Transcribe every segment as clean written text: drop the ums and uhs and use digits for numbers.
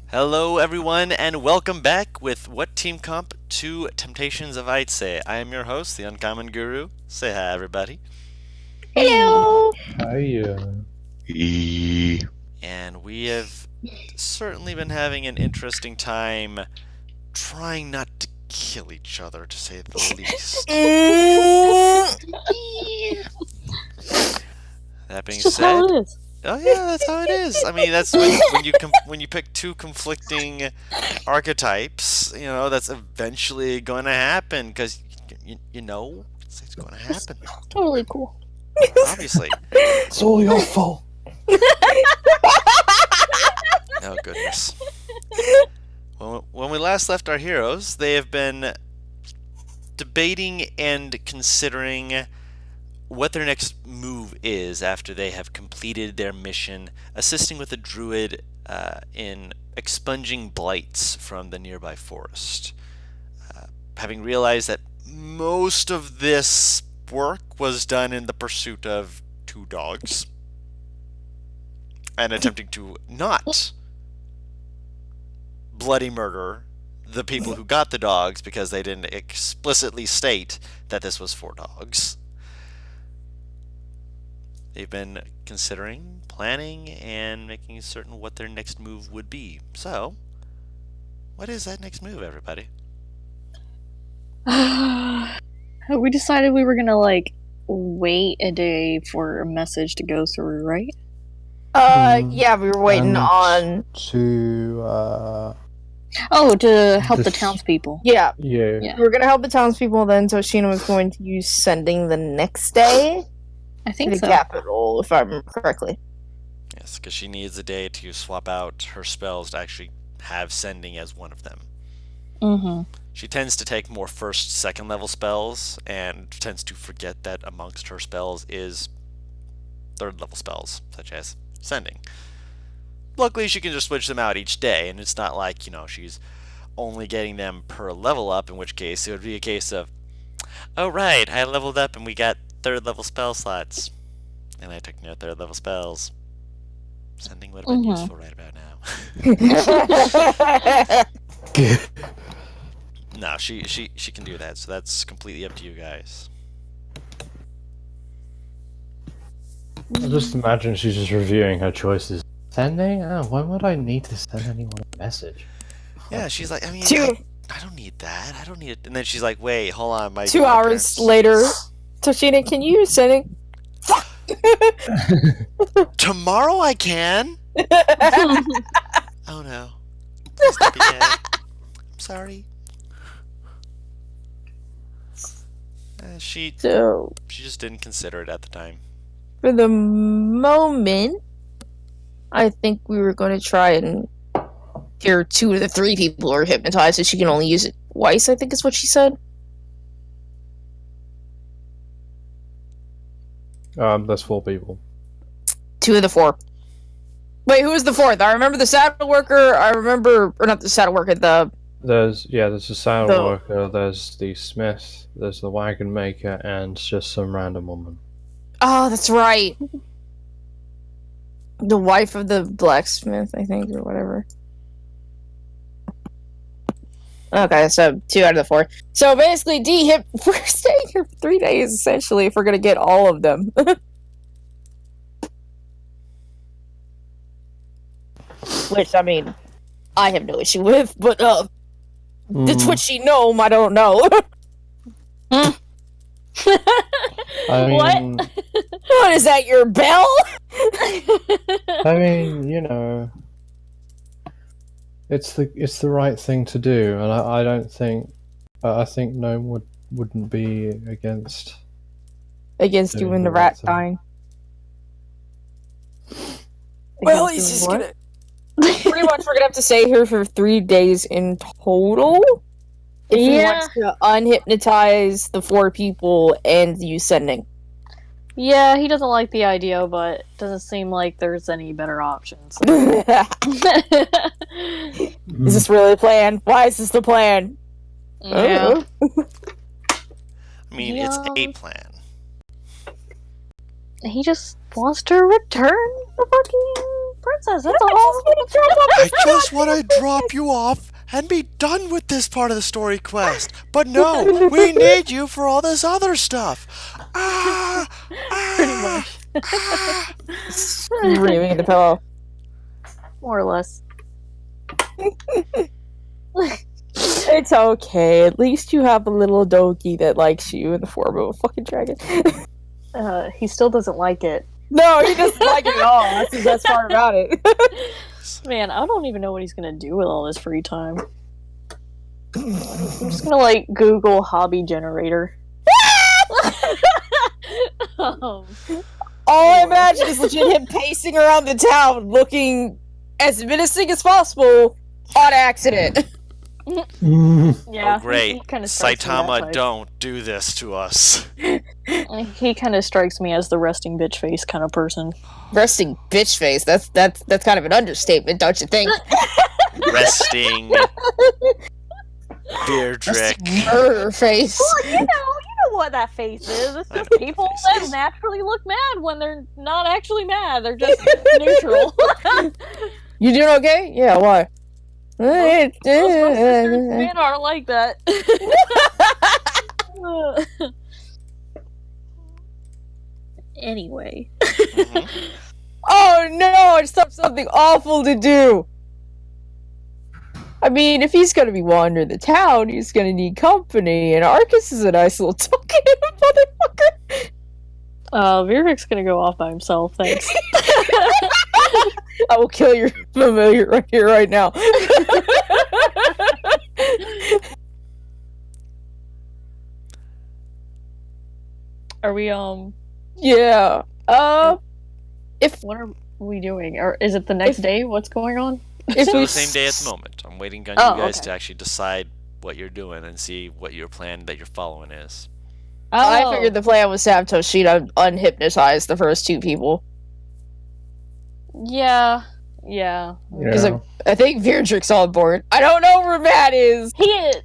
Hello, everyone, and welcome back with What Team Comp to Temptations of Aitseh. I am your host, the Uncommon Guru. Say hi, everybody. Hello. And we have certainly been having an interesting time trying not to kill each other, to say the least. That being It's just said, how it is. oh yeah, that's how it is. I mean, that's when you pick two conflicting archetypes, that's eventually going to happen because it's going to happen. Totally cool. Obviously. It's all your fault. Oh goodness. When we last left our heroes, they have been debating and considering what their next move is after they have completed their mission, assisting with a druid in expunging blights from the nearby forest. Having realized that most of this work was done in the pursuit of two dogs, and attempting to not bloody murder the people who got the dogs because they didn't explicitly state that this was for dogs. They've been considering, planning, and making certain what their next move would be. So, what is that next move, everybody? We decided we were gonna wait a day for a message to go through, right? Yeah, we were waiting on to to help the townspeople. Yeah. Yeah. We were gonna help the townspeople. Then Toshina was going to use sending the next day I to think the so. capital, if I remember correctly. Yes, because she needs a day to swap out her spells to actually have sending as one of them. Mm-hmm. She tends to take more first, second level spells, and tends to forget that amongst her spells is third level spells, such as sending. Luckily, she can just switch them out each day, and it's not like, she's only getting them per level up, in which case it would be a case of, oh right, I leveled up and we got third level spell slots. And I took no third level spells. Sending would have been useful right about now. No, she can do that, so that's completely up to you guys. I just imagine she's just reviewing her choices. Sending? Oh, why would I need to send anyone a message? Yeah, she's like, I mean, I don't need that. I don't need it. And then she's like, wait, hold on. My 2 hours later, Toshina, can you use sending? Tomorrow I can. Oh no. Please don't be dead. I'm sorry. She just didn't consider it at the time. For the moment, I think we were going to try and hear 2 of the 3 people are hypnotized, so she can only use it twice, I think is what she said. There's 4 people. 2 of the 4. Wait, who was the 4th? I remember the saddle worker. Or not the saddle worker. There's a saddle worker. There's the smith. There's the wagon maker, and just some random woman. Oh, that's right. The wife of the blacksmith, I think, or whatever. Okay, so 2 out of the 4. So basically, we're staying here for 3 days, essentially, if we're gonna get all of them. Which, I mean, I have no issue with, but, the Twitchy gnome, I don't know. I mean, what is that, your bell? I mean, it's the right thing to do, and I don't think I think gnome wouldn't be against you and the rat dying. Well, he's just gonna. Pretty much, we're gonna have to stay here for 3 days in total. If he wants to unhypnotize the 4 people and use sending. Yeah, he doesn't like the idea, but it doesn't seem like there's any better options. Is this really a plan? Why is this the plan? Yeah. I mean, it's a plan. He just wants to return the fucking princess. That's all. Just gonna drop I just want to drop you off and be done with this part of the story quest. But no, we need you for all this other stuff. Ah, Pretty ah, much. ah. Screaming at the pillow. More or less. It's okay. At least you have a little donkey that likes you in the form of a fucking dragon. He still doesn't like it. No, he doesn't like it at all. That's the best part about it. Man, I don't even know what he's gonna do with all this free time. I'm just gonna like Google hobby generator. All I imagine is legit him pacing around the town looking as menacing as possible on accident. Yeah. Oh, great. He kinda strikes me that Saitama, type. don't do this to us. He kind of strikes me as the resting bitch face kind of person. Resting bitch face. That's kind of an understatement, don't you think? Resting. Beardrick. Murder face. Well, you know what that face is. It's I just know what people face that is. naturally look mad when they're not actually mad. They're just neutral. You doing okay? Yeah, why? Most my sister's fan art like that. Anyway. Mhm. Oh no, I just have something awful to do. I mean, if he's gonna be wandering the town, he's gonna need company, and Arcus is a nice little token motherfucker. Virvik's gonna go off by himself, thanks. I will kill your familiar right here, right now. Are we, Yeah. what are we doing? Or is it the next day? What's going on? If So we the same day at the moment. I'm waiting on Oh, you guys okay. to actually decide what you're doing and see what your plan that you're following is. I figured the plan was to have Toshida unhypnotize the first two people. Yeah. Because I think Virdrick's on board. I don't know where Matt is. He is.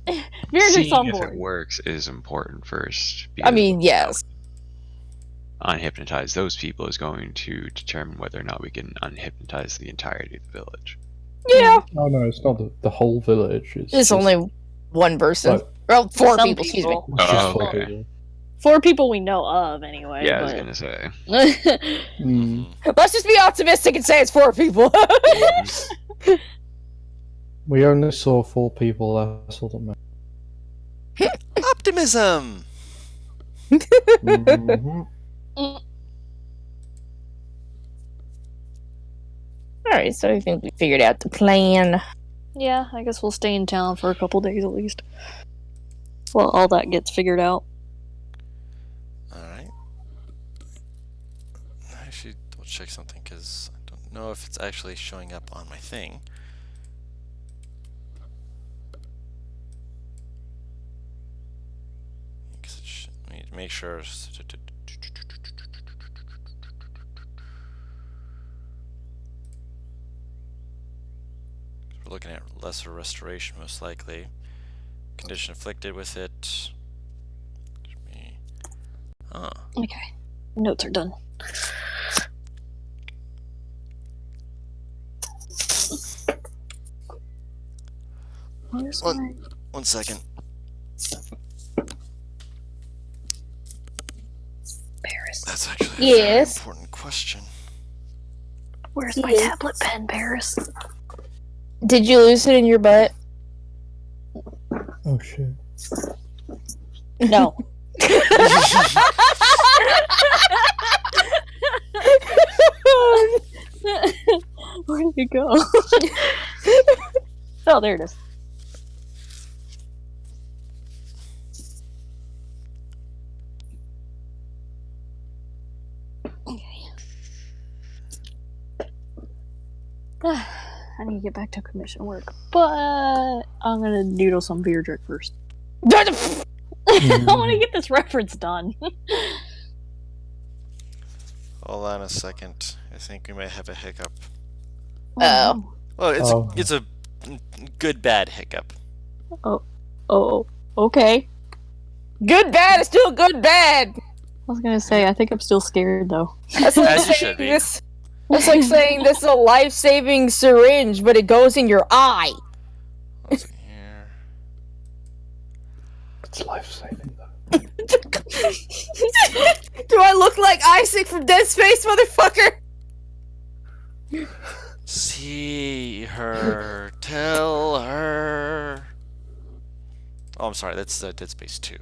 Virvik's Seeing on if it board. works is important first. I because mean, yes. unhypnotize those people is going to determine whether or not we can unhypnotize the entirety of the village. Yeah. Oh no, it's not the whole village. It's just- only one person. Like- Well, four Some people, excuse me. people. it's just Oh, four okay. people. 4 people we know of, anyway. Yeah, I was but... gonna say. Mm. Let's just be optimistic and say it's 4 people. We only saw 4 people. That's all that matters. Optimism! Mhm. Alright, so I think we figured out the plan. Yeah, I guess we'll stay in town for a couple days at least. Well, all that gets figured out. Alright. I should double check something because I don't know if it's actually showing up on my thing. Let me make sure. We're looking at lesser restoration most likely. Condition afflicted with it. Ah. Okay. Notes are done. Where's What? my... 1 second. Paris? That's actually a very Yes. important question. Where's my Yes. tablet pen, Paris? Did you lose it in your butt? Oh shit. No. Where did it go? Oh, there it is. I need to get back to commission work, but I'm gonna doodle some beer drink first. I want to get this reference done. Hold on a second. I think we might have a hiccup. Oh. Well, Oh. it's a good bad hiccup. Oh, okay. Good bad is still good bad. I was gonna say, I think I'm still scared though. That's what I'm As you saying. should be. This It's like saying this is a life-saving syringe, but it goes in your eye. Let's see here. It's life-saving, though. Do I look like Aitseh from Dead Space, motherfucker? See her, tell her. Oh, I'm sorry, that's Dead Space 2.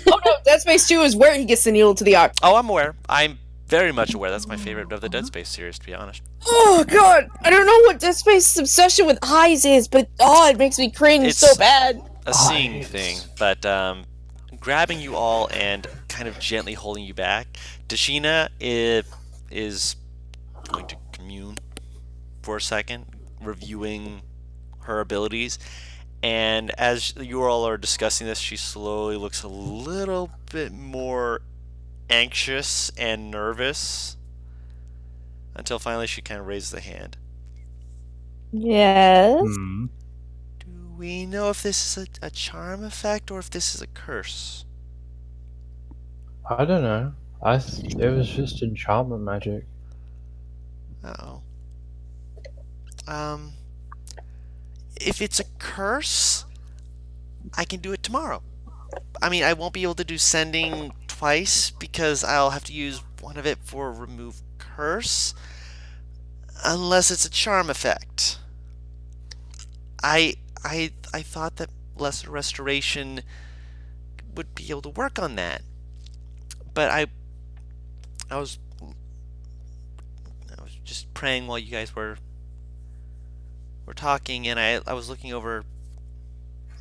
Oh no, Dead Space 2 is where he gets the needle to the eye. Oh, I'm aware. I'm very much aware. That's my favorite of the Dead Space series, to be honest. Oh god, I don't know what Dead Space's obsession with eyes is, but it makes me cringe It's- so bad. A seeing Eyes. thing, but grabbing you all and kind of gently holding you back. Dashina is going to commune for a second, reviewing her abilities. And as you all are discussing this, she slowly looks a little bit more anxious and nervous until finally she kind of raises the hand. Yes. Hmm. Do we know if this is a charm effect or if this is a curse? I don't know. It was just enchantment magic. Uh-oh. If it's a curse, I can do it tomorrow. I mean, I won't be able to do sending twice because I'll have to use one of it for remove curse, unless it's a charm effect. I thought that lesser restoration would be able to work on that, but I was just praying while you guys were talking, and I was looking over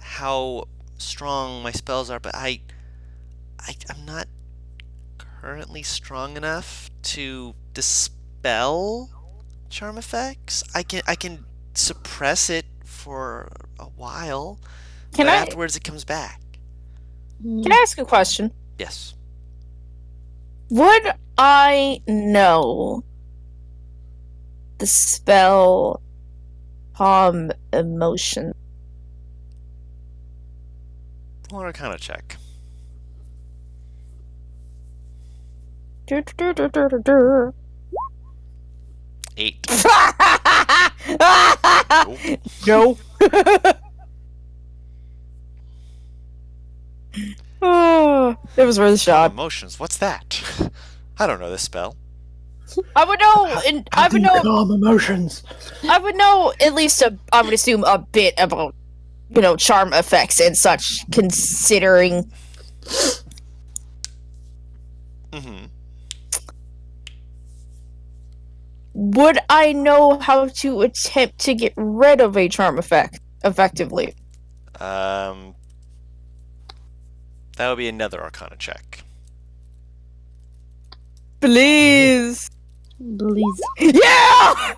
how strong my spells are, but I'm not currently strong enough to dispel charm effects. I can suppress it for a while, Can but I afterwards it comes back. can I ask a question? Yes. Would I know the spell calm emotion? Roll an Arcana check. Nope. 8. No. It was worth a shot. Emotions. What's that? I don't know this spell. I would know. I would know. Calm emotions. I would know at least I would assume a bit about, charm effects and such. Considering, Mm-hmm. would I know how to attempt to get rid of a charm effect effectively? That would be another Arcana check. Please. Please. Yeah.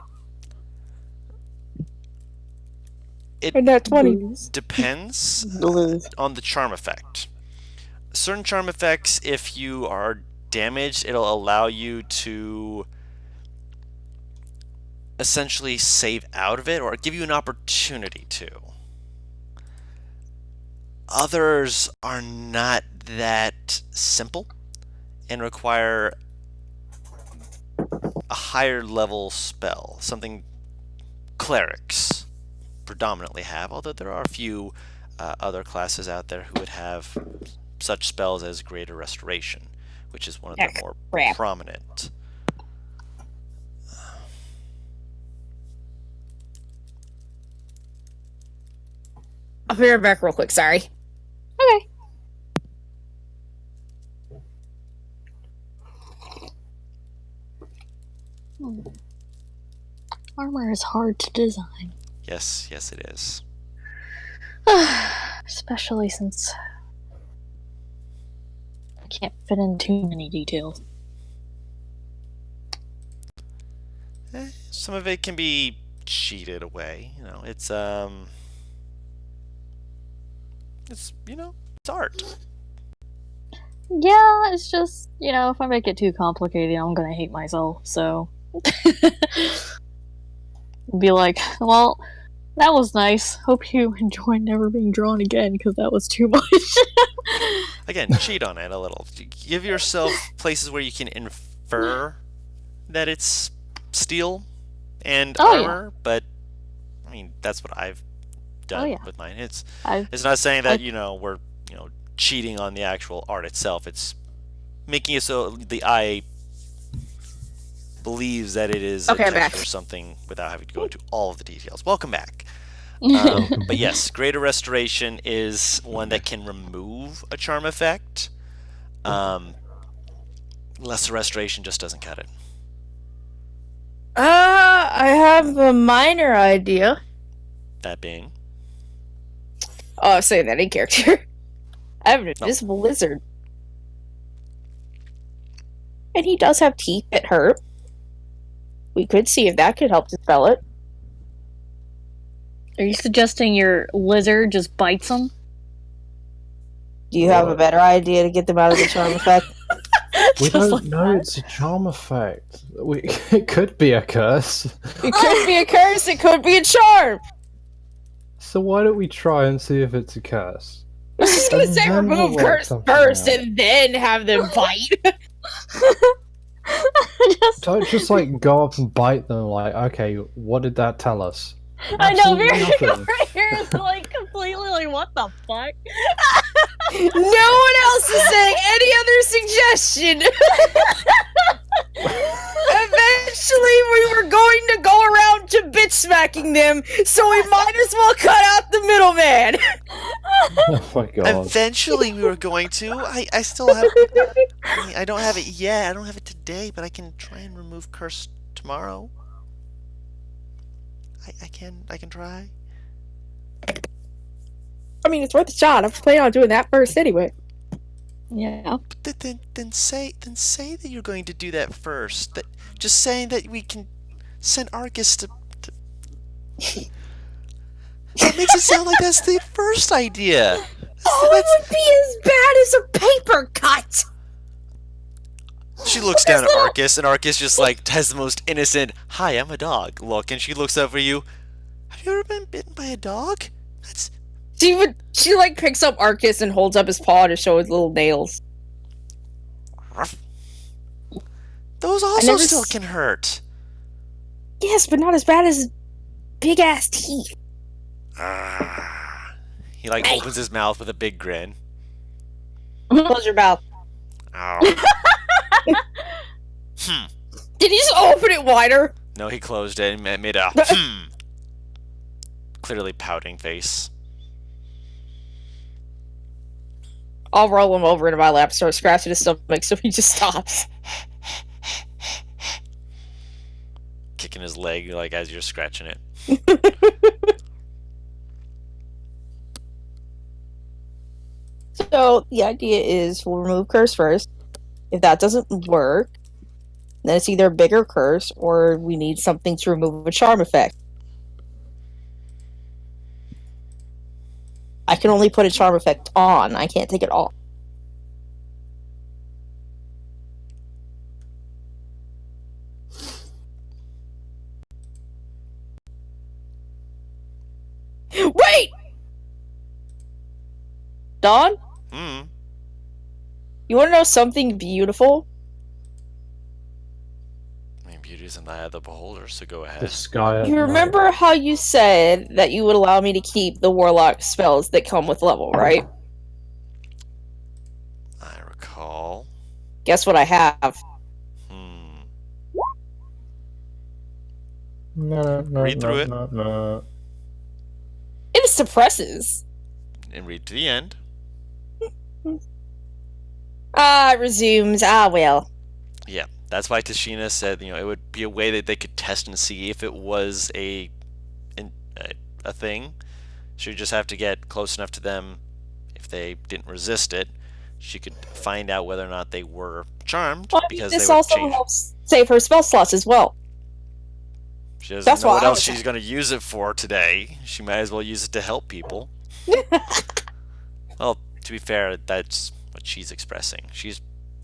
It And that 20. Please. depends Please. on the charm effect. Certain charm effects, if you are damaged, it'll allow you to essentially save out of it or give you an opportunity to. Others are not that simple and require a higher level spell, something clerics predominantly have, although there are a few other classes out there who would have such spells as Greater Restoration, which is one of the more crap. prominent. I'll be right back real quick. Sorry. Okay. Armor is hard to design. Yes, yes it is. Especially since I can't fit in too many details. Some of it can be cheated away. It's art. Yeah, it's just, if I make it too complicated, I'm gonna hate myself, so. Be like, well, that was nice. Hope you enjoy never being drawn again, because that was too much. Again, cheat on it a little. Give yourself places where you can infer that it's steel and Oh, yeah. armor, but I mean that's what I've done yeah. with mine. I've It's not saying that I've- we're cheating on the actual art itself. It's making it so the eye believes that it is Okay, a I'm back. texture or something without having to go into all of the details. Welcome back. Welcome But yes, Greater Restoration is one that can remove a charm effect. Lesser Restoration just doesn't cut it. I have a minor idea. That being, Oh, I was saying that in character. I have an invisible lizard. And he does have teeth that hurt. We could see if that could help dispel it. Are you suggesting your lizard just bites them? Do you have a better idea to get them out of the charm effect? We Just don't like know that? it's a charm effect. It could be a curse. It could be a curse, it could be a charm! So why don't we try and see if it's a curse? I was just gonna And say then remove we'll work curse something first out. and then have them bite. Just, Don't just like go up and bite them like, okay, what did that tell us? I know, Absolutely very nothing. right here is like completely like, what the fuck? No one else is saying any other suggestion. Eventually, we were going to go around to bitch smacking them, so we might as well cut out the middleman. Oh my god. eventually we were going to. I still have. I don't have it yet. I don't have it today, but I can try and remove curse tomorrow. I can try. I mean, it's worth a shot. I'm planning on doing that first anyway. Yeah. But then say that you're going to do that first. That just saying that we can send Argus to that makes it sound like that's the first idea. Oh, it would be as bad as a paper cut. She looks down at Arcus, and Arcus just like has the most innocent "Hi, I'm a dog" look, and she looks up for you. Have you ever been bitten by a dog? That's She like picks up Arcus and holds up his paw to show his little nails. rough. Those also never still s- can hurt. Yes, but not as bad as big ass teeth. Ah. He like Hey. opens his mouth with a big grin. Close your mouth. Ow. Did you just open it wider? No, he closed it and made a clearly pouting face. I'll roll him over into my lap, start scratching his stomach, so he just stops. Kicking his leg like as you're scratching it. So the idea is we'll remove curse first. If that doesn't work, then it's either a bigger curse or we need something to remove a charm effect. I can only put a charm effect on. I can't take it off. Wait! Dawn, Hmm. you want to know something beautiful? I mean, beauty's in the eye of the beholder, so go The ahead. sky. at You night. remember how you said that you would allow me to keep the warlock spells that come with level, right? I recall. Guess what I have? Hmm. No, Read through it. No. It suppresses. And read to the end. It resumes. Well. Yeah, that's why Tashina said, it would be a way that they could test and see if it was a thing. She would just have to get close enough to them. If they didn't resist it, she could find out whether or not they were charmed, Well, because this they would also change. helps save her spell slots as well. She doesn't That's know what what I else was she's going to use it for today. She might as well use it to help people. Well, to be fair, that's what she's expressing. She's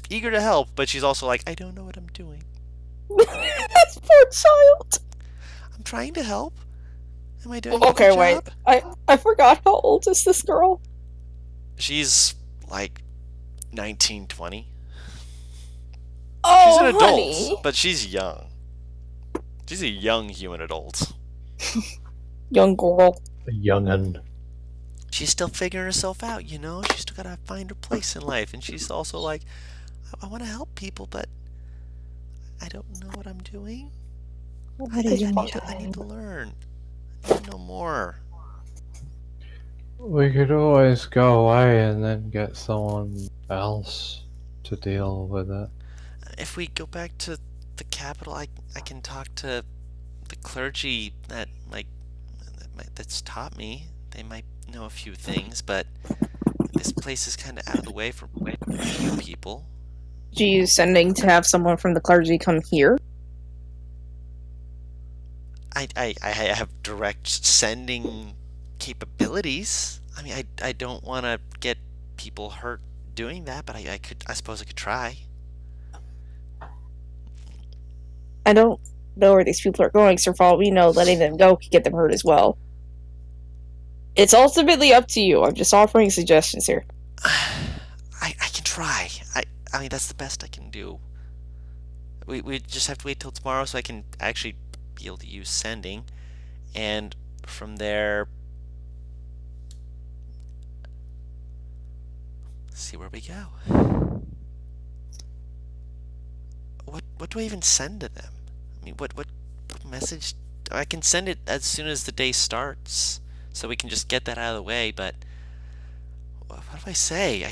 eager to help, but she's also like, I don't know what I'm doing. This poor child. I'm trying to help. Am I doing a Okay, good wait. job? I forgot how old is this girl? She's like 19, 20. Oh, She's an adult, honey. but she's young. She's a young human adult. Young girl. A young'un. She's still figuring herself out, you know? She's still gotta find her place in life. And she's also like, I want to help people, but I don't know what I'm doing. I need to learn. I need to know more. We could always go away and then get someone else to deal with it. If we go back to the capital, I can talk to the clergy that's taught me. They might know a few things, but this place is kind of out of the way for a few people. Do you sending to have someone from the clergy come here? I have direct sending capabilities. I mean, I don't want to get people hurt doing that, but I suppose I could try. I don't know where these people are going, so for all we know, letting them go could get them hurt as well. It's ultimately up to you. I'm just offering suggestions here. I can try. I mean, that's the best I can do. We just have to wait till tomorrow so I can actually be able to use sending, and from there, see where we go. What do I even send to them? I mean, what message? I can send it as soon as the day starts, so we can just get that out of the way. But what do I say?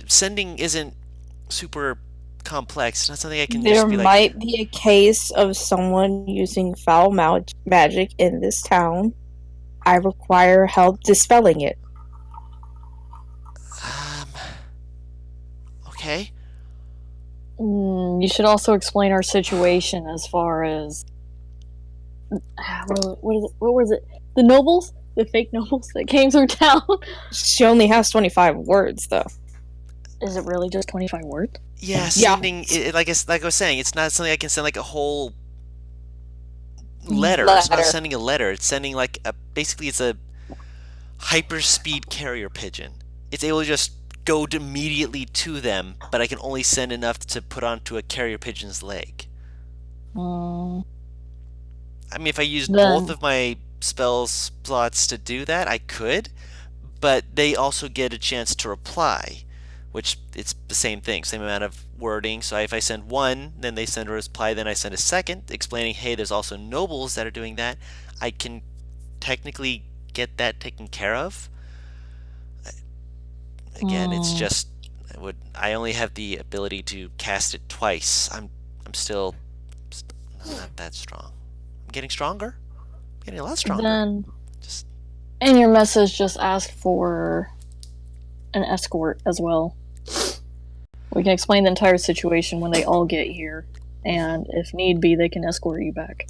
Sending isn't super complex. It's not something I can There just be like. might be a case of someone using foul magic in this town. I require help dispelling it. Okay. You should also explain our situation as far as what was it? The nobles, the fake nobles that came through town. She only has 25 words, though. Is it really just 25 words? Yeah, sending like I was saying, it's not something I can send like a whole letter. It's not sending a letter. It's sending like basically it's a hyperspeed carrier pigeon. It's able to just go immediately to them, but I can only send enough to put onto a carrier pigeon's leg. I mean, if I used both of my spell slots to do that, I could, but they also get a chance to reply, which it's the same thing, same amount of wording. So if I send one, then they send a reply, then I send a second explaining, hey, there's also nobles that are doing that. I can technically get that taken care of. Again, it's just I only have the ability to cast it twice. I'm still not that strong. I'm getting stronger. I'm getting a lot stronger. Then, in your message, just ask for an escort as well. We can explain the entire situation when they all get here, and if need be, they can escort you back.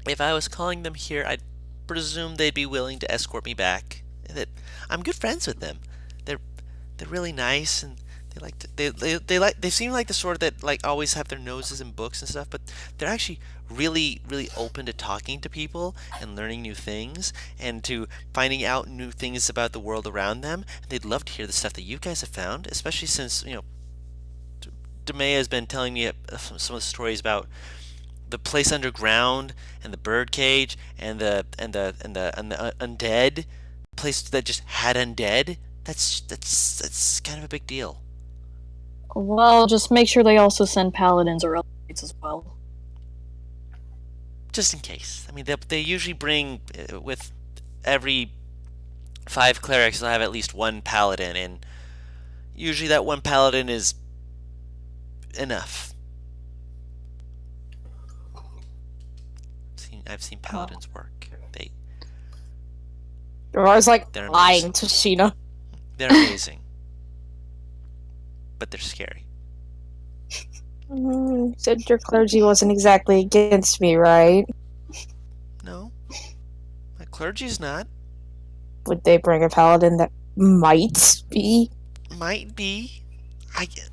If I was calling them here, I'd presume they'd be willing to escort me back. That I'm good friends with them. They're really nice, and they like to, they seem like the sort that like always have their noses in books and stuff, but they're actually really open to talking to people and learning new things and to finding out new things about the world around them. And they'd love to hear the stuff that you guys have found, especially since Demea has been telling me some of the stories about the place underground and the birdcage and the undead place that just had undead. That's kind of a big deal. Well, just make sure they also send paladins or elites as well. Just in case. I mean, they usually bring with every 5 clerics, they'll have at least 1 paladin, and usually that 1 paladin is enough. I've seen paladins work. I was like they're lying to Sheena. They're amazing. But they're scary. Said your clergy wasn't exactly against me, right? No. My clergy's not. Would they bring a paladin that might be? Might be.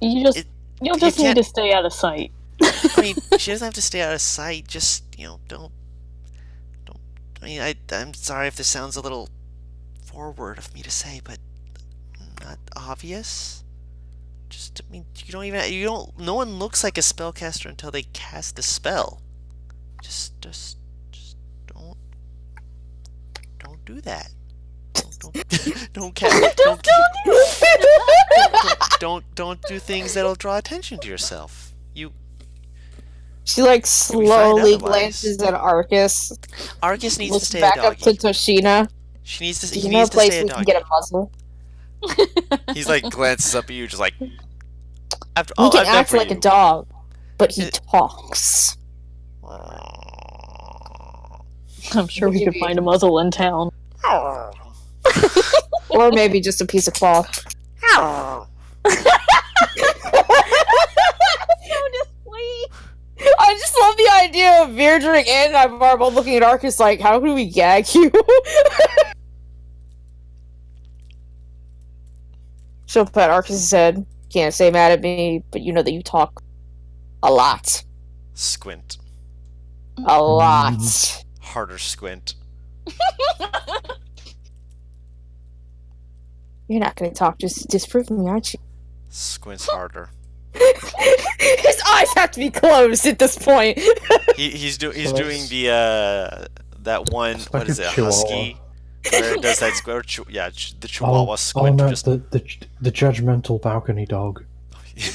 You'll just need to stay out of sight. I mean, she doesn't have to stay out of sight. Just, don't. I mean, I'm sorry if this sounds a little forward of me to say, but not obvious. Just, I mean, no one looks like a spellcaster until they cast the spell. Just don't do that. Don't do things that'll draw attention to yourself. She like be fine slowly otherwise. glances at Arcus. Arcus needs to Looks stay a back up to doggy. Toshina. She needs to. Do He you know a needs to place stay a we can doggy. get a muzzle? He's like glances up at you, just like. After He all can I've done act for like a you. dog, but he It- talks. I'm sure we could find a muzzle in town. Or maybe just a piece of cloth. I just love the idea of Virdrick and Ivar both looking at Arcus like, how can we gag you? She'll pat Arcus' head. Can't stay mad at me, but you know that you talk a lot. Squint. A lot. Harder squint. You're not gonna talk just to disprove me, aren't you? Squints harder. His eyes have to be closed at this point. He's So doing that's- the that one. It's What like is a it? chihuahua. Husky. Where it does that squint? The Chihuahua Oh squint. no, Just the judgmental balcony dog.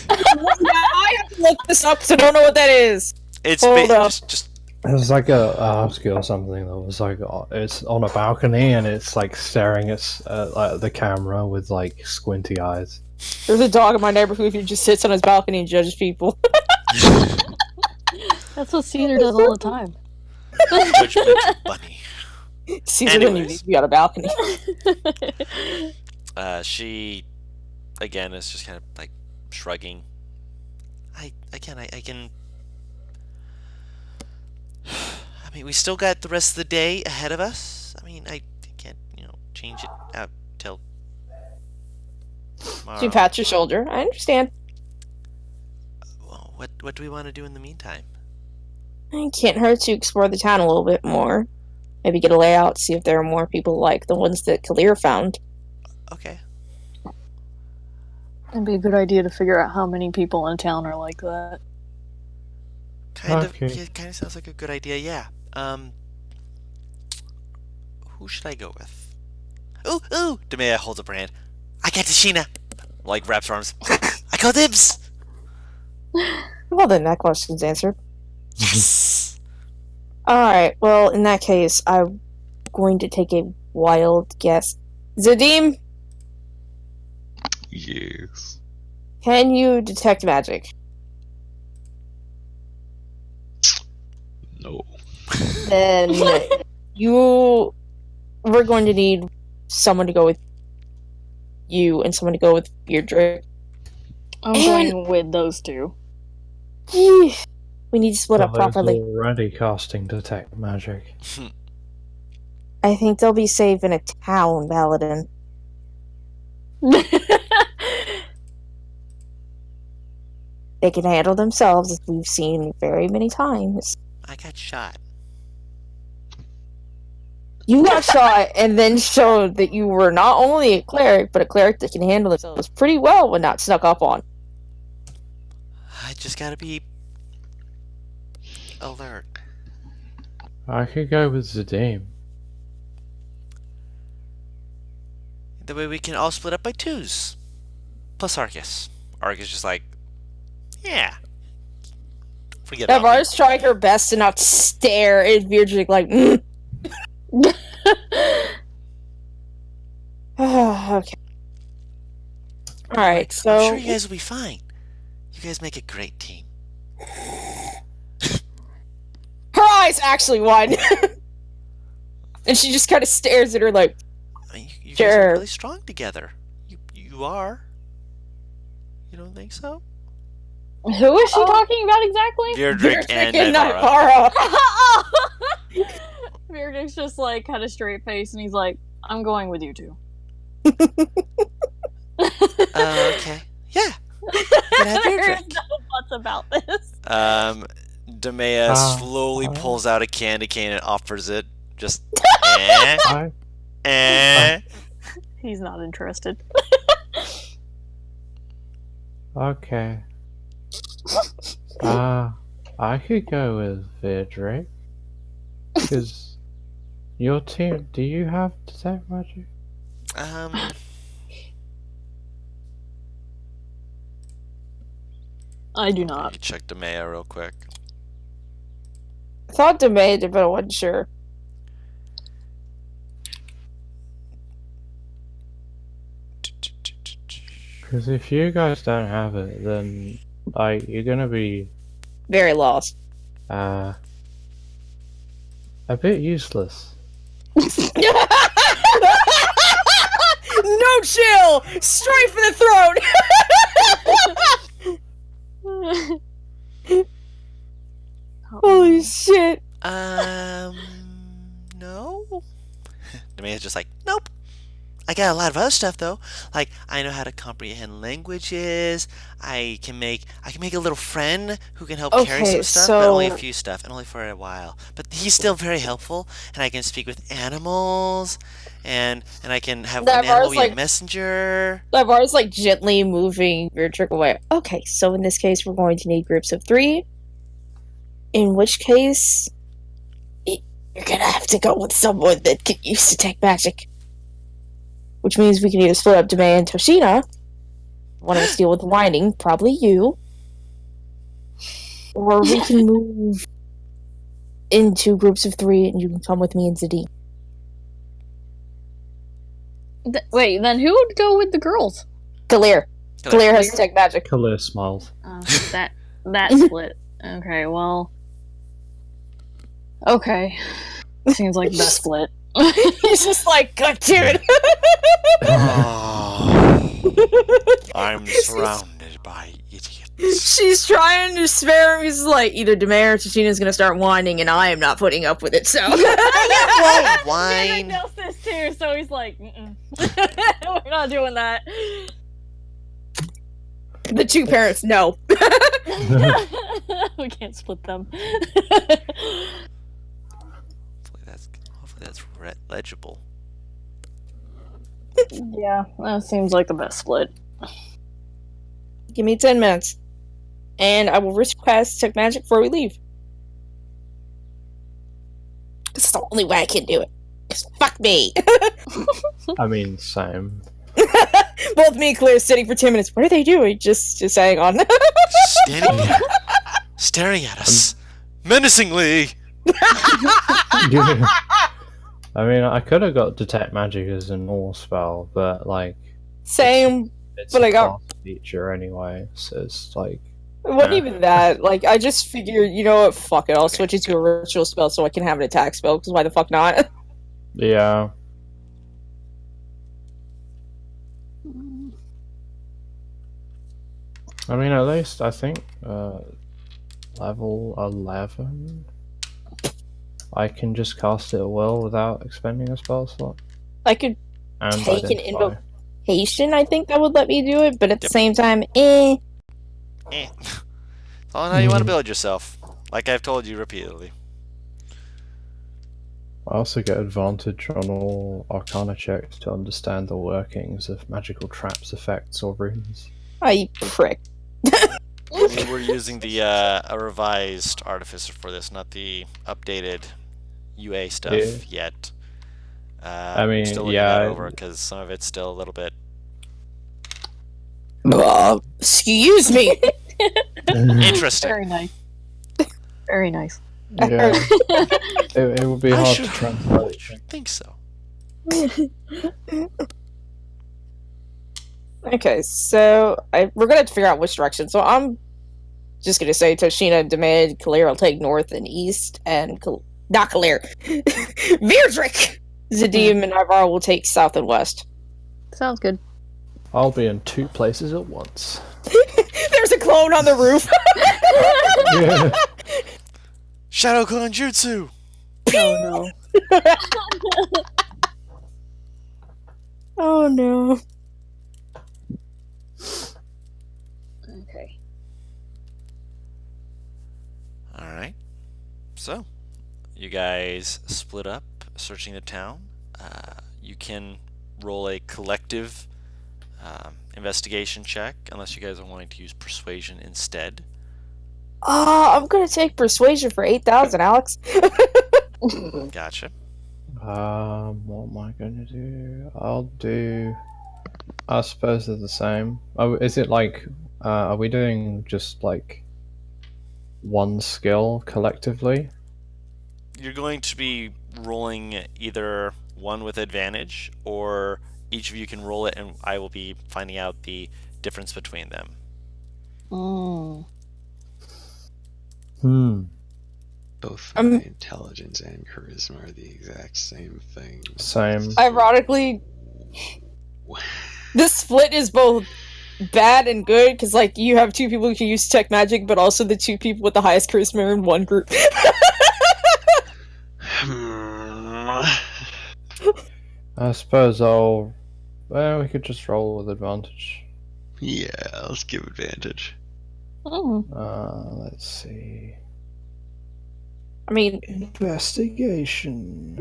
I have to look this up because I don't know what that is. it's Hold up. just It's like a husky or something that was like it's on a balcony and it's like staring at like, the camera with like squinty eyes. There's a dog in my neighborhood who just sits on his balcony and judges people. That's what Caesar does all the time. judgmental bunny. Caesar didn't even Anyways. need to be on a balcony. She again is just kind of like shrugging. I can. I mean, we still got the rest of the day ahead of us. I mean, I can't, change it out till tomorrow. She pats your shoulder. I understand. Well, what do we want to do in the meantime? It can't hurt to explore the town a little bit more. Maybe get a layout, see if there are more people like the ones that Kalir found. Okay. It'd be a good idea to figure out how many people in town are like that. Kind Okay. of. Yeah, kind of sounds like a good idea. Yeah. Who should I go with? Ooh! Demea holds up her hand. I got Tashina. Like wraps her arms. I call dibs. Well, then that question's answered. Yes. Alright, well, in that case, I'm going to take a wild guess. Zadim, Yes. can you detect magic? No. Then we're going to need someone to go with you and someone to go with Beardrick. I'm And- going with those two. We need to split up Well, properly. they're already casting detect magic. I think they'll be safe in a town, Paladin. They can handle themselves, as we've seen very many times. I got shot. You got shot and then showed that you were not only a cleric, but a cleric that can handle themselves pretty well when not snuck up on. I just gotta be alert. I could go with Zadim. That way we can all split up by twos. Plus Arcus. Arcus just like, yeah. Forget about me. Evar's trying her best to not stare at Beardrick like, okay. Alright, I'm so sure you guys will be fine. You guys make a great team. her eyes actually widen. And she just kind of stares at her like, I mean, you guys Sure. are really strong together. You are. You don't think so? Who is she talking about exactly? Beardrick and and Nivara. Nivara. Beardrick's just like kind of straight face, and he's like, "I'm going with you two." Okay. Yeah. Can have There's Beardrick. no buts about this. Demea Ah, slowly ah. pulls out a candy cane and offers it. Just, I He's not interested. okay. I could go with Vidrick. Because your team, do you have detect magic? I do Let me not. check Demea real quick. I thought Demay did, but I wasn't sure. Because if you guys don't have it, then like you're gonna be Very lost. a bit useless. No chill! Straight for the throat! Holy shit. No? Demea's just like, nope. I got a lot of other stuff though. Like I know how to comprehend languages. I can make a little friend who can help carry Okay, some stuff, but only a so- few stuff, and only for a while. But he's still very helpful, and I can speak with animals, and I can have That an animal part's be a like- messenger. Lavar's like gently moving Beatrick away. Okay, so in this case, we're going to need groups of 3. In which case, you're gonna have to go with someone that can use detect magic. Which means we can either split up Demay and Toshina. One of us deal with the whining, probably you. Or we can move into groups of 3 and you can come with me and Zadine. Wait, then who would go with the girls? Kalir. Kalir has detect magic. Kalir smiles. That split. Okay, well. Okay. Seems like the best split. He's just like, God damn it. Oh, I'm surrounded by idiots. She's trying to spare him. He's like, either Demay or Toshina's gonna start whining, and I am not putting up with it, so. Won't Cedric whine. knows this too, so he's like, mm-mm. We're not doing that. The 2 parents, no. We can't split them. Hopefully that's legible. Yeah, that seems like the best split. Give me 10 minutes. And I will request Tech Magic before we leave. This is the only way I can do it. 'Cause fuck me. I mean, same. Both me and Claire sitting for 10 minutes. What are they doing? Just hang on. Standing there, staring at us, menacingly. I mean, I could have got detect magic as a normal spell, but like Same. it's But a I got- class feature anyway, so it's like It wasn't Yeah. even that. Like, I just figured, you know what? Fuck it. I'll switch it to a ritual spell so I can have an attack spell, because why the fuck not? yeah. I mean, at least I think level 11, I can just cast it at will without expending a spell slot. I could And take an identify. invocation, I think that would let me do it, but at the Yep. same time, Eh. It's all on how you want to build yourself, like I've told you repeatedly. I also get advantage on all Arcana checks to understand the workings of magical traps, effects, or runes. I prick. We're using the a revised artificer for this, not the updated UA stuff Yeah. yet. I mean, still looking yeah, that over because some of it's still a little bit. Excuse me. Interesting. Very nice. Very nice. Yeah, it would be I hard to should- translate. I think so. Okay, so we're gonna have to figure out which direction. So I'm just gonna say Toshina, Demid, Kalir will take north and east, and not Kalir, Virdrick, Zadim, and Ivar will take south and west. Sounds good. I'll be in 2 places at once. There's a clone on the roof. Yeah. Shadow Clone Jutsu! Oh no. Oh no. Okay. Alright. So, you guys split up searching the town. You can roll a collective investigation check, unless you guys are wanting to use persuasion instead. I'm gonna take persuasion for 8,000, Alex. Gotcha. What am I gonna do? I'll do. I suppose they're the same. Oh, is it like? Are we doing just like one skill collectively? You're going to be rolling either one with advantage, or each of you can roll it, and I will be finding out the difference between them. Mm. Both my intelligence and charisma are the exact same thing. Same. Ironically, this split is both bad and good because, like, you have two people who can use tech magic, but also the two people with the highest charisma are in one group. I suppose I'll. Well, we could just roll with advantage. Yeah, let's give advantage. Oh. Let's see. I mean, Investigation.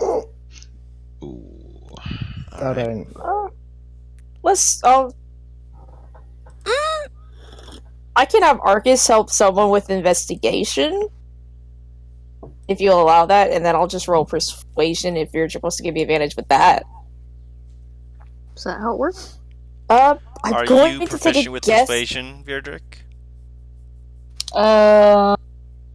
Ooh. That ain't. let's. I can have Arcus help someone with investigation, if you'll allow that, and then I'll just roll persuasion if you're supposed to give me advantage with that. Is that how it works? I'm Are going you to take proficient a with guess. persuasion, Virdrick?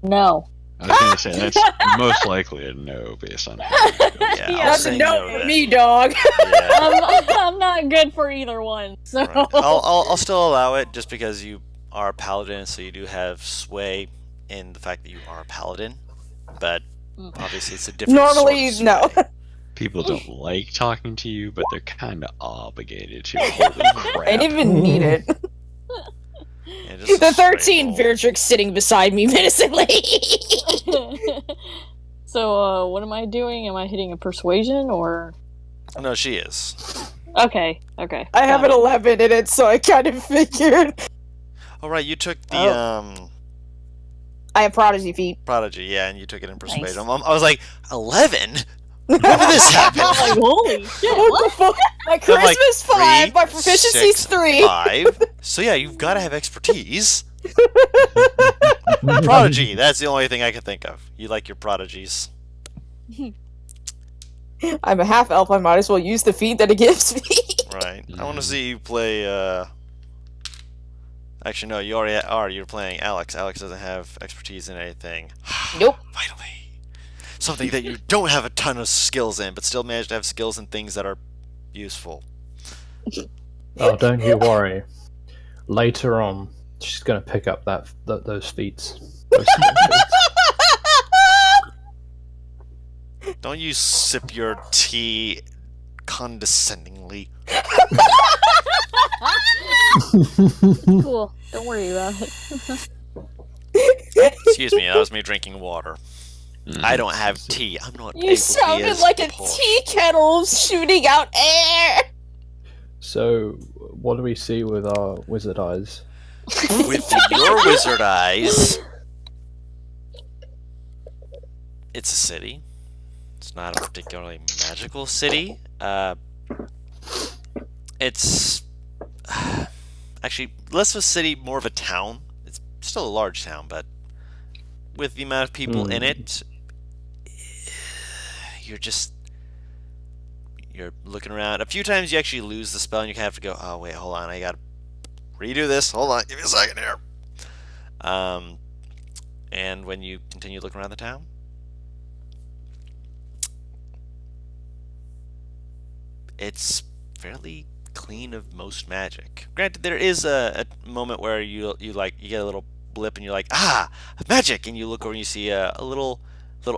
No. I was gonna say that's most likely a no based on how you go. Yeah, I'll That's say a no no for then. me, dog. Yeah. I'm not good for either one, so. Right. I'll still allow it just because you are a paladin, so you do have sway in the fact that you are a paladin. But obviously, it's a different. Normally, sort of sway. no. People don't like talking to you, but they're kind of obligated to. Holy crap. I didn't even need it. Yeah, just The a straight 13 roll. Virdrick sitting beside me menacingly. So, what am I doing? Am I hitting a persuasion or? No, she is. Okay. I have an 11 in it, so I kind of figured. All right, you took the I have prodigy feet. prodigy, yeah, and you took it in persuasion. Nice. I was like, 11? When did this happen? I'm like, holy shit! What the fuck? My I'm like, charisma's 5, 3, my proficiency's 6, 3. 5. So yeah, you've got to have expertise. Prodigy. That's the only thing I can think of. You like your prodigies. I'm a half elf, I might as well use the feet that it gives me. Right. I want to see you play, Actually, no, you already are. You're playing Alex. Alex doesn't have expertise in anything. Nope. Finally. Something that you don't have a ton of skills in, but still manage to have skills in things that are useful. Oh, don't you worry. Later on, she's gonna pick up those feats. Those small feats. Don't you sip your tea condescendingly. Cool. Don't worry about it. Excuse me, that was me drinking water. I don't have tea. I'm not able You to be sounded as like a posh. tea kettle shooting out air. So, what do we see with our wizard eyes? With your wizard eyes, it's a city. It's not a particularly magical city. It's actually less of a city, more of a town. It's still a large town, but with the amount of people in it, you're looking around. A few times you actually lose the spell and you kind of have to go, oh wait, hold on, I gotta redo this. Hold on, give me a second here. And when you continue looking around the town, it's fairly clean of most magic. Granted, there is a moment where you get a little blip and you're like, magic, and you look over and you see a little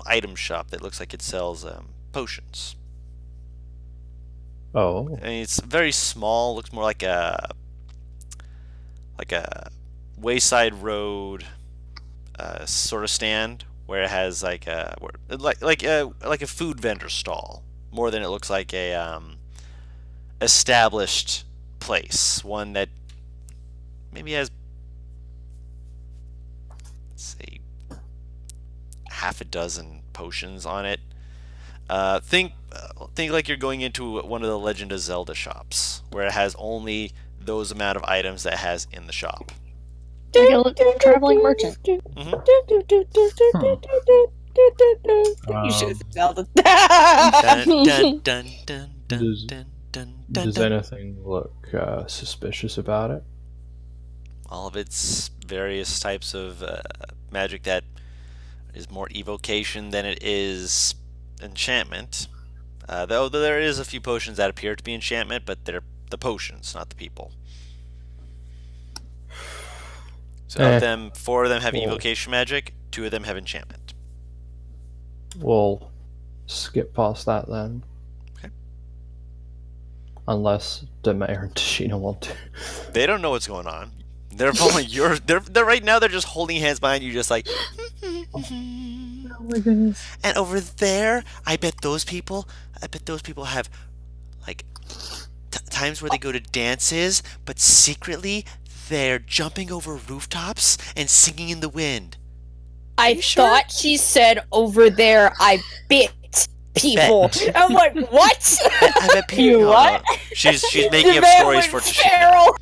item shop that looks like it sells potions. Oh, I mean, it's very small. Looks more like a wayside road sort of stand where it has like a food vendor stall more than it looks like a established place. One that maybe has, let's say, half a dozen potions on it. Think like you're going into one of the Legend of Zelda shops, where it has only those amount of items that it has in the shop. Like a traveling merchant. You should have spelled it. Dun, dun, dun, dun, Does- dun, dun, dun, Does dun. anything look suspicious about it? All of its various types of magic that is more evocation than it is enchantment. Though there is a few potions that appear to be enchantment, but they're the potions, not the people. So of them, 4 of them have evocation magic, 2 of them have enchantment. We'll skip past that then. Okay. Unless the mayor and Tashina want to. They don't know what's going on. They're following your. They're right now. They're just holding hands behind you, just like. Oh my goodness. And over there, I bet those people have, like, times where they go to dances, but secretly they're jumping over rooftops and singing in the wind. I thought she said over there, I bit people. I'm like, what? I bet people. You what? No. She's making The up man stories went for Tashina. feral.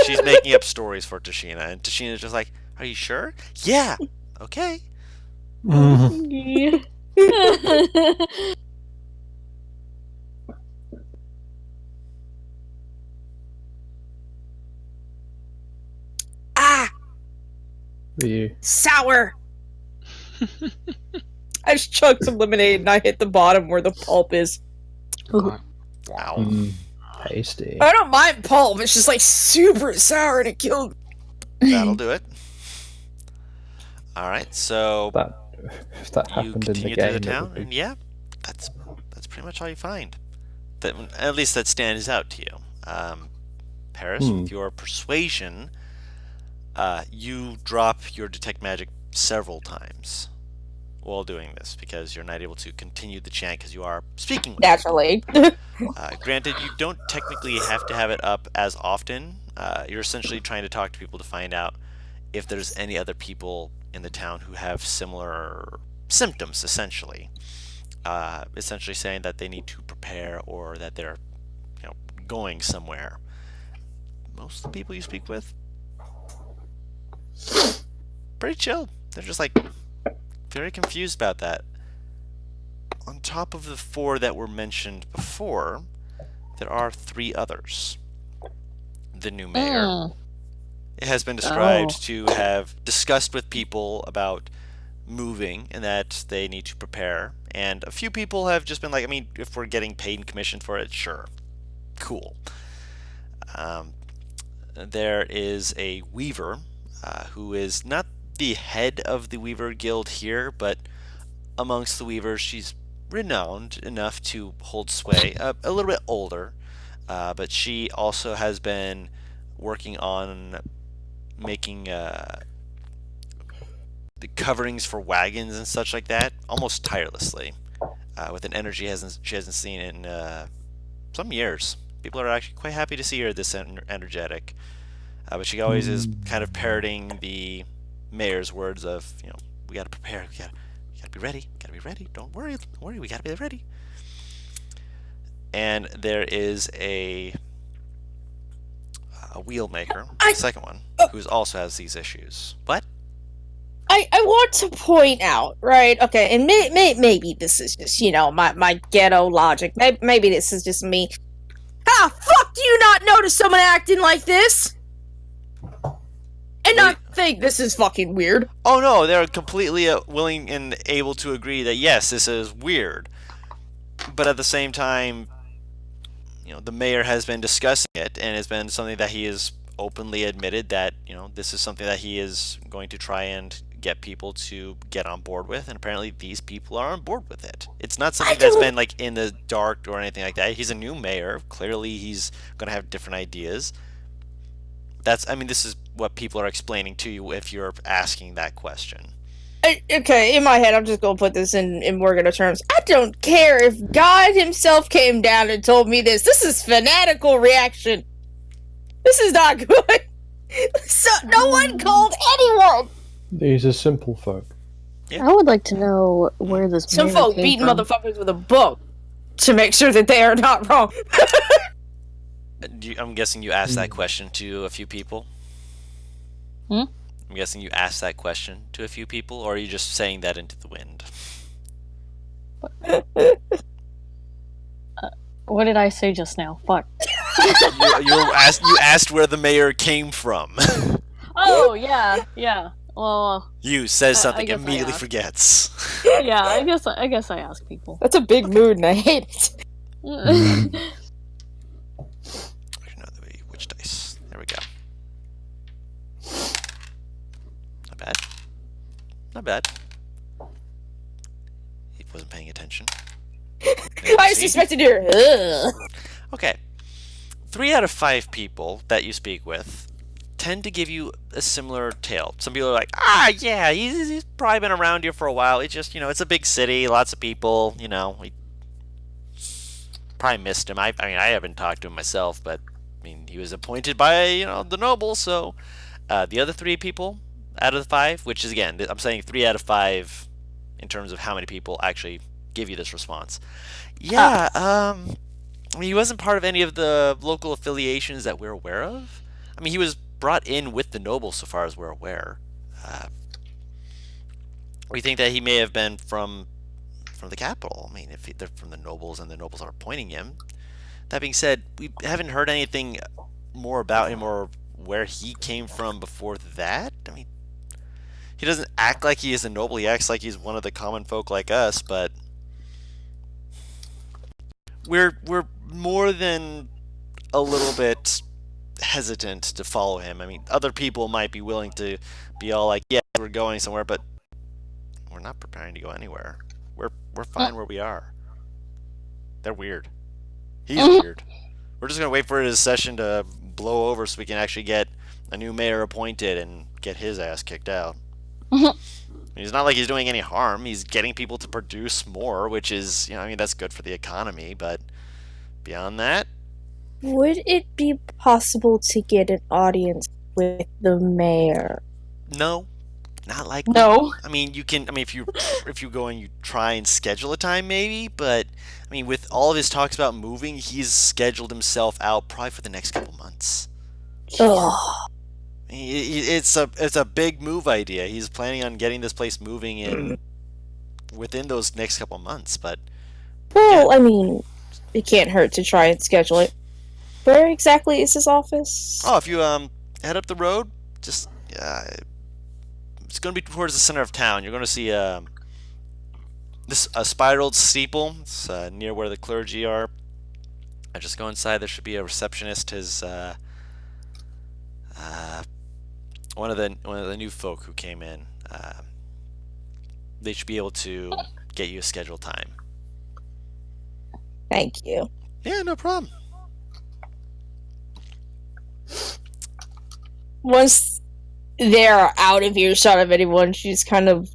She's making up stories for Tashina, and Tashina's just like, "Are you sure? Yeah. Okay." Ah, You sour. I just chugged some lemonade and I hit the bottom where the pulp is. Wow. tasty. I don't mind pulp, it's just like super sour and it killed me. That'll do it. All right, so If that you happened in the continue game, through the it town, would be- and yeah, that's pretty much all you find. That at least that stands out to you. Paris, with your persuasion, you drop your detect magic several times while doing this because you're not able to continue the chant because you are speaking with Naturally. Granted, you don't technically have to have it up as often. You're essentially trying to talk to people to find out if there's any other people in the town who have similar symptoms, essentially. Essentially saying that they need to prepare or that they're going somewhere. Most of the people you speak with, pretty chill. They're just like very confused about that. On top of the 4 that were mentioned before, there are 3 others. The new mayor. It has been described to have discussed with people about moving and that they need to prepare. And a few people have just been like, I mean, if we're getting paid and commissioned for it, sure. Cool. There is a weaver who is not the head of the Weaver Guild here, but amongst the weavers, she's renowned enough to hold sway. A little bit older, but she also has been working on making the coverings for wagons and such like that almost tirelessly, with an energy she hasn't seen in some years. People are actually quite happy to see her this energetic, but she always is kind of parroting the mayor's words of, we gotta prepare, we gotta be ready, don't worry, we gotta be ready. And there is a wheel maker, the second one, who also has these issues. What? I want to point out, right? Okay, and maybe this is just, my ghetto logic. Maybe this is just me. How the fuck do you not notice someone acting like this? And not think this is fucking weird. Oh no, they're completely willing and able to agree that yes, this is weird. But at the same time, the mayor has been discussing it, and it's been something that he has openly admitted that, this is something that he is going to try and get people to get on board with, and apparently these people are on board with it. It's not something that's been like in the dark or anything like that. He's a new mayor. Clearly he's going to have different ideas. This is what people are explaining to you if you're asking that question. Okay, in my head, I'm just gonna put this in more ghetto terms. I don't care if God himself came down and told me this. This is fanatical reaction. This is not good. So, no one called anyone. These are simple folk. Yeah. I would like to know where this Some mayor folk came beating from. motherfuckers with a book to make sure that they are not wrong. I'm guessing you asked that question to a few people. Hmm? I'm guessing you asked that question to a few people, or are you just saying that into the wind? What did I say just now? Fuck. You asked where the mayor came from. Oh, yeah. Well, You says I something, guess I immediately asked. forgets. yeah, I guess I ask people. That's a big mood, and I hate it. Which dice? There we go. Not bad. Not bad. He wasn't paying attention. I suspected her. Ugh. Okay. 3 out of 5 people that you speak with tend to give you a similar tale. Some people are like, yeah, he's probably been around here for a while. It's just, it's a big city, lots of people, we probably missed him. I mean, I haven't talked to him myself, but, he was appointed by, the nobles, so the other 3 people out of the 5, which is, again, I'm saying 3 out of 5 in terms of how many people actually give you this response. Yeah, he wasn't part of any of the local affiliations that we're aware of. He was brought in with the nobles so far as we're aware. We think that he may have been from the capital. If they're from the nobles and the nobles are appointing him. That being said, we haven't heard anything more about him or where he came from before that. He doesn't act like he is a noble. He acts like he's one of the common folk like us, but we're more than a little bit hesitant to follow him. Other people might be willing to be all like, yeah, we're going somewhere, but we're not preparing to go anywhere. We're fine where we are. They're weird. He's weird. We're just gonna wait for his session to blow over so we can actually get a new mayor appointed and get his ass kicked out. It's not like he's doing any harm. He's getting people to produce more, which is, that's good for the economy, but beyond that, Would it be possible to get an audience with the mayor? no, not like No. you can. If you go and you try and schedule a time, maybe. But with all of his talks about moving, he's scheduled himself out probably for the next couple months. Ugh. It's a big move idea. He's planning on getting this place moving in within those next couple months. But Well, it can't hurt to try and schedule it. Where exactly is his office? oh, if you head up the road, just it's going to be towards the center of town. You're going to see a spiraled steeple. It's near where the clergy are. I just go inside. There should be a receptionist. His one of the new folk who came in. They should be able to get you a scheduled time. Thank you. Yeah, no problem. Once they're out of earshot of anyone, she's kind of...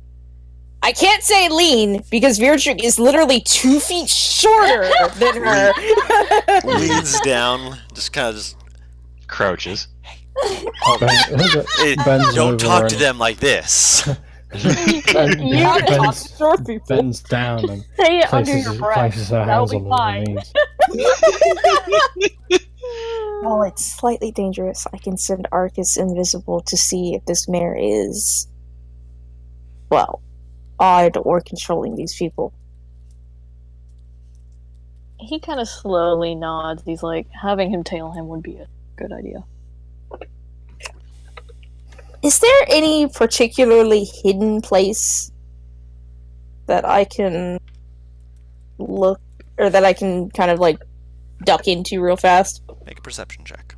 I can't say lean, because Virtric is literally 2 feet shorter than her. Leans down, just Crouches. don't talk to them like this. You gotta talk to short people. Bends down and Say it under your breath. places her That'll hands be on her fine. knees. While it's slightly dangerous, I can send Arcus invisible to see if this mayor is, well, odd or controlling these people. He kind of slowly nods. He's like, having him tail him would be a good idea. Is there any particularly hidden place that I can look, or that I can kind of like duck into real fast? Make a perception check.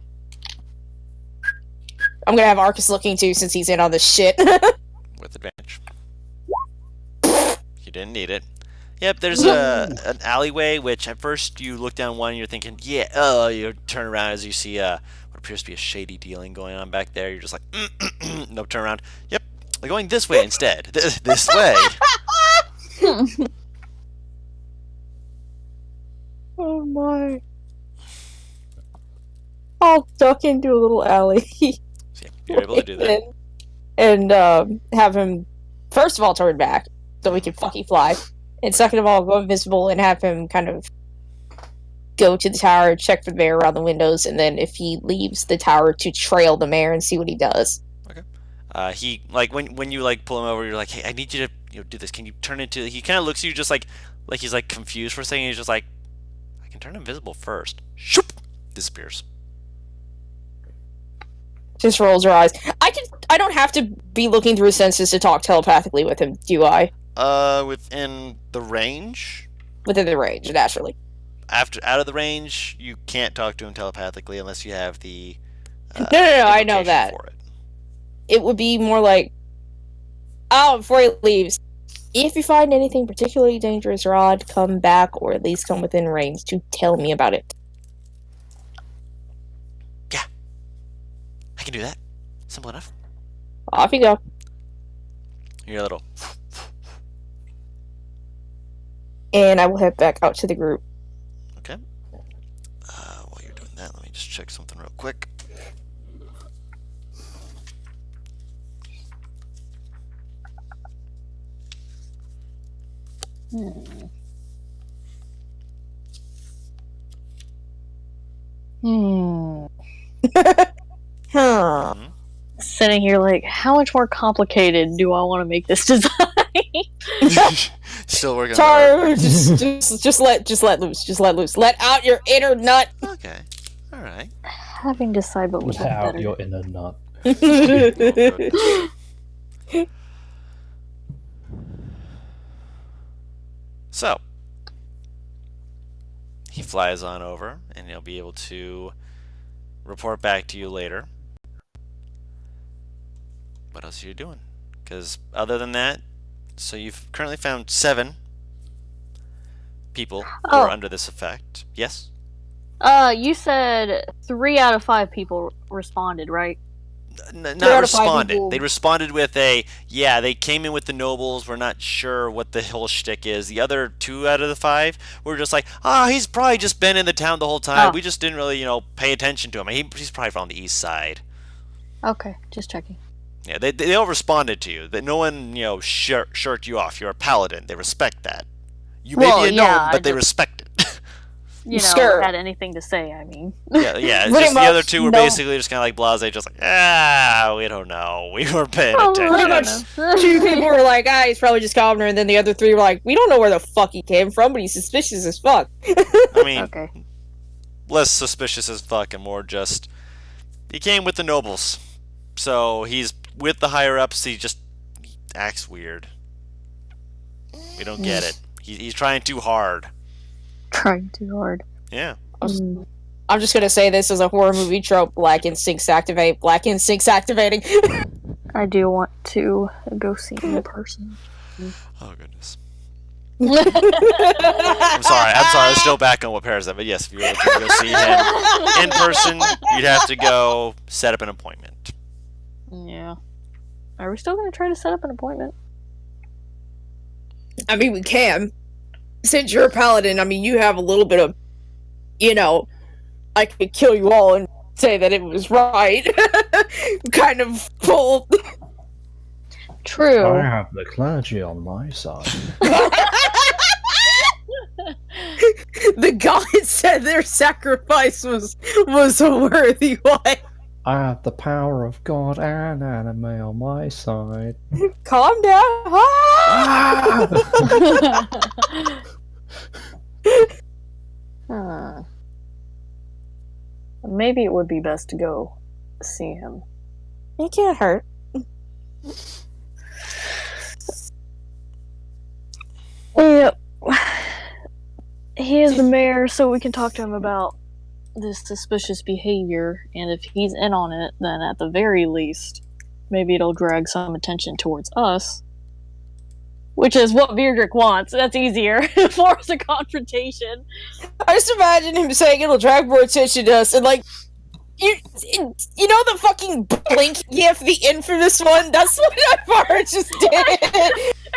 I'm gonna have Arcus looking too, since he's in on this shit. With advantage. You didn't need it. Yep, there's an alleyway, which at first you look down one and you're thinking, yeah, you turn around as you see what appears to be a shady dealing going on back there. You're just like, no, turn around. Yep, we're going this way instead. This way. Oh my. I'll duck into a little alley. So, yeah, you're able to do that. And have him, first of all, turn back so we can fucking fly. And second of all, go invisible and have him kind of go to the tower, check for the mayor around the windows, and then if he leaves the tower, to trail the mayor and see what he does. Okay. He like when you like pull him over, you're like, hey, I need you to do this. Can you turn into? He kind of looks at you just like he's like confused for a second. He's just like, I can turn invisible first. Shoop, disappears. Just rolls her eyes. I don't have to be looking through senses to talk telepathically with him, do I? Within the range. Within the range, naturally. Out of the range, you can't talk to him telepathically unless you have the. No, I know invocation that. For it. It would be more like, before he leaves, if you find anything particularly dangerous, Rod, come back or at least come within range to tell me about it. Yeah, I can do that. Simple enough. Off you go. You're a little. And I will head back out to the group. Okay. While you're doing that, let me just check something real quick. Huh. Sitting here like, how much more complicated do I want to make this design? Still working on Tar, just let loose. Just let loose. Let out your inner nut. that. Okay. All right. Having decided what was Let out better. your inner nut. Oh, goodness. So, he flies on over, and he'll be able to report back to you later. What else are you doing? Because other than that, so you've currently found 7 people who are under this effect. Yes? You said 3 out of 5 people responded, right? Not out of 5 responded. people. They responded with yeah, they came in with the nobles. We're not sure what the whole shtick is. The other 2 out of the 5 were just like, he's probably just been in the town the whole time. Oh. We just didn't really, pay attention to him. He's probably from the east side. Okay, just checking. Yeah, they all responded to you. That no one, shirked you off. You're a paladin. They respect that. You may Well, be a gnome, yeah, but they I respect it. Sure. Had anything to say, I mean. Yeah. It's Pretty just the other much, 2 were no. basically just kind of like blasé, just like, we don't know. We were paying Oh, attention. Pretty much 2 people were like, he's probably just commoner, and then the other 3 were like, we don't know where the fuck he came from, but he's suspicious as fuck. I mean, Okay. less suspicious as fuck and more just, he came with the nobles. So he's with the higher ups. He acts weird. We don't get it. He's trying too hard. Trying too hard. Yeah. I'm just gonna say this as a horror movie trope, Black Instincts activate, Black Instincts activating. I do want to go see him in person. Oh goodness. I'm sorry. I was still back on what Paris said, but yes, if you were looking to go see him in person, you'd have to go set up an appointment. Yeah. Are we still going to try to set up an appointment? I mean, we can. Since you're a paladin, I mean, you have a little bit of, I could kill you all and say that it was right. Kind of pull. True. I have the clergy on my side. The gods said their sacrifice was a worthy one. I have the power of God and anime on my side. Calm down. Maybe it would be best to go see him. It can't hurt. Yeah. He is the mayor, so we can talk to him about this suspicious behavior, and if he's in on it, then at the very least, maybe it'll drag some attention towards us. Which is what Beardrick wants. That's easier. Force a confrontation. I just imagine him saying it'll drag more attention to us, and you know the fucking blink gif, the infamous one? That's what I just did.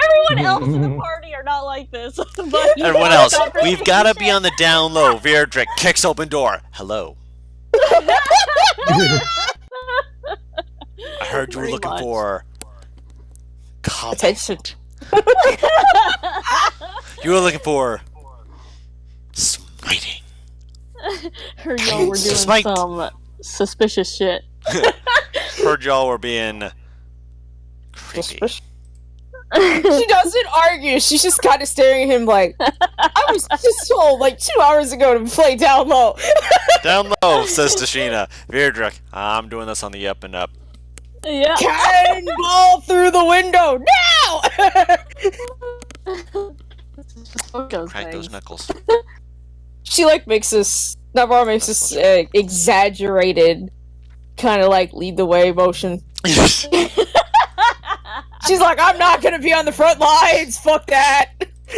Everyone else in the party are not like this. But Everyone else, we've got to be on the down low. Vierdrick kicks open door. Hello. I heard you were Pretty looking much. for Attention. You were looking for smiting. Heard y'all were doing Smite. some suspicious shit. Heard y'all were being Creepy. She doesn't argue. She's just kind of staring at him like, I was just told like 2 hours ago to play down low. Down low, says Tashina. Virdrick, I'm doing this on the up and up. Yeah. Cannonball through the window now! Crack those knuckles. She like makes this. Navarre makes this exaggerated kind of like lead the way motion. She's like, I'm not gonna be on the front lines. Fuck that.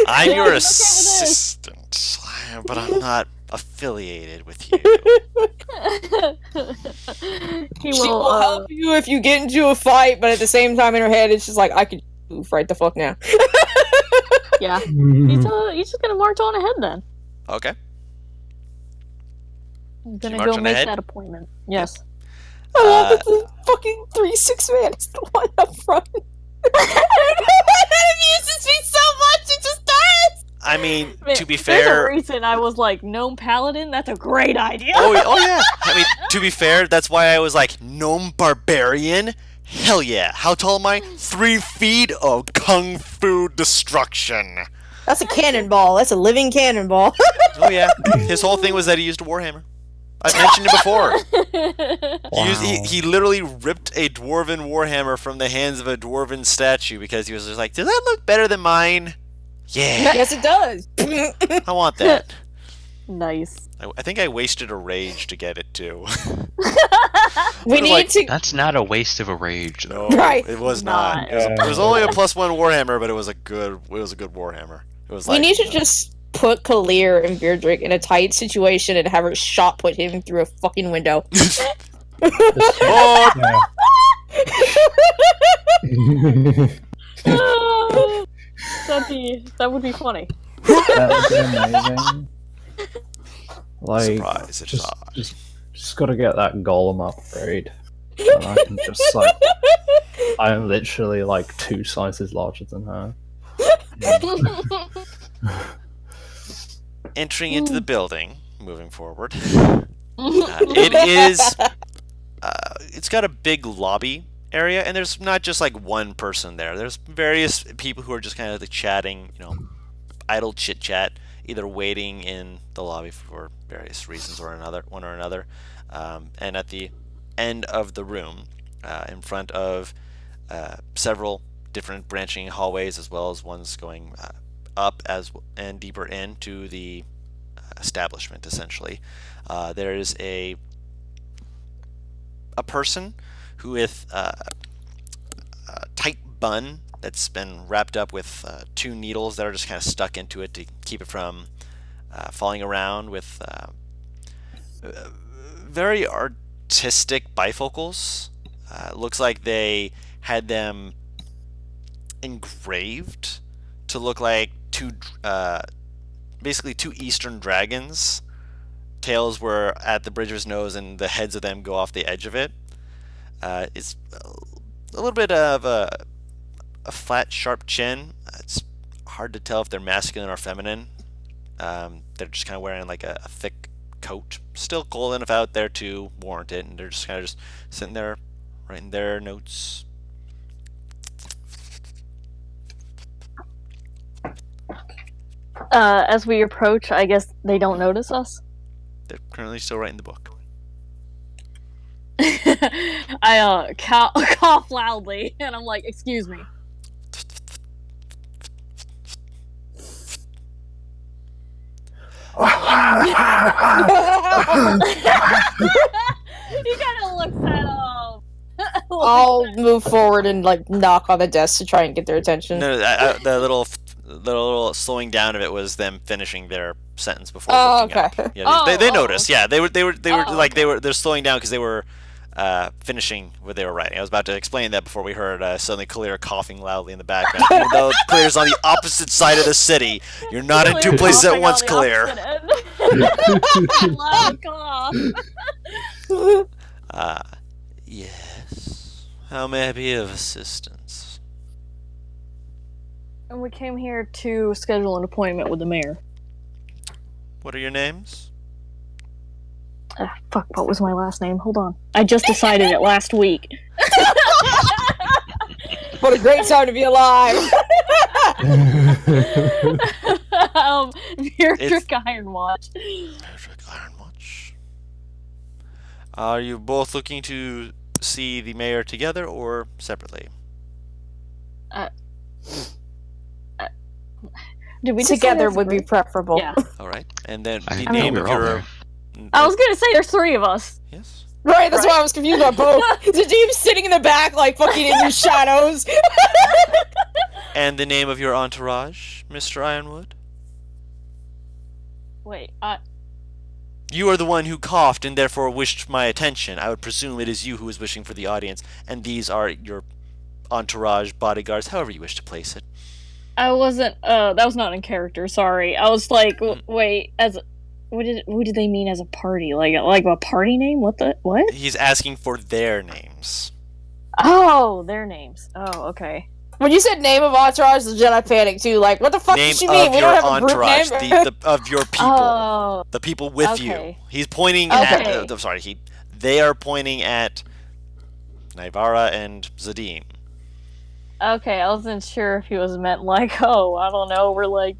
I'm your okay with assistant, but I'm not affiliated with you. He She will help you if you get into a fight, but at the same time in her head, it's just like, I could move right the fuck now. Yeah. He's just gonna march on ahead then. Okay. I'm gonna marching go make ahead? that appointment. Yes. I love that the fucking 3-6 man is the one up front. That amuses me so much, it just does! I mean, Man, to be there's fair... a reason I was like, Gnome Paladin? That's a great idea! Oh yeah. I mean, to be fair, that's why I was like, Gnome Barbarian? Hell yeah. How tall am I? 3 feet of Kung Fu destruction. That's a cannonball. That's a living cannonball. Oh yeah. His whole thing was that he used a warhammer. I've mentioned it before. Wow. He literally ripped a dwarven warhammer from the hands of a dwarven statue because he was just like, does that look better than mine? Yeah, Yes, it does. I want that. Nice. I think I wasted a rage to get it too. We need like- to. That's not a waste of a rage, though. No, Right. it was Not. not. It was only a +1 warhammer, but it was a good warhammer. It was We like, need to just put Kalir and Beardrick in a tight situation and have her shot put him through a fucking window. Oh, Yeah. That would be funny. That would be amazing. Like, surprise! It's odd. just gotta get that golem upgrade. And I can just like, I am literally like 2 sizes larger than her. Entering into the building, moving forward. It is. It's got a big lobby area, and there's not just like one person there. There's various people who are just kind of like chatting, idle chit chat, either waiting in the lobby for various reasons or one or another. And at the end of the room, in front of several different branching hallways, as well as ones going up and deeper into the establishment, essentially, there is a person who with a tight bun that's been wrapped up with 2 needles that are just kind of stuck into it to keep it from falling around, with very artistic bifocals. Looks like they had them engraved to look like basically 2 Eastern dragons. Tails were at the bridge of his nose, and the heads of them go off the edge of it. It's a little bit of a flat, sharp chin. It's hard to tell if they're masculine or feminine. They're just kind of wearing like a thick coat. Still cold enough out there to warrant it, and they're just kind of just sitting there writing their notes. As we approach, I guess they don't notice us. They're currently still writing the book. I cough loudly, and I'm like, "Excuse me." He kind of looks at I'll move forward and like knock on the desk to try and get their attention. No, the little slowing down of it was them finishing their sentence before Oh, looking okay. up. Yeah, they Oh, noticed. Yeah, they were like okay. they're slowing down because they were finishing what they were writing. I was about to explain that before we heard suddenly Kalir coughing loudly in the background. Even though Kalir's on the opposite side of the city, you're not in 2 places at once, Kalir. Loud cough. Yes. How may I be of assistance? And we came here to schedule an appointment with the mayor. What are your names? Fuck, what was my last name? Hold on. I just decided it last week. What a great time to be alive! Beardrick Ironwatch. Beardrick Ironwatch. Are you both looking to see the mayor together or separately? Did we just say Together there's would be three? preferable. Yeah. All right, and then I the thought name we of were all your. there. I was gonna say there's three of us. Yes. Right, that's Right. why I was confused about both. Zadeem's sitting in the back, like fucking in the shadows. And the name of your entourage, Mr. Ironwood? Wait, You are the one who coughed and therefore wished my attention. I would presume it is you who is wishing for the audience, and these are your entourage, bodyguards, however you wish to place it. I wasn't. That was not in character. Sorry. I was like, wait, what did they mean as a party? Like a party name? What? He's asking for their names. Oh, their names. Oh, okay. When you said name of entourage, the Jedi panicked too. Like, what the fuck Name does she mean? of We your don't have a group entourage, name. of your people, Oh, the people with okay. you. He's pointing Okay. at. I'm sorry. They are pointing at Naivara and Zadim. Okay. I wasn't sure if he was meant like, oh, I don't know, we're like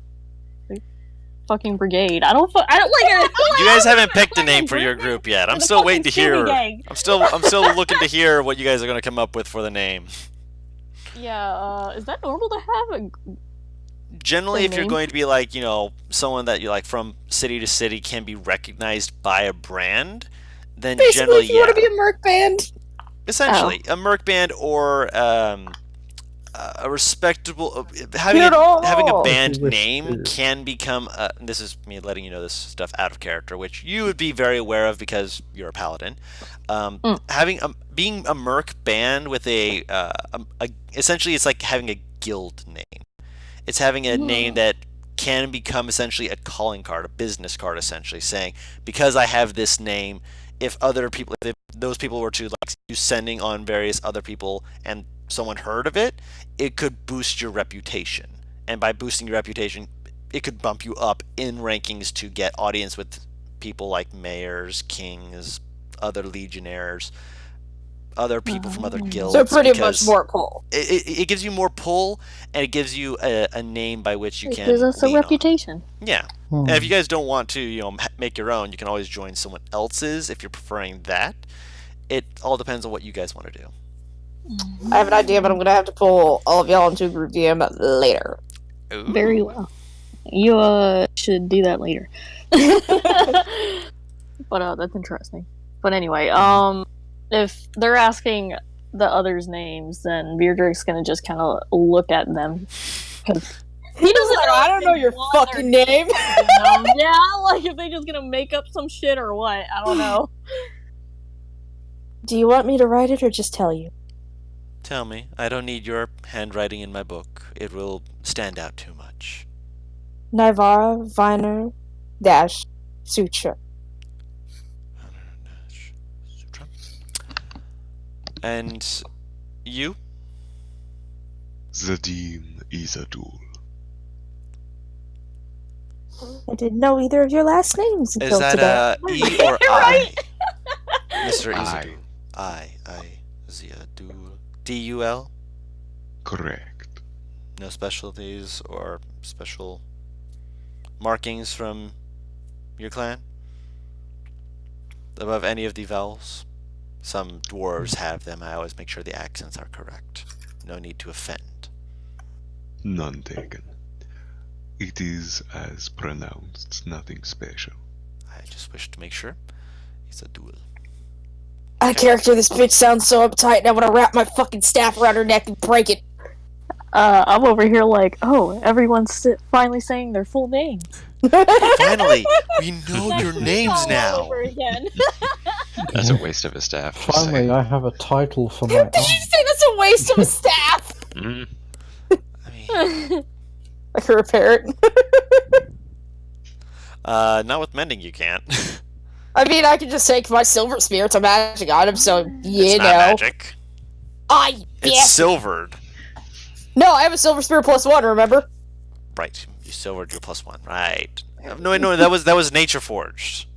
fucking brigade. I don't like it. You guys haven't picked a name for your group yet. I'm The still waiting to fucking Steely hear. Gang. I'm still looking to hear what you guys are going to come up with for the name. Yeah. Is that normal to have a? Generally, The if you're name? going to be like, someone that you like from city to city can be recognized by a brand, then Basically, generally, if you want to be a merc band. essentially a merc band or a respectable having Get having a off! band If you wish name to. can become. This is me letting you know this stuff out of character, which you would be very aware of because you're a paladin. Having being a merc band with a essentially it's like having a guild name. It's having a name that can become essentially a calling card, a business card, essentially saying, because I have this name, if other people, if those people were to like you sending on various other people and someone heard of it, it could boost your reputation. And by boosting your reputation, it could bump you up in rankings to get audience with people like mayors, kings, other legionnaires, other people from other guilds. So pretty because much more pull. it gives you more pull, and it gives you a name by which you It can gives us a lean on. reputation. Yeah. And if you guys don't want to, make your own, you can always join someone else's if you're preferring that. It all depends on what you guys want to do. I have an idea, but I'm gonna have to pull all of y'all into a group DM later. Ooh. Very well. You should do that later. But that's interesting. But anyway, if they're asking the others' names, then Beardrick's gonna just kind of look at them because he doesn't. Like, I don't know your fucking name. Yeah, like if they just gonna make up some shit or what? I don't know. Do you want me to write it or just tell you? Tell me. I don't need your handwriting in my book. It will stand out too much. Naivara, Viner, Dash, Sutra. And you? Zadim Izadul. I didn't know either of your last names until Is that today. E or I? Mr. I. Izadul. I. Ziadul. D-U-L? Correct. No specialties or special markings from your clan? Above any of the vowels? Some dwarves have them. I always make sure the accents are correct. No need to offend. None taken. It is as pronounced, nothing special. I just wish to make sure. It's a duel. Out of character, this bitch sounds so uptight, and I want to wrap my fucking staff around her neck and break it. I'm over here like, oh, everyone's finally saying their full names. Finally, we know your names All now. over again. That's a waste of a staff. just Finally, saying. I have a title for my Did own. you say that's a waste of a staff? Mm. I mean, Like her parrot. not with mending, you can't. I mean, I could just take my silver spear. It's a magic item, so you It's know. not magic. It's Yes. silvered. No, I have a silver spear +1. Remember? Right, you silvered your +1. Right. No, that was nature forged.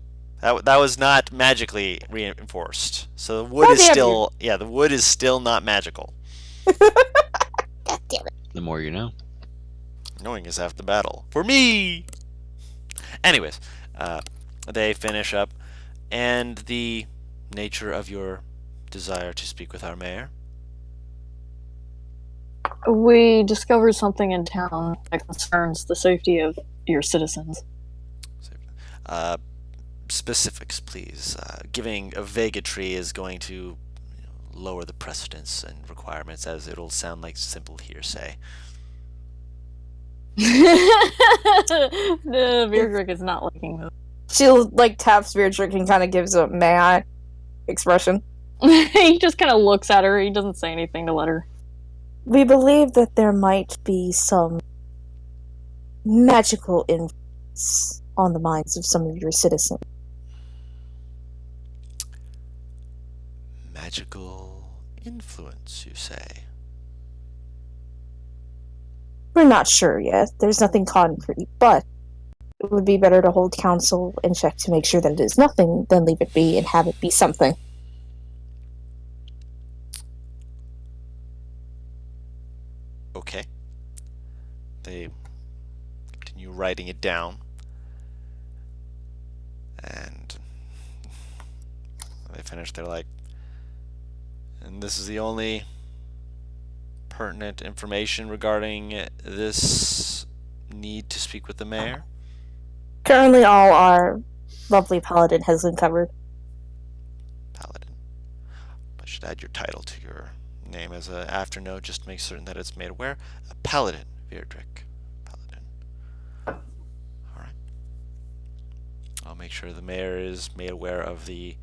That was not magically reinforced. So the wood is Goddamn still the wood is still not magical. The more you know. Knowing is half the battle. For me! Anyways, they finish up, and the nature of your desire to speak with our mayor. We discovered something in town that concerns the safety of your citizens. Specifics, please. Giving a vagary is going to lower the precedence and requirements, as it'll sound like simple hearsay. The Beardrick is not liking this. She'll taps Beardrick and kind of gives a meh expression. He just kind of looks at her. He doesn't say anything to let her. We believe that there might be some magical influence on the minds of some of your citizens. Magical influence, you say? We're not sure yet. There's nothing concrete, but it would be better to hold counsel and check to make sure that it is nothing than leave it be and have it be something. Okay. They continue writing it down. And when they finish, they're like, and this is the only pertinent information regarding this need to speak with the mayor? Currently, all our lovely paladin has uncovered. Paladin. I should add your title to your name as an afternote, just to make certain that it's made aware. A paladin, Beardrick. Paladin. Alright. I'll make sure the mayor is made aware of the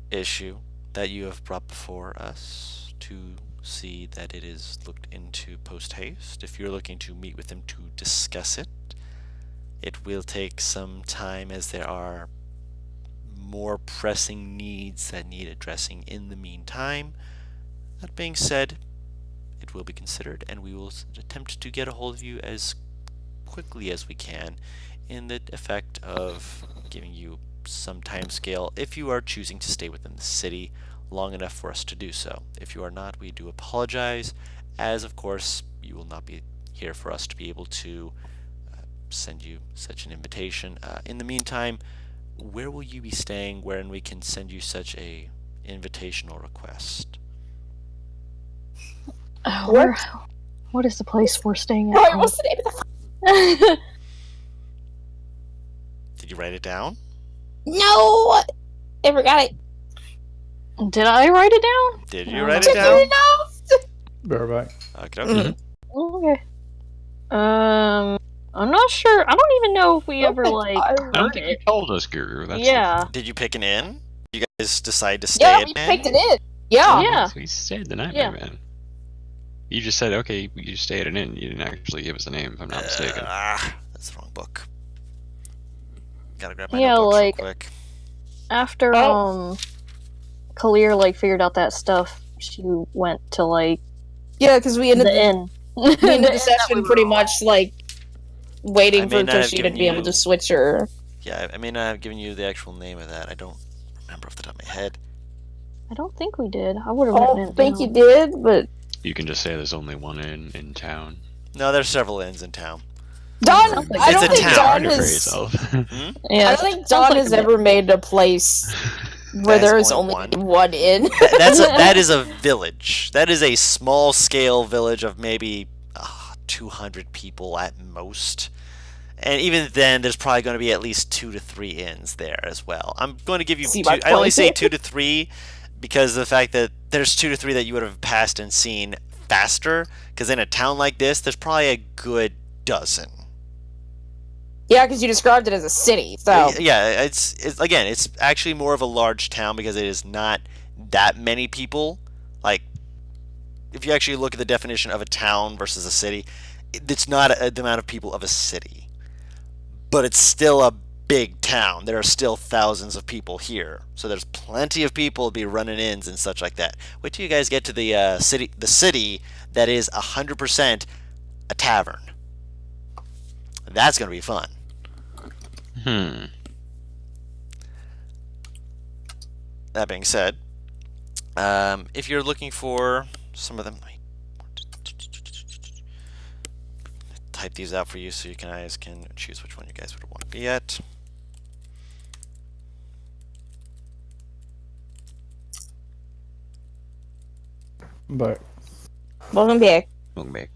issue that you have brought before us to see that it is looked into post-haste. If you're looking to meet with him to discuss it, it will take some time, as there are more pressing needs that need addressing in the meantime. That being said, it will be considered, and we will attempt to get a hold of you as quickly as we can, in the effect of giving you some time scale if you are choosing to stay within the city long enough for us to do so. If you are not, we do apologize, as of course you will not be here for us to be able to send you such an invitation. In the meantime, where will you be staying wherein we can send you such a invitational request? What is the place we're staying at? Right, what's the name of the Did you write it down? No! I forgot it. Did I write it down? Did you write it down? Bareback. Okay. Okay. I'm not sure. I don't even know if we ever I don't think you told us, Guru. That's Yeah. Did you pick an inn? Did you guys decide to stay Yeah, at we an picked inn? it in. Yeah. Yeah. We stayed the night, Yeah. man. You just said, okay, you stay at an inn. You didn't actually give us a name, if I'm not mistaken. That's the wrong book. Gotta grab my Yeah, notebooks like- real quick. After Kalir figured out that stuff, she went to Yeah, because we ended the inn. we ended The inn the that session we were pretty on. much I waiting may for not have Toshi to given be able you- to switch her. Yeah, I may not have given you the actual name of that. I don't remember off the top of my head. I don't think we did. I would have I written don't it think down. you did, but You can just say there's only one inn in town. No, there's several inns in town. Don. It's I don't a think town. Don Hard to for has. yourself. Yeah, I don't think sounds Don like has a ever made a place where That's there is only only one? one inn. That is a village. That is a small scale village of maybe 200 people at most. And even then, there's probably going to be at least 2 to 3 inns there as well. I'm going to give you See two. my I only point? say 2 to 3 because of the fact that there's 2 to 3 that you would have passed and seen faster. Because in a town like this, there's probably a good dozen. Yeah, because you described it as a city, so Yeah, it's actually more of a large town because it is not that many people. Like, if you actually look at the definition of a town versus a city, it's not the amount of people of a city, but it's still a big town. There are still thousands of people here, so there's plenty of people to be running inns and such like that. Wait till you guys get to the city that is 100% a tavern. That's gonna be fun. That being said, if you're looking for some of them, type these out for you so you guys can choose which one you guys would want to be at. But Welcome back. Welcome back.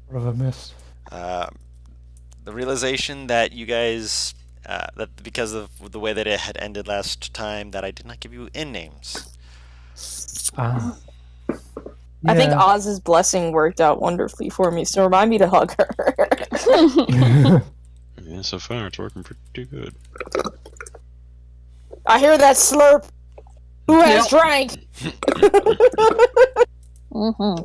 what have I missed? The realization that you guys, that because of the way that it had ended last time, that I did not give you inn names. Ah. I think Yeah. Oz's blessing worked out wonderfully for me, so remind me to hug her. Yeah, so far it's working pretty good. I hear that slurp. Who has drank? Mm-hmm.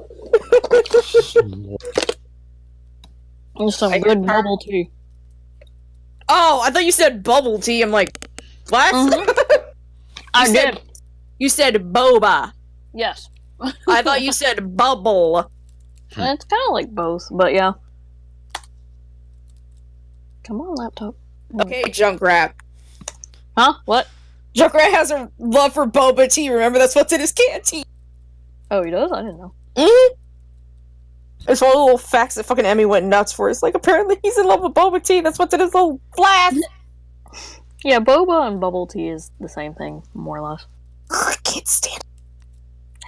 Slop. Some I good hear- bubble tea. Oh, I thought you said bubble tea. I'm like, what? I said- did. You said boba. Yes. I thought you said bubble. It's kind of like both, but yeah. Come on, laptop. Okay, Junkrat. Huh? What? Junkrat has a love for boba tea. Remember, that's what's in his canteen. Oh, he does? I didn't know. Mm-hmm. It's one of the little facts that fucking Emmy went nuts for. It's like, apparently he's in love with boba tea. That's what's in his little flask. Yeah, boba and bubble tea is the same thing, more or less. I can't stand it.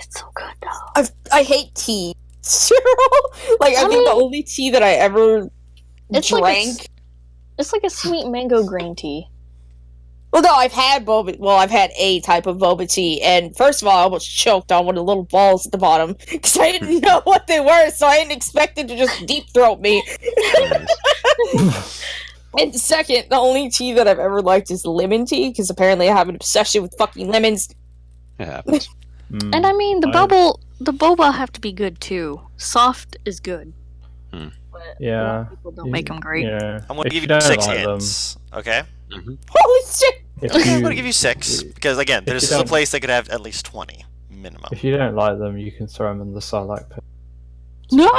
It's so good, though. I hate tea. Like, I think mean, the only tea that I ever It's drank... like it's like a sweet mango green tea. Well, no, I've had boba. Well, I've had a type of boba tea, and first of all, I almost choked on one of the little balls at the bottom because I didn't know what they were, so I didn't expect it to just deep throat me. And second, the only tea that I've ever liked is lemon tea because apparently I have an obsession with fucking lemons. It happens. And I mean, the boba have to be good too. Soft is good. Hmm. But a lot Yeah. of people don't make them great. Yeah. I'm going to If give you don't 6 like them, hints. Okay? Holy shit! if I'm you- going to give you 6 because again, you this is a don't- place that could have at least 20 minimum. If you don't like them, you can throw them in the Sarlacc pit. No!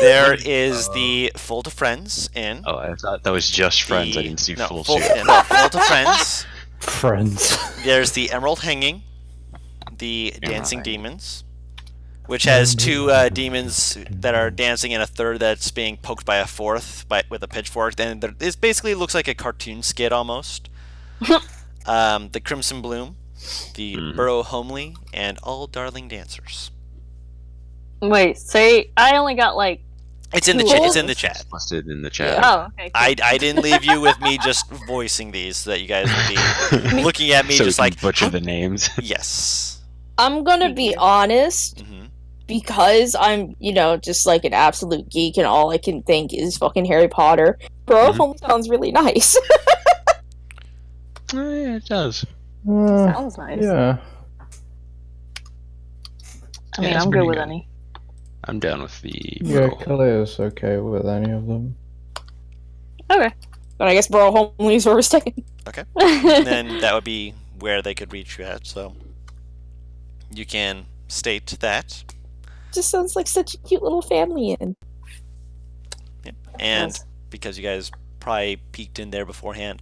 There is the Full to Friends Inn. Oh, I thought that was just friends. I didn't see no, full full, shit. no, Full to Friends. Friends. There's the Emerald Hanging, the Dancing Hanging. Demons, which has 2 demons that are dancing and a third that's being poked by a fourth with a pitchfork. Then it basically looks like a cartoon skit almost. The Crimson Bloom, the Burrow Homely, and All Darling Dancers. Wait, say I only got like. It's in the Cool. it's in the chat. It's listed in the chat. Oh, okay. Cool. I didn't leave you with me just voicing these so that you guys would be looking at me so just we like can butcher the names. yes. I'm gonna be honest, hmm because I'm, just like an absolute geek and all I can think is fucking Harry Potter. Bro, home sounds really nice. Yeah, it does. Sounds nice. Yeah. I mean, Yeah, it's I'm good pretty with good. any. I'm down with the. Yeah, Bro. Kalea's okay with any of them. Okay. But I guess Bro Homely is where we're staying. And then that would be where they could reach you at. So you can state that. Just sounds like such a cute little family inn. And Nice. because you guys probably peeked in there beforehand,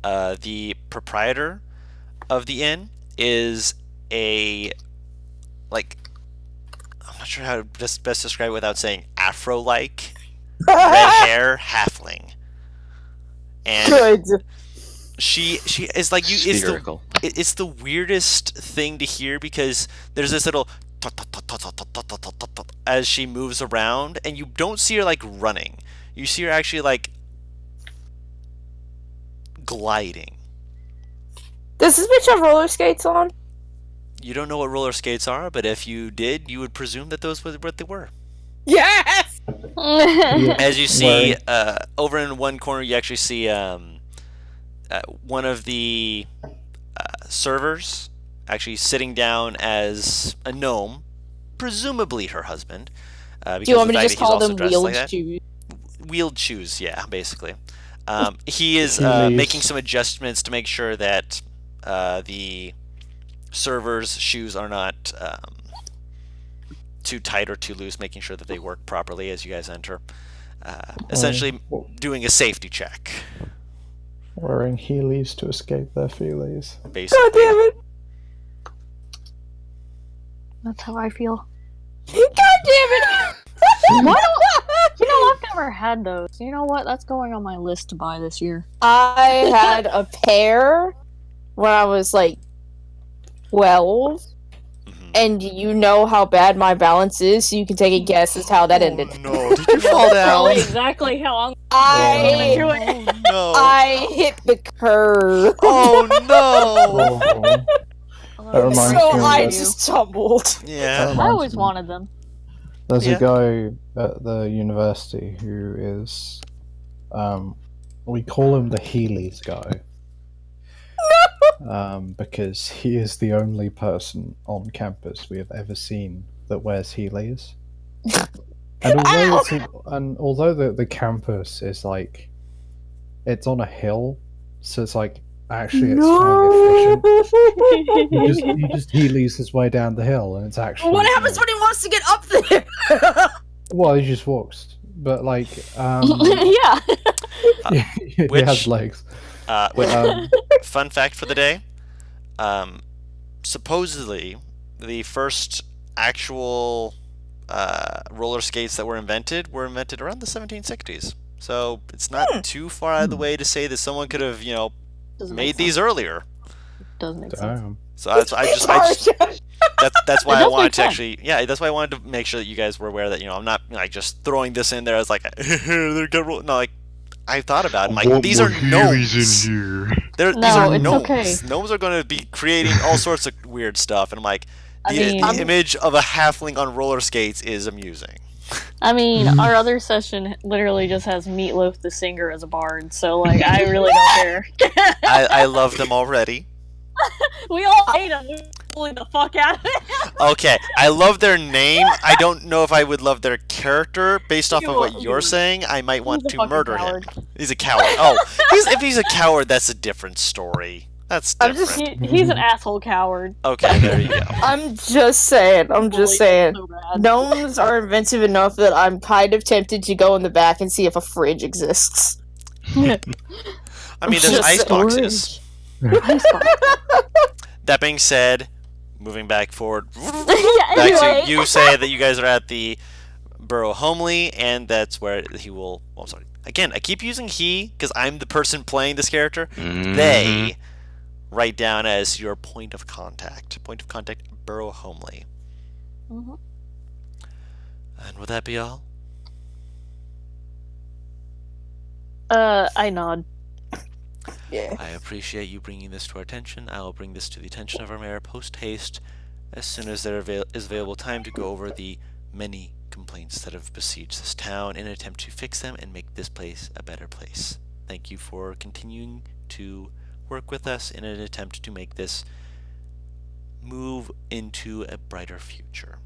the proprietor of the inn is a I'm not sure how to best describe it without saying afro-like red hair halfling, and Good. she is like you. Spherical. It's the weirdest thing to hear because there's this little as she moves around, and you don't see her like running. You see her actually like gliding. Does this bitch have roller skates on? You don't know what roller skates are, but if you did, you would presume that those were what they were. Yes! As you see, Right. over in one corner, you actually see one of the servers actually sitting down as a gnome, presumably her husband. Do you want me to because just of the fact that he's call also them dressed wheeled like that. shoes? Wheeled shoes, yeah, basically. He is Heelys. making some adjustments to make sure that the server's shoes are not too tight or too loose, making sure that they work properly as you guys enter. Essentially doing a safety check, Wearing Heelys to escape their feelies. basically. God damn it! That's how I feel. God damn it! Why don't... You know, I've never had those. You know what? That's going on my list to buy this year. I had a pair when I was like 12, and you know how bad my balance is, so you can take a guess as to how that ended. No, did you fall down? Probably exactly how I'm I gonna do it. No. I hit the curb. Oh no. Oh, that reminds So me of I that. just tumbled. Yeah. I always wanted them. There's Yeah. a guy at the university who is, we call him the Heelys guy. Because he is the only person on campus we have ever seen that wears Heelys. And although the campus is like, it's on a hill, so it's like actually it's fairly efficient. He just Heelys his way down the hill, and it's actually. What happens when he wants to get up there? Well, he just walks, but like, Yeah. he Which- has legs. Which, Um, fun fact for the day. Supposedly, the first actual roller skates that were invented around the 1760s. So it's not too far out of the way to say that someone could have, Doesn't made make these earlier. Doesn't make sense. damn. So that's why I does wanted make to sense. actually, that's why I wanted to make sure that you guys were aware that I'm not like just throwing this in there as like they're good. No, like I thought about it. I'm like these are gnomes. here. These No, are it's gnomes. okay. Gnomes are going to be creating all sorts of weird stuff, and I'm like, I the mean- image of a halfling on roller skates is amusing. I mean, our other session literally just has Meatloaf the singer as a bard, so like I really don't care. I love them already. We all hate him. We bully the fuck out of him. Okay, I love their name. I don't know if I would love their character based off of what You- you're saying. I might want He's a to fucking murder coward. him. He's a coward. Oh, if he's a coward, that's a different story. That's I'm different. just- He's an asshole coward. Okay, there you go. I'm just saying. Bully him so bad. Gnomes are inventive enough that I'm kind of tempted to go in the back and see if a fridge exists. I mean, there's Just ice Storage. boxes. Icebox. That being said, moving back forward, Yeah, back anyway. to you say that you guys are at the Borough Homely, and that's where he will. Well, I'm sorry. Again, I keep using he because I'm the person playing this character. They write down as your point of contact. Point of contact, Borough Homely. Mhm. And would that be all? I nod. Yeah. I appreciate you bringing this to our attention. I will bring this to the attention of our mayor post haste as soon as there is available time to go over the many complaints that have besieged this town in an attempt to fix them and make this place a better place. Thank you for continuing to work with us in an attempt to make this move into a brighter future.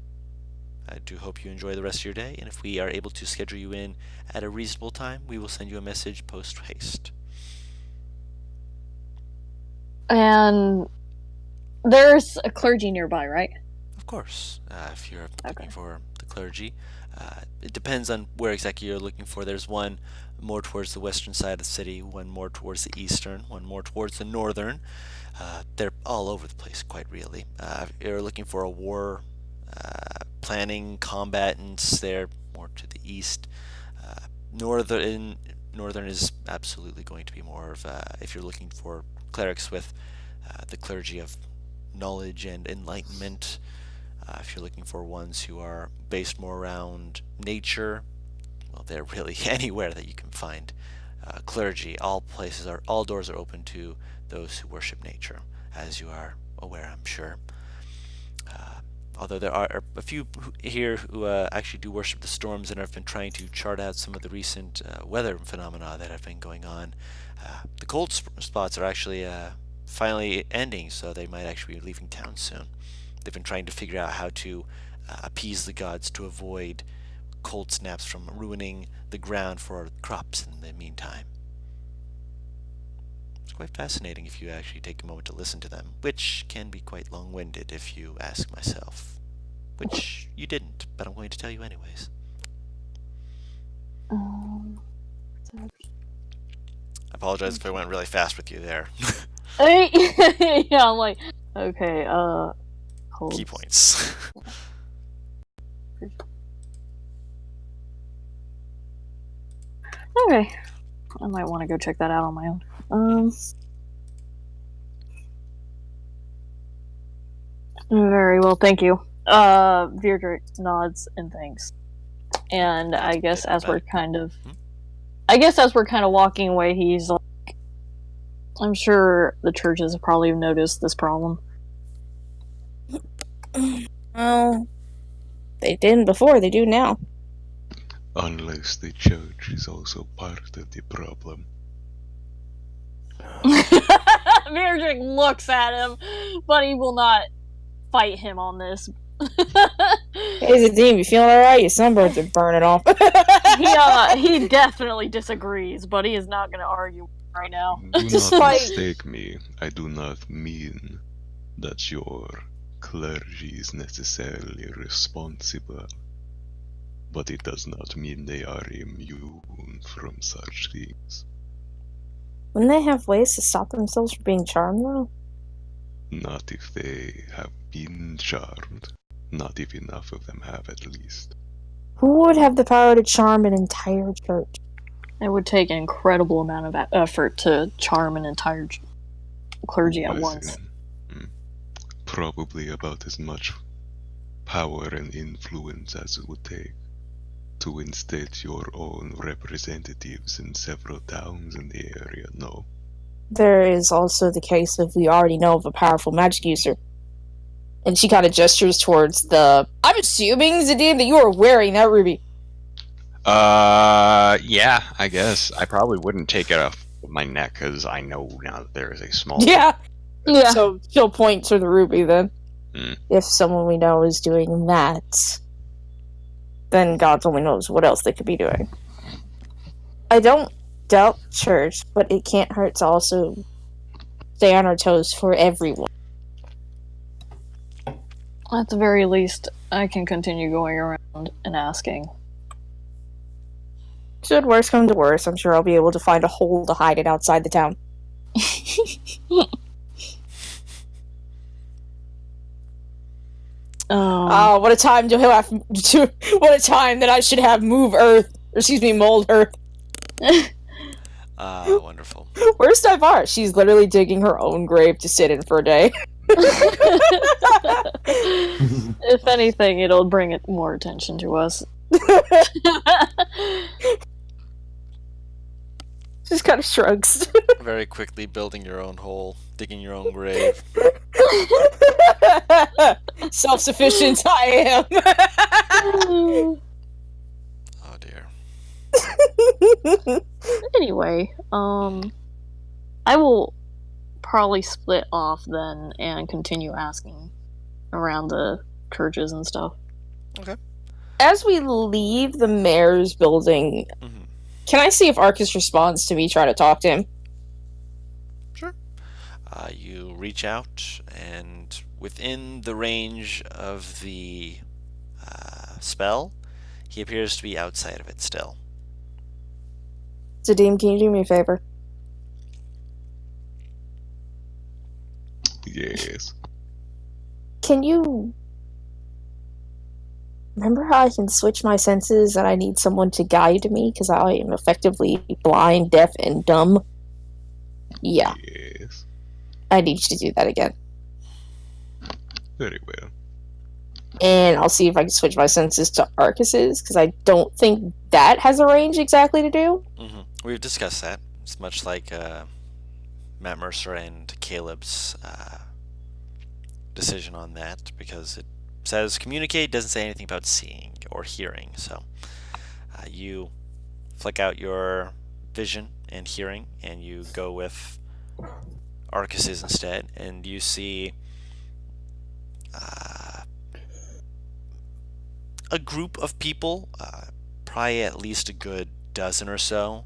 I do hope you enjoy the rest of your day, and if we are able to schedule you in at a reasonable time, we will send you a message post haste. And there's a clergy nearby, right? Of course, if you're Okay. looking for the clergy, it depends on where exactly you're looking for. There's one more towards the western side of the city, one more towards the eastern, one more towards the northern. They're all over the place, quite really. If you're looking for a war planning combatants, they're more to the east. Northern is absolutely going to be more of if you're looking for clerics with the clergy of knowledge and enlightenment. If you're looking for ones who are based more around nature, well, they're really anywhere that you can find clergy. All doors are open to those who worship nature, as you are aware, I'm sure. Although there are a few here who actually do worship the storms and have been trying to chart out some of the recent weather phenomena that have been going on. The cold spots are actually finally ending, so they might actually be leaving town soon. They've been trying to figure out how to appease the gods to avoid cold snaps from ruining the ground for our crops in the meantime. It's quite fascinating if you actually take a moment to listen to them, which can be quite long-winded if you ask myself. Which you didn't, but I'm going to tell you anyways. I apologize if I went really fast with you there. Yeah, I'm like, okay, key points. Okay. I might want to go check that out on my own. Very well, thank you. Deirdre nods and thanks. And I guess as we're kind of walking away, he's like, I'm sure the churches have probably noticed this problem. Well, they didn't before, they do now. Unless the church is also part of the problem. Deirdre looks at him, but he will not fight him on this. Hey, Zadim, you feeling alright? Your sunburns are burning off. He definitely disagrees, but he is not going to argue right now. Do Just not like- mistake me. I do not mean that your clergy is necessarily responsible. But it does not mean they are immune from such things. Wouldn't they have ways to stop themselves from being charmed, though? Not if they have been charmed. Not if enough of them have, at least. Who would have the power to charm an entire church? It would take an incredible amount of effort to charm an entire clergy at once. Probably about as much power and influence as it would take to instate your own representatives in several towns in the area, no? There is also the case of we already know of a powerful magic user. And she kind of gestures towards the... I'm assuming, Zadim, that you are wearing that ruby. Yeah, I guess. I probably wouldn't take it off my neck, because I know now that there is a small... Yeah. Yeah. So she'll point to the ruby then. Hmm. If someone we know is doing that, then God only knows what else they could be doing. I don't doubt church, but it can't hurt to also stay on our toes for everyone. At the very least, I can continue going around and asking. Should worst come to worst, I'm sure I'll be able to find a hole to hide it outside the town. Oh, what a time to have what a time that I should have mold earth. Wonderful. Where's Divar? She's literally digging her own grave to sit in for a day. If anything, it'll bring it more attention to us. Just kind of shrugs. Very quickly building your own hole, digging your own grave. Self-sufficient I am. Oh dear. Anyway, I will probably split off then and continue asking around the churches and stuff. As we leave the mayor's building, can I see if Arcus responds to me trying to talk to him? Sure. You reach out, and within the range of the spell, he appears to be outside of it still. Zadim, can you do me a favor? Yes. Can you... Remember how I can switch my senses and I need someone to guide me because I am effectively blind, deaf, and dumb? Yeah, Yes. I need you to do that again. Very well. And I'll see if I can switch my senses to Arcus's, because I don't think that has a range exactly to do. We've discussed that. It's much like Matt Mercer and Caleb's decision on that, because it says communicate, doesn't say anything about seeing or hearing. So you flick out your vision and hearing, and you go with Arcus's instead, and you see a group of people, probably at least a good dozen or so,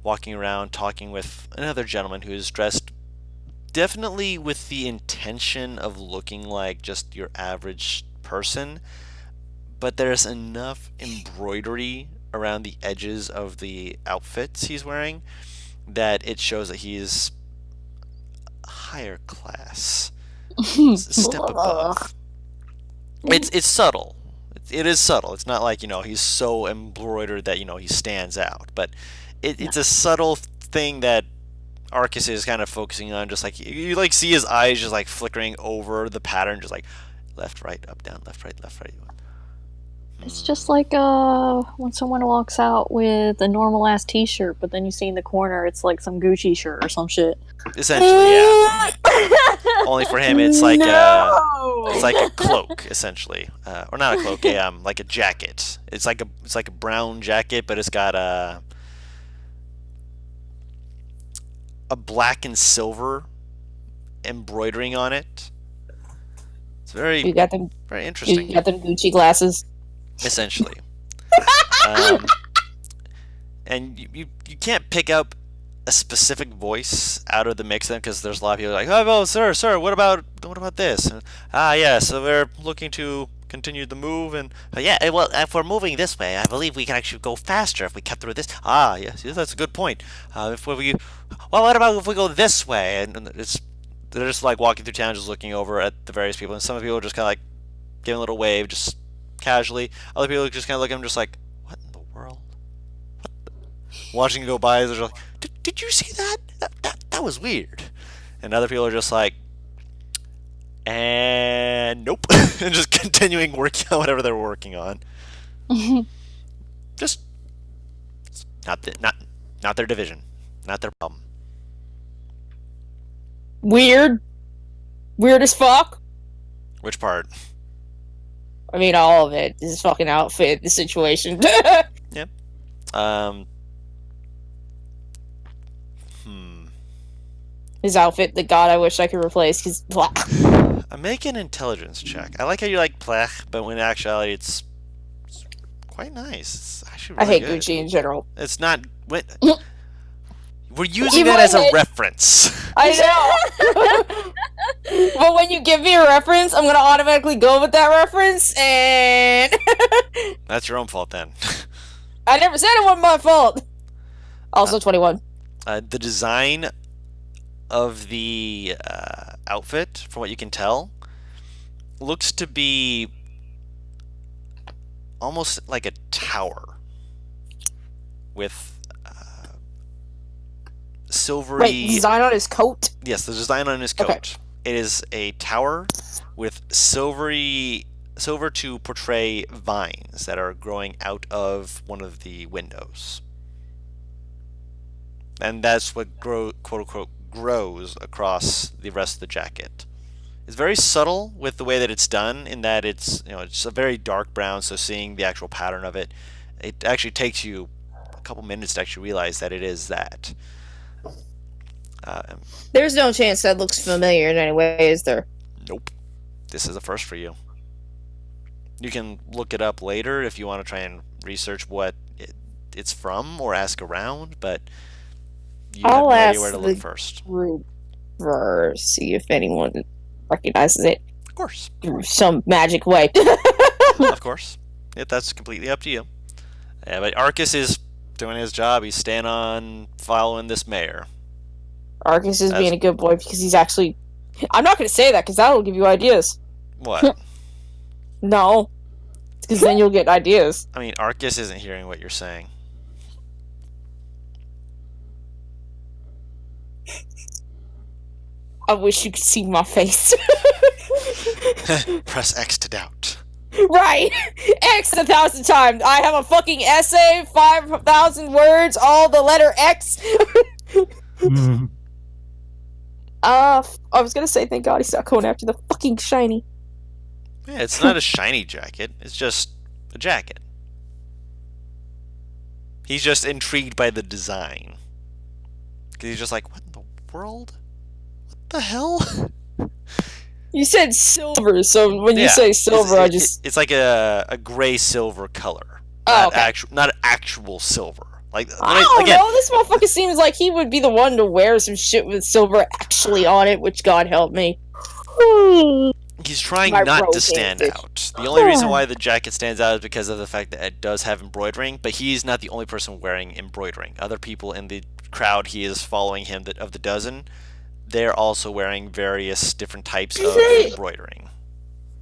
walking around talking with another gentleman who is dressed definitely with the intention of looking like just your average person, but there's enough embroidery around the edges of the outfits he's wearing that it shows that he's higher class, a step above. It's subtle. It is subtle. It's not like he's so embroidered that he stands out, but it's a subtle thing that Arcus is kind of focusing on. Just like you like see his eyes just like flickering over the pattern, just like left, right, up, down, left, right, left, right. It's just like when someone walks out with a normal ass T-shirt, but then you see in the corner it's like some Gucci shirt or some shit. Essentially, yeah. Only for him, it's like No! a cloak, essentially, or not a cloak, like a jacket. It's like a brown jacket, but it's got a black and silver embroidering on it. It's very You got them. very interesting. You got them Gucci glasses. Essentially. And you can't pick up a specific voice out of the mix then, because there's a lot of people like, oh, well, sir, what about this? And, yeah, so we're looking to continue the move, and yeah, well, if we're moving this way, I believe we can actually go faster if we cut through this. Yes, that's a good point. If we, well, what about if we go this way? And they're just like walking through town, just looking over at the various people, and some people are just kind of like giving a little wave, just casually. Other people just kind of look at him, just like, what in the world? Watching it go by, they're like, did you see that? That was weird. And other people are just like, and nope, and just continuing working on whatever they're working on. Just not their division, not their problem. Weird as fuck. Which part? I mean, all of it. This fucking outfit, the situation. Yep. His outfit, the god I wish I could replace, because Make an intelligence check. I like how you're like plech, but when in actuality it's quite nice. It's actually I really hate good. Gucci in general. It's not. We're using that as a reference. I know. But when you give me a reference, I'm gonna automatically go with that reference, and That's your own fault then. I never said it wasn't my fault. Also, 21. The design of the outfit, from what you can tell, looks to be almost like a tower with silvery. Wait, design on his coat? Yes, the design on his coat. Okay. It is a tower with silver to portray vines that are growing out of one of the windows. And that's what quote unquote grows across the rest of the jacket. It's very subtle with the way that it's done, in that it's it's a very dark brown, so seeing the actual pattern of it, it actually takes you a couple minutes to actually realize that it is that. There's no chance that looks familiar in any way, is there? Nope. This is a first for you. You can look it up later if you want to try and research what it's from or ask around, but you have no idea where to look first. Group for see if anyone recognizes it Of course. through some magic way. Of course. That's completely up to you. Yeah, but Arcus is doing his job. He's staying on following this mayor. Arcus is being a good boy because he's actually... I'm not going to say that because that'll give you ideas. What? No. Because then you'll get ideas. I mean, Arcus isn't hearing what you're saying. I wish you could see my face. Press X to doubt. Right! X 1,000 times. I have a fucking essay, 5,000 words, all the letter X. I was gonna say, thank God he's not going after the fucking shiny. Yeah, it's not a shiny jacket. It's just a jacket. He's just intrigued by the design. Because he's just like, what in the world? What the hell? You said silver, so when you say silver, it's like a gray silver color. Oh, Not actual silver. Like, I don't know. This motherfucker seems like he would be the one to wear some shit with silver actually on it, which God help me. He's trying not to stand out. The only reason why the jacket stands out is because of the fact that it does have embroidering, but he's not the only person wearing embroidering. Other people in the crowd he is following him, of the dozen, they're also wearing various different types of embroidering.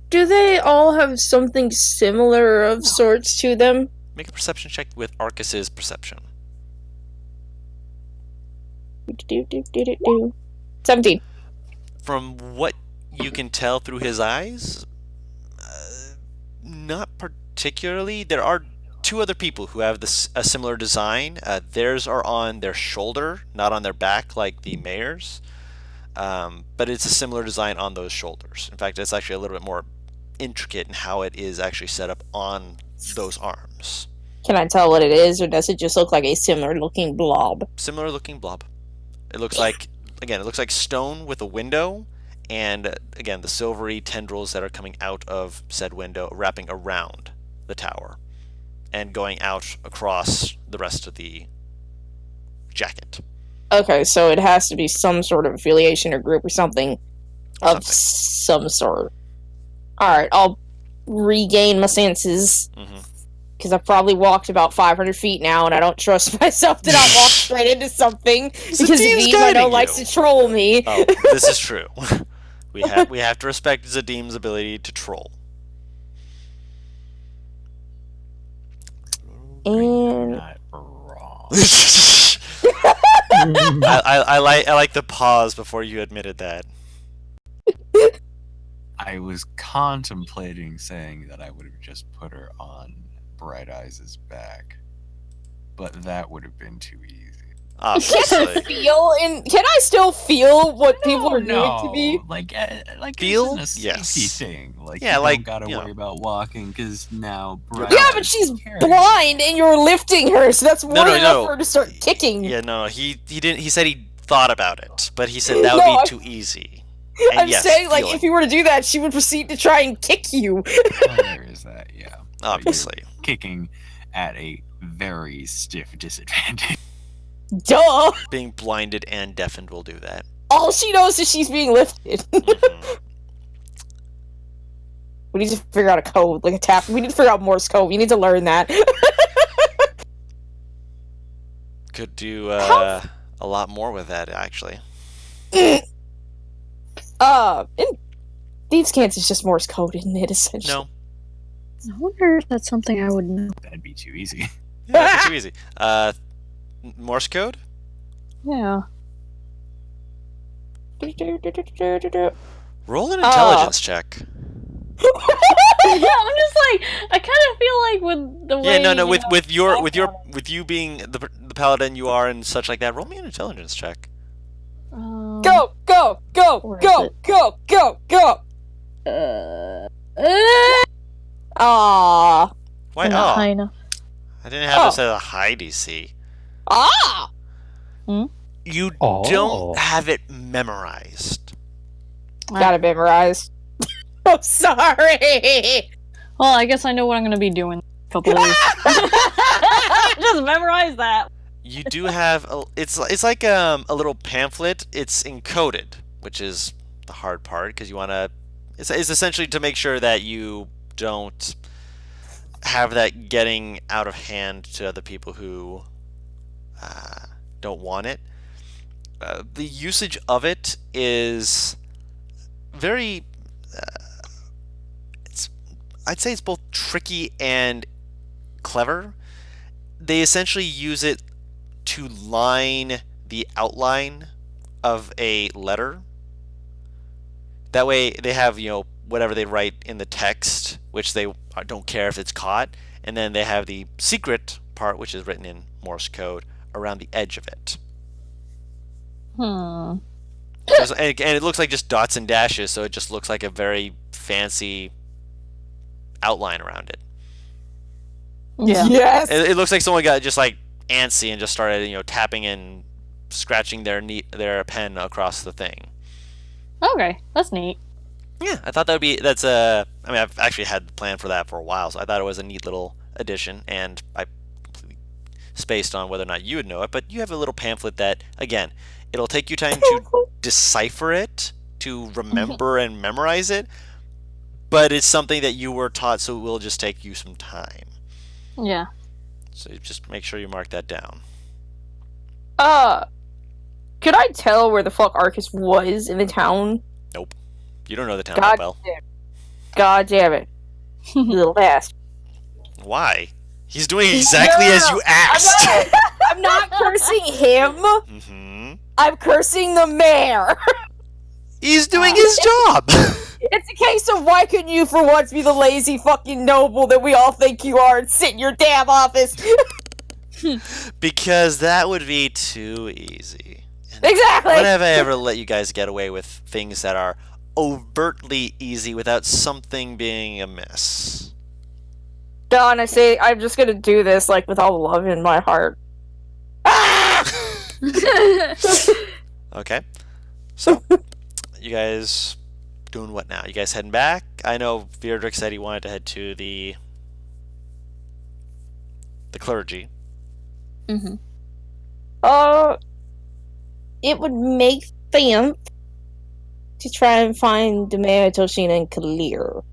do they all have something similar of sorts to them? Make a perception check with Arcus's perception. 17. From what you can tell through his eyes, not particularly. There are two other people who have a similar design. Theirs are on their shoulder, not on their back like the mayor's. But it's a similar design on those shoulders. In fact, it's actually a little bit more intricate in how it is actually set up on those arms. Can I tell what it is, or does it just look like a similar looking blob? Similar looking blob. It looks like, again, it looks like stone with a window, and again, the silvery tendrils that are coming out of said window wrapping around the tower and going out across the rest of the jacket. Okay, so it has to be some sort of affiliation or group or something of some sort. Alright, I'll regain my senses. Because I've probably walked about 500 feet now, and I don't trust myself to not walk straight into something. Because Zadim, I know, likes to troll me. Oh, this is true. We have to respect Zadim's ability to troll. And Not wrong. I like the pause before you admitted that. I was contemplating saying that I would have just put her on Bright Eyes' back, but that would have been too easy. Obviously. can I still feel what people are doing to me? Like Feel? this isn't a Yes. safety thing. Like, Yeah, you like, don't gotta you know. worry about walking because now. Bright Yeah, Eyes but she's is carrying blind, and you're lifting her, so that's more enough no. for her to start kicking. Yeah, no, he didn't. He said he thought about it, but he said that would No, be too easy. And I'm yes, saying, like, feeling, if you were to do that, she would proceed to try and kick you. Well, there is that, yeah. But you're obviously. kicking at a very stiff disadvantage. Duh! Being blinded and deafened will do that. All she knows is she's being lifted. Mhm. We need to figure out a code, like a tap. We need to figure out Morse code. We need to learn that. Could do a lot more with that, actually. And Thieves' Cant is just Morse code, isn't it, essentially? No, I wonder if that's something I would know. That'd be too easy. yeah, that's too easy. Morse code. Yeah. Roll an intelligence check. Yeah, I'm just like, I kind of feel like with the way. Yeah, no. you know, With you being the paladin you are and such like that, roll me an intelligence check. Go, go, go, Where is go, it? go, go, go! Ah. Why? not Oh, high enough. I didn't have this at a high DC. Ah! You Oh. don't have it memorized. Got it memorized. I'm sorry! Well, I guess I know what I'm gonna be doing in a couple days. Just memorize that. You do have it's like a little pamphlet. It's encoded, which is the hard part because you want to. It's essentially to make sure that you don't have that getting out of hand to other people who don't want it. The usage of it is very. I'd say it's both tricky and clever. They essentially use it to line the outline of a letter. That way they have, whatever they write in the text, which they don't care if it's caught, and then they have the secret part, which is written in Morse code, around the edge of it. Hmm. And it looks like just dots and dashes, so it just looks like a very fancy outline around it. Yeah. Yes! It looks like someone got just like antsy and just started, tapping and scratching their pen across the thing. Okay, that's neat. Yeah, I thought I've actually had the plan for that for a while, so I thought it was a neat little addition, and I completely spaced on whether or not you would know it, but you have a little pamphlet that, again, it'll take you time to decipher it, to remember and memorize it, but it's something that you were taught, so it will just take you some time. Yeah. So just make sure you mark that down. Could I tell where the fuck Arcus was in the town? You don't know the town God that well. God damn it. You little bastard. Why? He's doing exactly as you asked. I'm not cursing him. Mm-hmm. I'm cursing the mayor. He's doing his job. It's a case of why couldn't you for once be the lazy fucking noble that we all think you are and sit in your damn office? Because that would be too easy. And Exactly. when have I ever let you guys get away with things that are overtly easy without something being amiss? Don, I say I'm just gonna do this like with all the love in my heart. Okay. So, you guys doing what now? You guys heading back? I know Vierdrick said he wanted to head to the clergy. Mm-hmm. It would make sense to try and find the mayor, Toshina, and Kalir.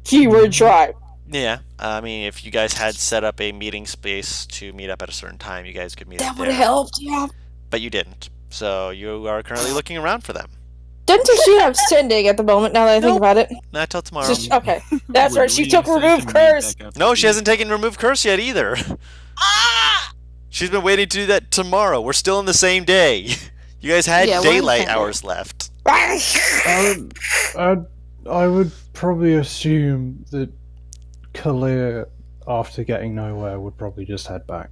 Keyword try. Yeah, I mean, if you guys had set up a meeting space to meet up at a certain time, you guys could meet That up would there. have helped, yeah. But you didn't. So you are currently looking around for them. Doesn't Toshina have sending at the moment, now that I think Nope. about it? Not till tomorrow. Okay, that's Would right, she we took say to remove meet curse! back up No, at she the- hasn't taken remove curse yet either. She's been waiting to do that tomorrow. We're still in the same day. You guys had Yeah, we're in daylight Sunday. hours left. I would probably assume that Kalir, after getting nowhere, would probably just head back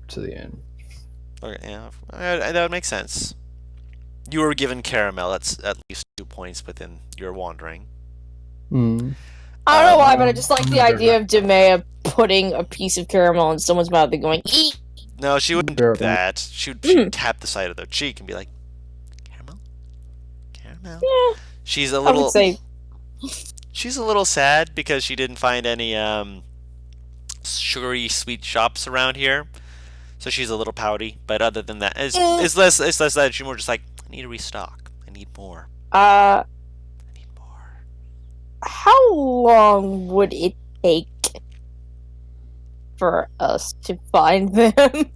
to the inn. Okay, yeah, that would make sense. You were given caramel. That's at least 2 points within your wandering. Hmm. I don't know why, but I just like I'm the gonna go idea of Demea putting a piece of caramel in someone's mouth and going, eat! No, she wouldn't Sure. do that. She'd tap the side of their cheek and be like, caramel? Caramel? Yeah, She's a I little... would say, She's a little sad because she didn't find any sugary sweet shops around here, so she's a little pouty. But other than that, it's less that. She's more just like, I need to restock. I need more. I need more. how long would it take for us to find them?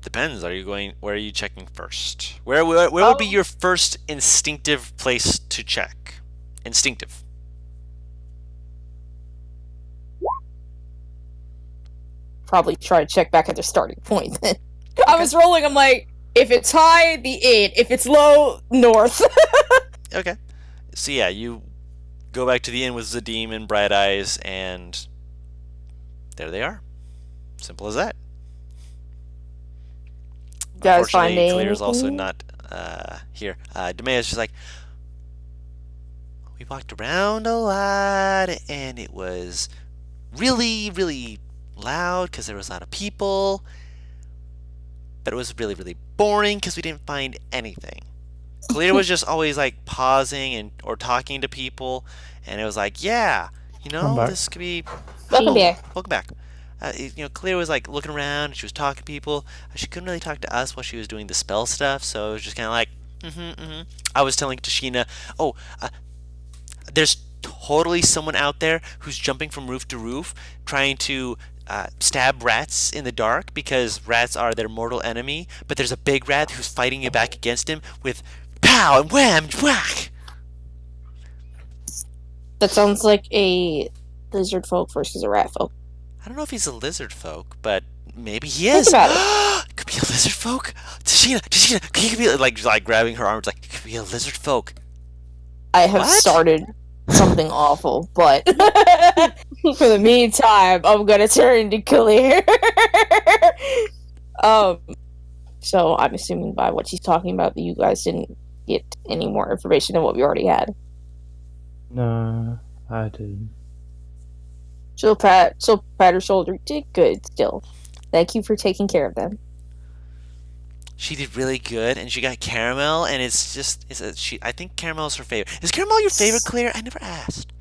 Depends. Are you going? Where are you checking first? Where would be your first instinctive place to check? Instinctive. Probably try to check back at their starting point then. I was rolling, I'm like, if it's high, the inn. If it's low, north. Okay. So yeah, you go back to the inn with Zadim and Bright Eyes, and there they are. Simple as that. Guys, Unfortunately, finding Clear's also anything? not here. Demea's just like, we walked around a lot, and it was really, really loud because there was a lot of people. But it was really, really boring because we didn't find anything. Clear was just always like pausing and or talking to people, and it was like, yeah, you know, I'm back. this could be. Welcome back. Welcome back. Clear was like looking around. She was talking to people. She couldn't really talk to us while she was doing the spell stuff, so it was just kind of like, I was telling Tashina, there's totally someone out there who's jumping from roof to roof, trying to stab rats in the dark because rats are their mortal enemy. But there's a big rat who's fighting you back against him with pow and wham, whack. That sounds like a lizard folk versus a rat folk. I don't know if he's a lizard folk, but maybe he Think is. about Could be a lizard folk. Tashina, he could be like grabbing her arms, like, he could be a lizard folk. I have What? started something awful, but for the meantime, I'm gonna turn to Clear. So I'm assuming by what she's talking about that you guys didn't get any more information than what we already had. No, I didn't. She'll pat her shoulder. Did good still. Thank you for taking care of them. She did really good, and she got caramel, and I think caramel is her favorite. Is caramel your favorite, Claire? I never asked.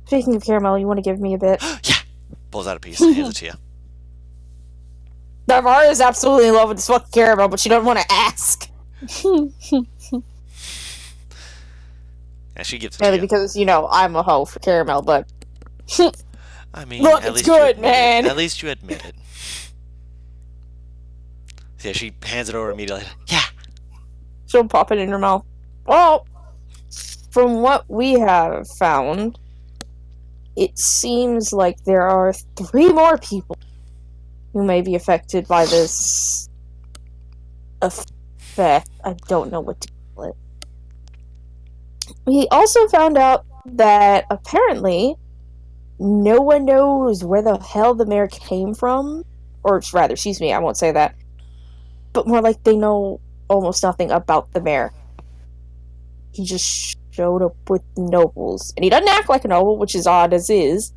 Speaking of caramel, you want to give me a bit? Yeah. Pulls out a piece and hands it to you. Navarra is absolutely in love with this fucking caramel, but she doesn't want to ask. Yeah, she gives it to Mainly you. because, I'm a hoe for caramel, but I mean, look, at it's least you good, admit it. man. At least you admit it. So yeah, she hands it over immediately. Yeah. she'll pop it in her mouth. Well, from what we have found, it seems like there are 3 more people who may be affected by this effect. I don't know what to call it. We also found out that apparently no one knows where the hell the mayor came from. Or rather, excuse me, I won't say that. But more like they know almost nothing about the mayor. He just showed up with nobles. And he doesn't act like a noble, which is odd as is.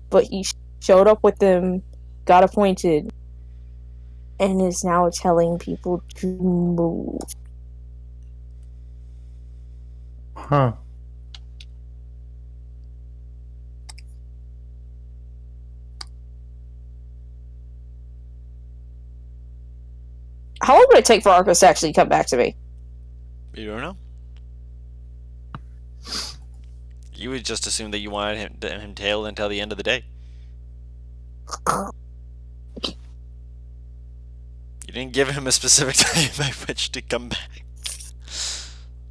But he showed up with them, got appointed, and is now telling people to move. Huh. How long would it take for Arcos to actually come back to me? You don't know. You would just assume that you wanted him tailed until the end of the day. You didn't give him a specific time by which to come back.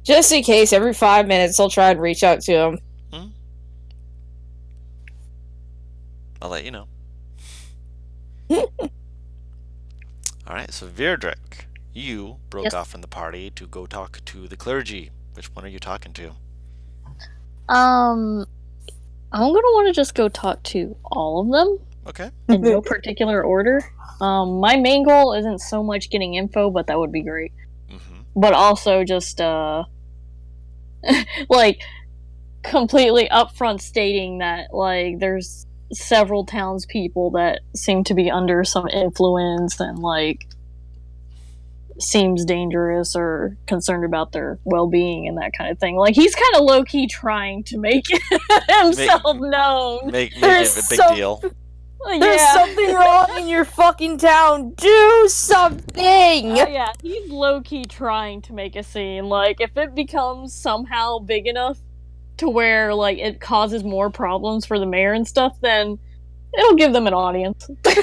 Just in case, every 5 minutes I'll try and reach out to him. I'll let you know. Alright, so Virdrick, you broke off from the party to go talk to the clergy. Which one are you talking to? I'm gonna want to just go talk to all of them Okay. in no particular order. My main goal isn't so much getting info, but that would be great. Mm-hmm. But also just like completely upfront stating that like there's several townspeople that seem to be under some influence and like seems dangerous or concerned about their well-being and that kind of thing. Like he's kind of low-key trying to make himself known. Make it a big deal. There's something wrong in your fucking town. Do something! Yeah, he's low-key trying to make a scene. Like, if it becomes somehow big enough to where, like, it causes more problems for the mayor and stuff, then it'll give them an audience. That's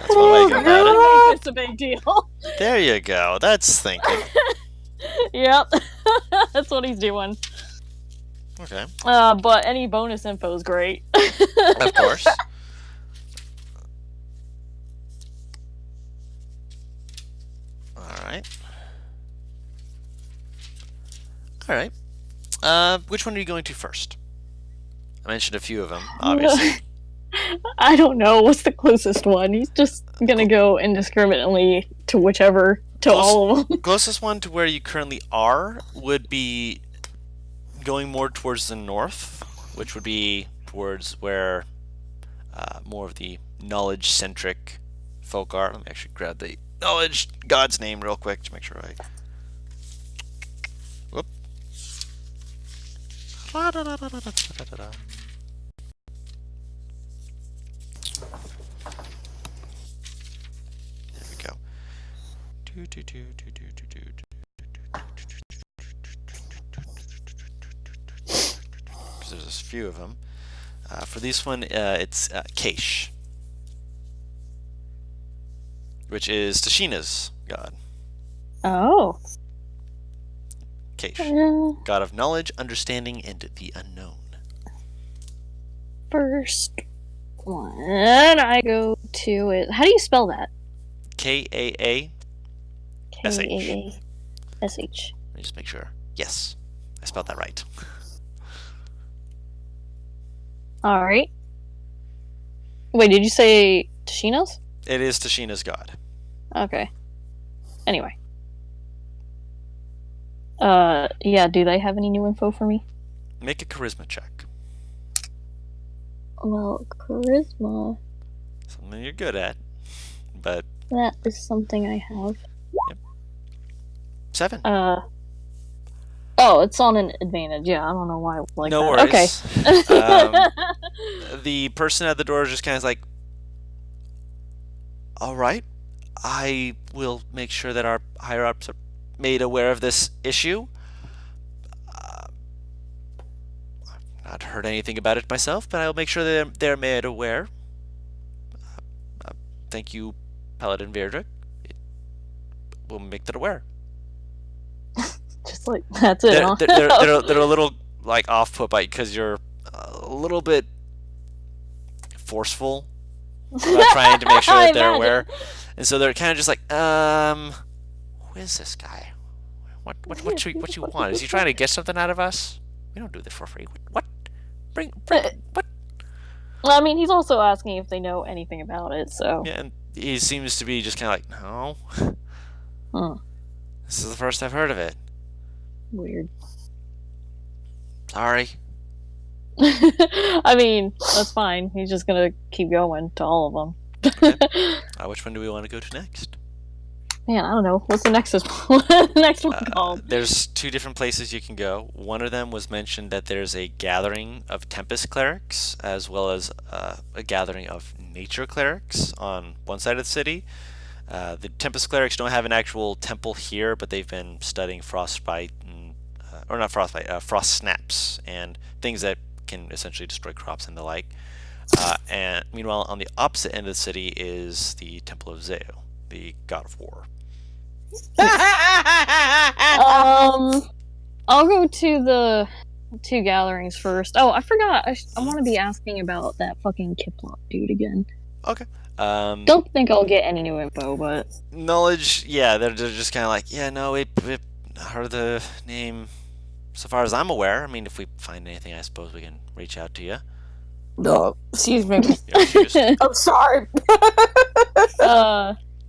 one way to go about it. Make this a big deal. There you go. That's thinking. Yep. That's what he's doing. Okay. But any bonus info is great. Of course. Alright. Alright. Which one are you going to first? I mentioned a few of them, obviously. I don't know. What's the closest one? He's just gonna go indiscriminately to whichever, all of them. Closest one to where you currently are would be going more towards the north, which would be towards where more of the knowledge-centric folk are. Let me actually grab the knowledge god's name real quick to make sure I... Whoop. There we go. There's a few of them. For this one, it's Keish, which is Tashina's god. Oh. Keish, god of knowledge, understanding, and the unknown. First one I go to it. How do you spell that? K-A-A-S-H. K-A-A-S-H. Let me just make sure. Yes, I spelled that right. Alright. Wait, did you say Tashina's? It is Tashina's god. Okay. Anyway. Yeah, do they have any new info for me? Make a charisma check. Well, charisma. Something you're good at, but... That is something I have. Yep. 7. Oh, it's on an advantage. Yeah, I don't know why. Like no that. worries. Okay. The person at the door is just kind of like, all right, I will make sure that our higher-ups are made aware of this issue. I've not heard anything about it myself, but I'll make sure that they're made aware. Thank you, Paladin Virdrick. We'll make that aware. Just like that's it. They're, Huh? they're a little like off put by because you're a little bit forceful about trying to make sure I that they're imagine. aware, and so they're kind of just like, who is this guy? What you want? Is he trying to get something out of us? We don't do this for free. What? Bring what? Well, I mean, he's also asking if they know anything about it. So Yeah, and he seems to be just kind of like, no. Huh. This is the first I've heard of it. Weird. Sorry. I mean, that's fine. He's just gonna keep going to all of them. Which one do we want to go to next? Man, I don't know. What's the next next one called? There's two different places you can go. One of them was mentioned that there's a gathering of Tempest clerics, as well as a gathering of nature clerics on one side of the city. The Tempest clerics don't have an actual temple here, but they've been studying frostbite, and, or not frostbite, frost snaps, and things that can essentially destroy crops and the like. And meanwhile, on the opposite end of the city is the Temple of Zeo, the god of war. I'll go to the two gatherings first. Oh, I forgot. I want to be asking about that fucking Kiplop dude again. Okay. Don't think I'll get any new info, but knowledge, yeah, they're just kind of like, yeah, no, we heard the name. So far as I'm aware, I mean, if we find anything, I suppose we can reach out to you. No, excuse me. I'm sorry.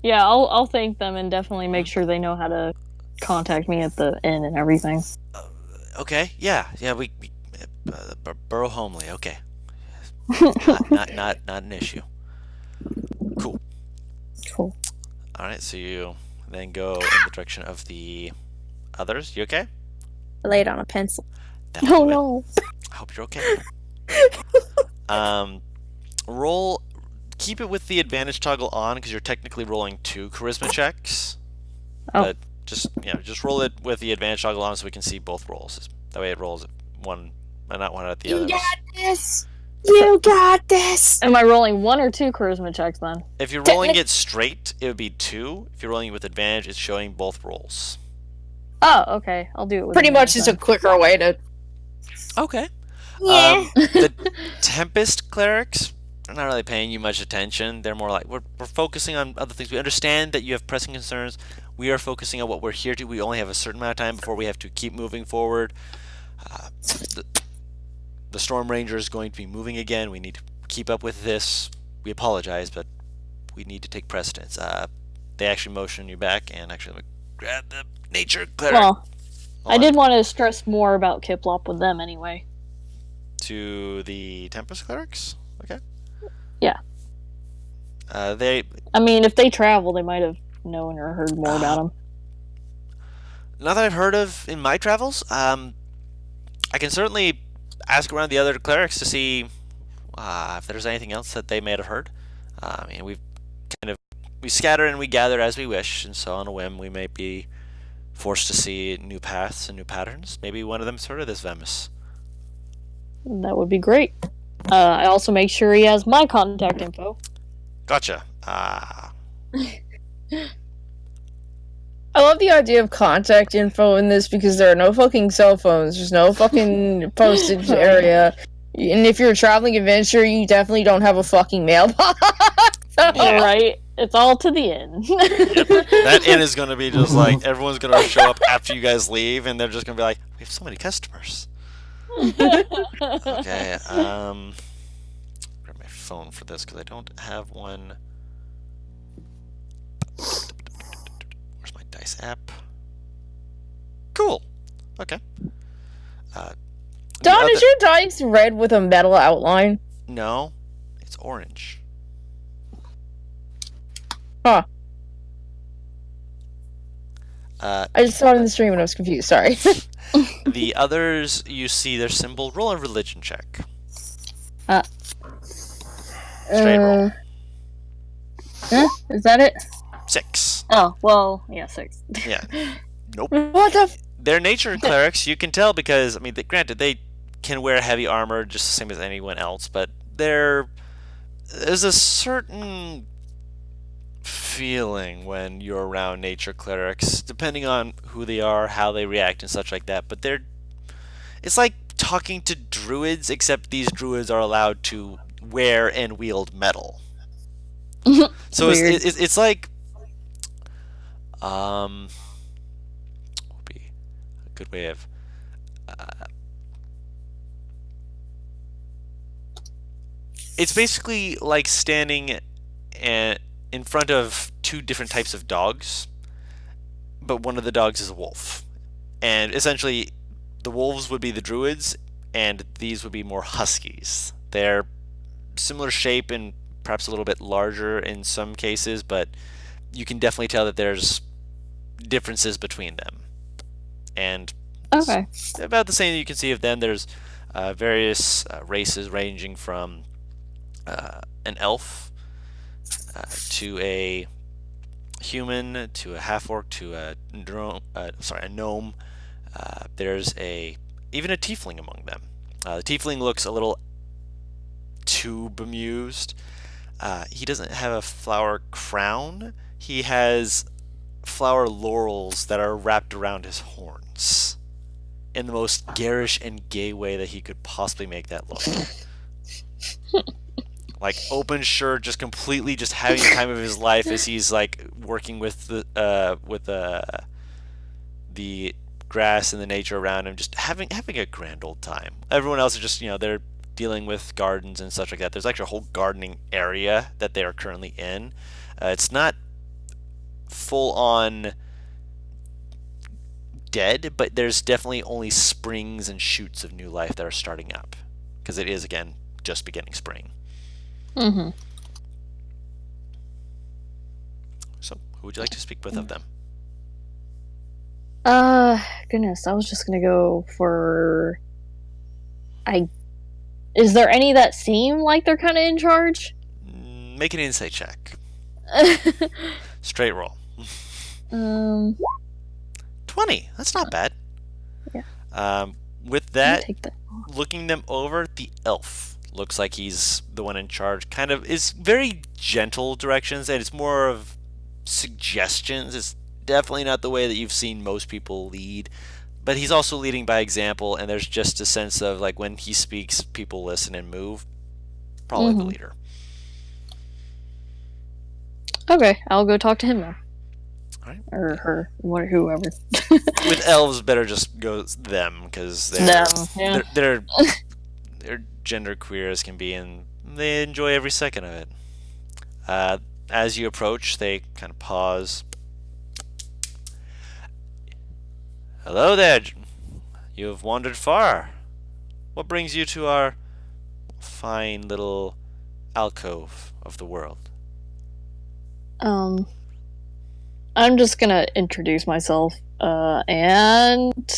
Yeah, I'll thank them and definitely make sure they know how to contact me at the inn and everything. Okay, yeah, we Borough Homely, okay. not an issue. Cool. All right, so you then go in the direction of the others. You okay? I laid on a pencil. That'll Oh do it. no. I hope you're okay. Roll. Keep it with the advantage toggle on because you're technically rolling 2 charisma checks. Oh. But just roll it with the advantage toggle on so we can see both rolls. That way it rolls one, not one at the other. You got this. You got this. Am I rolling 1 or 2 charisma checks then? If you're rolling it straight, it would be 2. If you're rolling it with advantage, it's showing both rolls. Oh, okay. I'll do it with Pretty much advantage is a quicker way to. Okay. Yeah. The Tempest clerics are not really paying you much attention. They're more like, we're focusing on other things. We understand that you have pressing concerns. We are focusing on what we're here to. We only have a certain amount of time before we have to keep moving forward. The Storm Ranger is going to be moving again. We need to keep up with this. We apologize, but we need to take precedence. They actually motion you back and actually grab the nature cleric. Well, I did want to stress more about Kiplop with them anyway. To the Tempest clerics? Okay. Yeah. I mean, if they travel, they might have known or heard more about them. Not that I've heard of in my travels. I can certainly ask around the other clerics to see if there's anything else that they may have heard. I mean, we scatter and we gather as we wish, and so on a whim we may be forced to see new paths and new patterns. Maybe one of them's heard of this Vemus. That would be great. I also make sure he has my contact info. Gotcha. I love the idea of contact info in this because there are no fucking cell phones. There's no fucking postage area. And if you're a traveling adventurer, you definitely don't have a fucking mailbox. All right. It's all to the inn. Yep. That inn is going to be just like, everyone's going to show up after you guys leave, and they're just going to be like, we have so many customers. Okay, grab my phone for this because I don't have one. Where's my dice app? Cool. Okay. Don, is your dice red with a metal outline? No, it's orange. Huh. I just saw it in the stream and I was confused. Sorry. The others, you see their symbol. Roll a religion check. Straight roll. Is that it? 6. Oh, well, yeah, 6. Yeah. Nope. What the? They're nature clerics. You can tell because, I mean, granted, they can wear heavy armor just the same as anyone else, but there's a certain feeling when you're around nature clerics, depending on who they are, how they react, and such like that. But it's like talking to druids, except these druids are allowed to wear and wield metal. So Weird. it's like, would be a good way of. It's basically like standing in front of two different types of dogs, but one of the dogs is a wolf. And essentially, the wolves would be the druids, and these would be more huskies. They're similar shape and perhaps a little bit larger in some cases, but you can definitely tell that there's differences between them. And Okay. about the same that you can see of them. There's various races ranging from an elf to a human to a half-orc to a gnome. There's even a tiefling among them. The tiefling looks a little too bemused. He doesn't have a flower crown. He has flower laurels that are wrapped around his horns in the most garish and gay way that he could possibly make that look. Like open shirt, just completely just having the time of his life as he's like working with the grass and the nature around him, just having a grand old time. Everyone else is just, they're dealing with gardens and such like that. There's actually a whole gardening area that they are currently in. It's not full on dead, but there's definitely only springs and shoots of new life that are starting up, because it is again just beginning spring. Mm-hmm. So, who would you like to speak with of them? Goodness, I was just gonna go for. Is there any that seem like they're kind of in charge? Make an insight check. Straight roll. 20. That's not bad. Yeah. With that, looking them over, the elf looks like he's the one in charge. Kind of is very gentle directions, and it's more of suggestions. It's definitely not the way that you've seen most people lead, but he's also leading by example, and there's just a sense of like when he speaks, people listen and move. Probably the leader. Okay, I'll go talk to him then. All right. Or her, whoever. With elves, better just go them, because they're gender queer as can be, and they enjoy every second of it. As you approach, they kind of pause. Hello there. You have wandered far. What brings you to our fine little alcove of the world? I'm just gonna introduce myself, and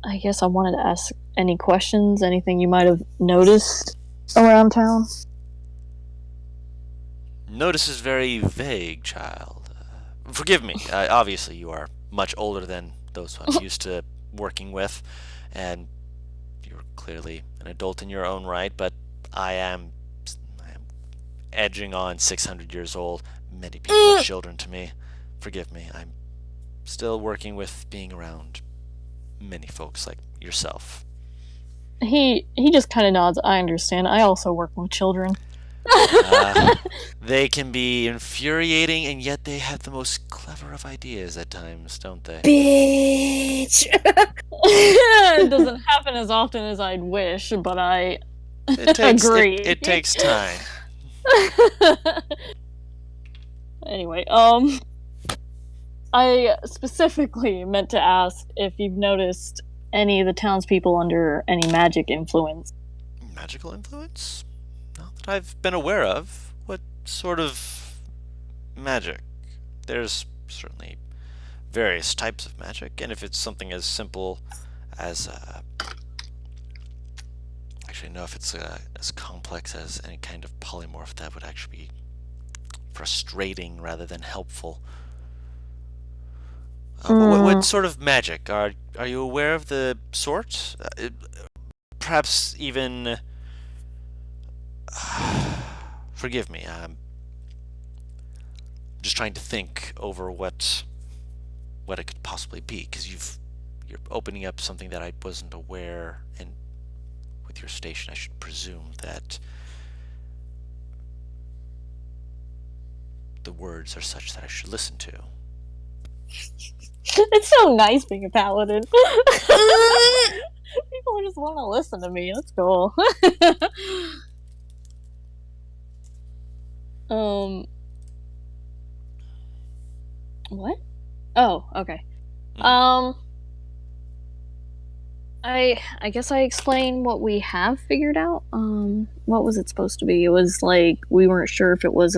I guess I wanted to ask any questions, anything you might have noticed around town. Notice is very vague, child. Forgive me. Obviously, you are much older than those I'm used to working with, and you're clearly an adult in your own right, but I am edging on 600 years old. Many people are children to me. Forgive me. I'm still working with being around many folks like yourself. He just kind of nods. I understand. I also work with children. They can be infuriating, and yet they have the most clever of ideas at times, don't they? Bitch! It doesn't happen as often as I'd wish, but I agree. It takes time. Anyway, I specifically meant to ask if you've noticed any of the townspeople under any magic influence. Magical influence? Not that I've been aware of. What sort of magic? There's certainly various types of magic, and if it's something as simple as actually no, if it's as complex as any kind of polymorph, that would actually be frustrating rather than helpful. What sort of magic? Are you aware of the sort? Perhaps even... forgive me. just trying to think over what it could possibly be, because you're opening up something that I wasn't aware, and with your station, I should presume that the words are such that I should listen to. It's so nice being a paladin. People just want to listen to me. That's cool. What? Oh, okay. I guess I explained what we have figured out. What was it supposed to be? It was like we weren't sure if it was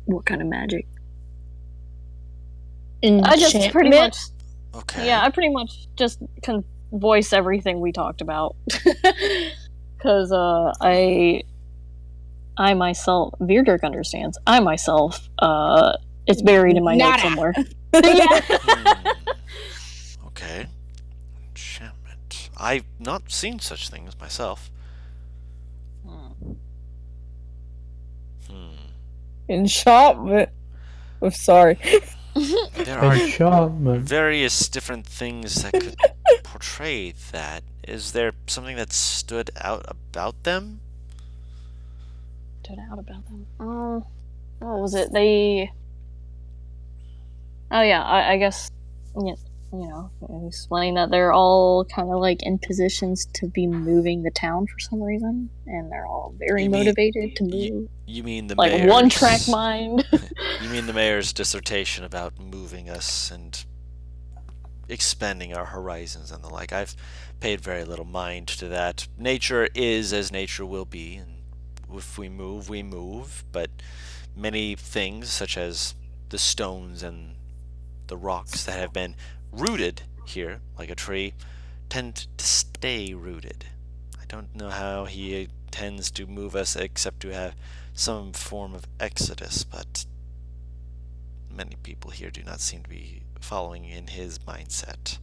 what kind of magic. I just pretty much. Okay. Yeah, I pretty much just can voice everything we talked about. Because I myself, Veerdirk understands. I myself, it's buried in my notes somewhere. Yeah. Okay. Enchantment. I've not seen such things myself. Enchantment. I'm sorry. There are Enchantment. various different things that could portray that. Is there something that stood out about them? Stood out about them. What was it? They. Oh yeah, I guess. Explain that they're all kind of like in positions to be moving the town for some reason, and they're all very motivated to move. You mean the like mayor's, one-track mind? You mean the mayor's dissertation about moving us and expanding our horizons and the like? I've paid very little mind to that. Nature is as nature will be, and if we move, we move. But many things, such as the stones and the rocks that have been rooted here, like a tree, tend to stay rooted. I don't know how he tends to move us except to have some form of exodus, but many people here do not seem to be following in his mindset.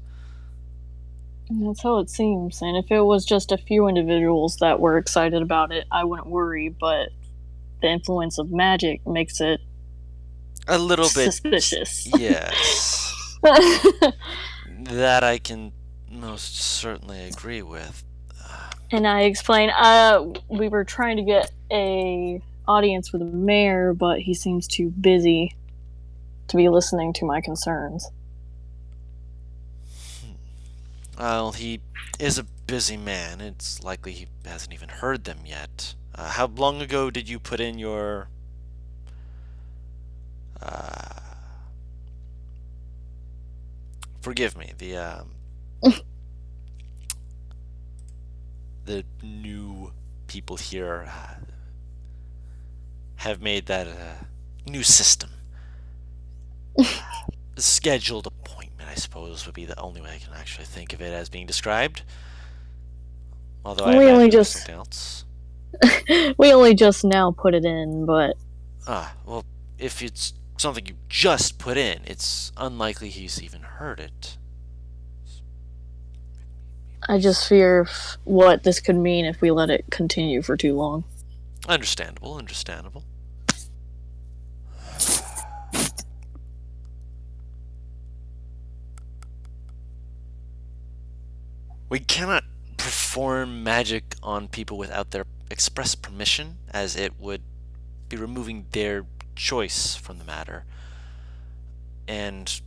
That's how it seems, and if it was just a few individuals that were excited about it, I wouldn't worry, but the influence of magic makes it a little bit suspicious. Yes. That I can most certainly agree with. And I explained, we were trying to get a audience with the mayor, but he seems too busy to be listening to my concerns. Well, he is a busy man. It's likely he hasn't even heard them yet. How long ago did you put in your... forgive me, the new people here have made that new system. A scheduled appointment, I suppose, would be the only way I can actually think of it as being described. Although I imagine there's something else. We only just now put it in, but... Well, if it's something you just put in, it's unlikely he's even heard it. I just fear what this could mean if we let it continue for too long. Understandable. We cannot perform magic on people without their express permission, as it would be removing their choice from the matter. And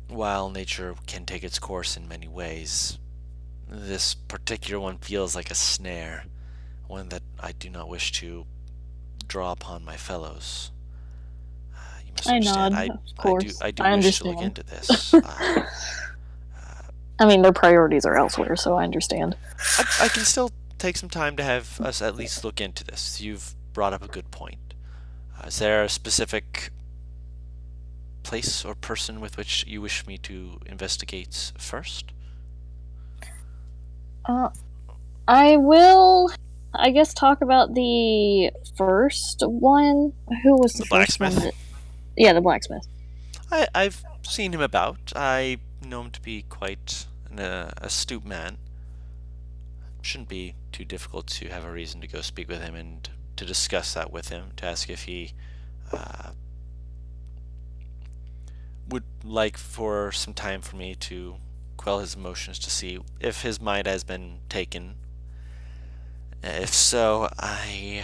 while nature can take its course in many ways, this particular one feels like a snare, one that I do not wish to draw upon my fellows. You must understand. I nod, of course. I do wish understand. to look into this. I mean, their priorities are elsewhere, so I understand. I can still take some time to have us at least look into this. You've brought up a good point. Is there a specific place or person with which you wish me to investigate first? I will, I guess, talk about the first one. Who was the first blacksmith? one? Yeah, the blacksmith. I've seen him about. I know him to be quite an astute man. Shouldn't be too difficult to have a reason to go speak with him and to discuss that with him, to ask if he would like for some time for me to quell his emotions to see if his mind has been taken. If so, I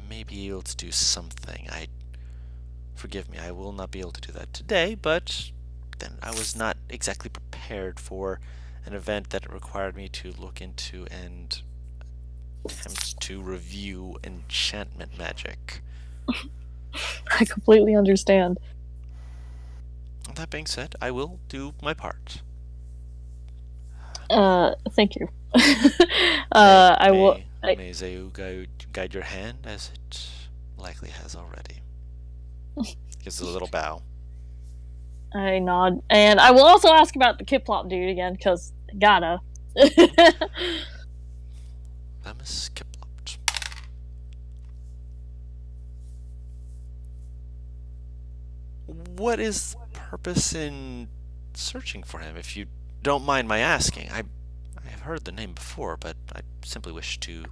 may be able to do something. Forgive me, I will not be able to do that today, but then I was not exactly prepared for an event that required me to look into and attempt to review enchantment magic. I completely understand. That being said, I will do my part. Thank you. I will. May Zeu guide your hand as it likely has already. Gives a little bow. I nod, and I will also ask about the Kiplop dude again, because gotta. Lemus Kiplop. What is the purpose in searching for him, if you don't mind my asking? I have heard the name before, but I simply wish to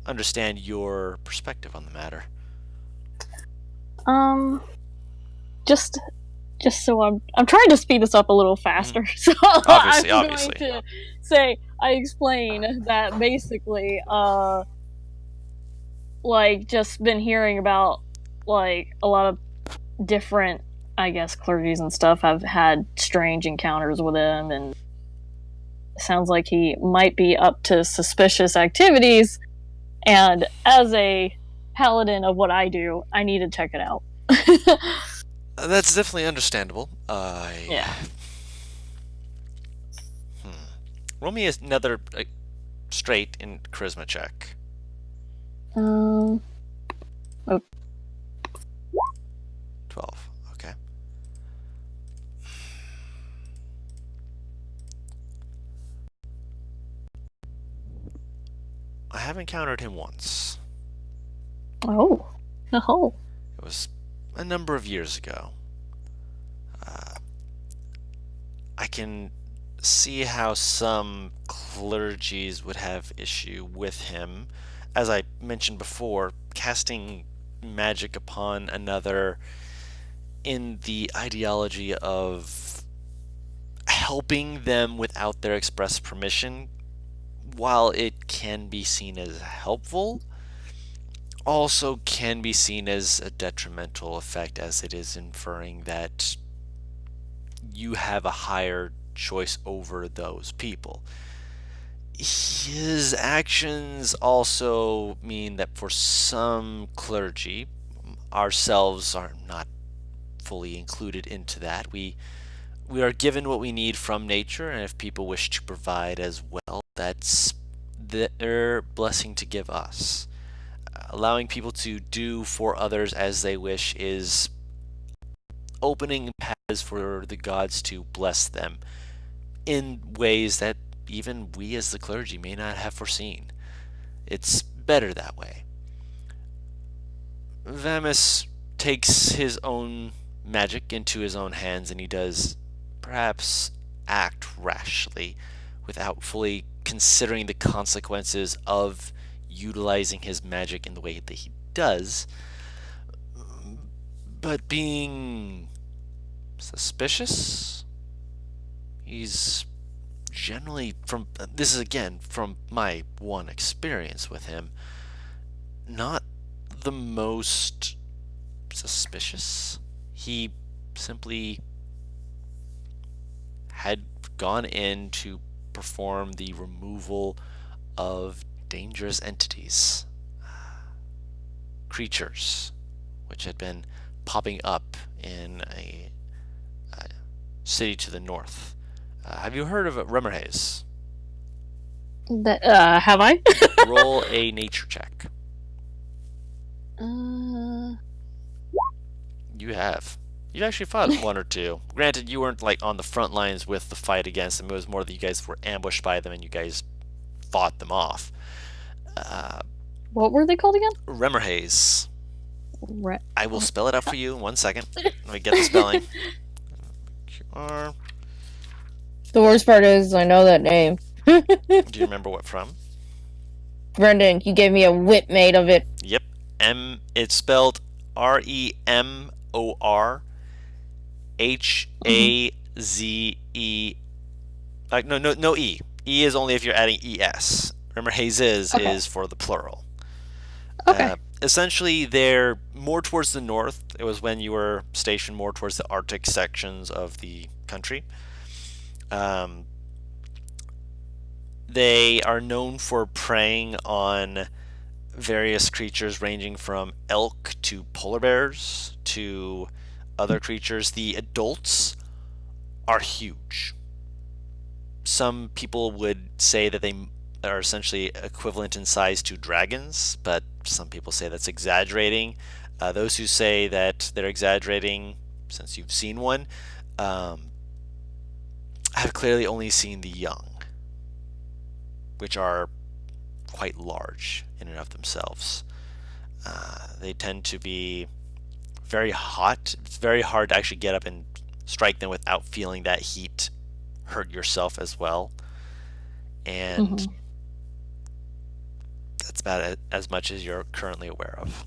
understand your perspective on the matter. Just so I'm trying to speed this up a little faster. So Obviously. I'm going to say I explain that basically, like, just been hearing about like a lot of different, I guess, clergies and stuff have had strange encounters with him, and it sounds like he might be up to suspicious activities. And as a paladin of what I do, I need to check it out. That's definitely understandable. Yeah. Roll me another straight in charisma check. Oh. 12. Okay. I have encountered him once. Oh. Oh. It was a number of years ago. I can see how some clergies would have issue with him. As I mentioned before, casting magic upon another in the ideology of helping them without their express permission, while it can be seen as helpful, also can be seen as a detrimental effect, as it is inferring that you have a higher choice over those people. His actions also mean that for some clergy, ourselves are not fully included into that. We are given what we need from nature, and if people wish to provide as well, that's their blessing to give us. Allowing people to do for others as they wish is opening paths for the gods to bless them in ways that even we as the clergy may not have foreseen. It's better that way. Vamus takes his own magic into his own hands, and he does perhaps act rashly without fully considering the consequences of utilizing his magic in the way that he does. But being suspicious, he's generally, this is again from my one experience with him, not the most suspicious. He simply had gone in to perform the removal of dangerous entities, creatures, which had been popping up in a city to the north. Have you heard of Remmerhaze? Have I? Roll a nature check. You have. You've actually fought one or two. Granted, you weren't like on the front lines with the fight against them. It was more that you guys were ambushed by them and you guys fought them off. What were they called again? Remmerhaze. I will spell it out for you in 1 second. Let me get the spelling. QR. The worst part is, I know that name. Do you remember what from? Brendan, you gave me a whip made of it. Yep. It's spelled REMORHAZE. Like no E. E is only if you're adding ES. Remember, hazes Okay. is for the plural. Okay. Essentially, they're more towards the north. It was when you were stationed more towards the Arctic sections of the country. They are known for preying on various creatures ranging from elk to polar bears to other creatures. The adults are huge. Some people would say that they are essentially equivalent in size to dragons, but some people say that's exaggerating. Those who say that they're exaggerating, since you've seen one, have clearly only seen the young, which are quite large in and of themselves. They tend to be very hot. It's very hard to actually get up and strike them without feeling that heat hurt yourself as well. And that's about as much as you're currently aware of.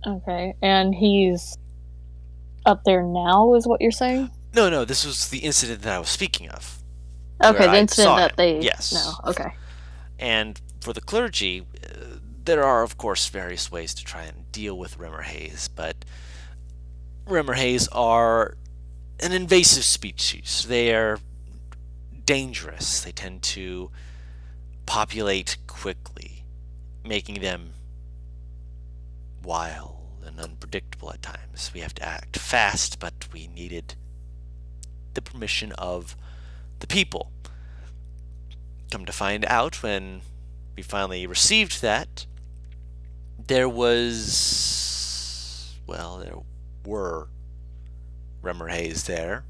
Okay, and he's up there now, is what you're saying? No, this was the incident that I was speaking of. Okay, where the I incident saw that him. they... Yes. No, okay. And for the clergy, there are, of course, various ways to try and deal with Rimmerhaze, but Rimmerhaze are an invasive species. They are dangerous. They tend to populate quickly, making them wild and unpredictable at times. We have to act fast, but we needed the permission of the people. Come to find out, when we finally received that, there were Remmerhays there,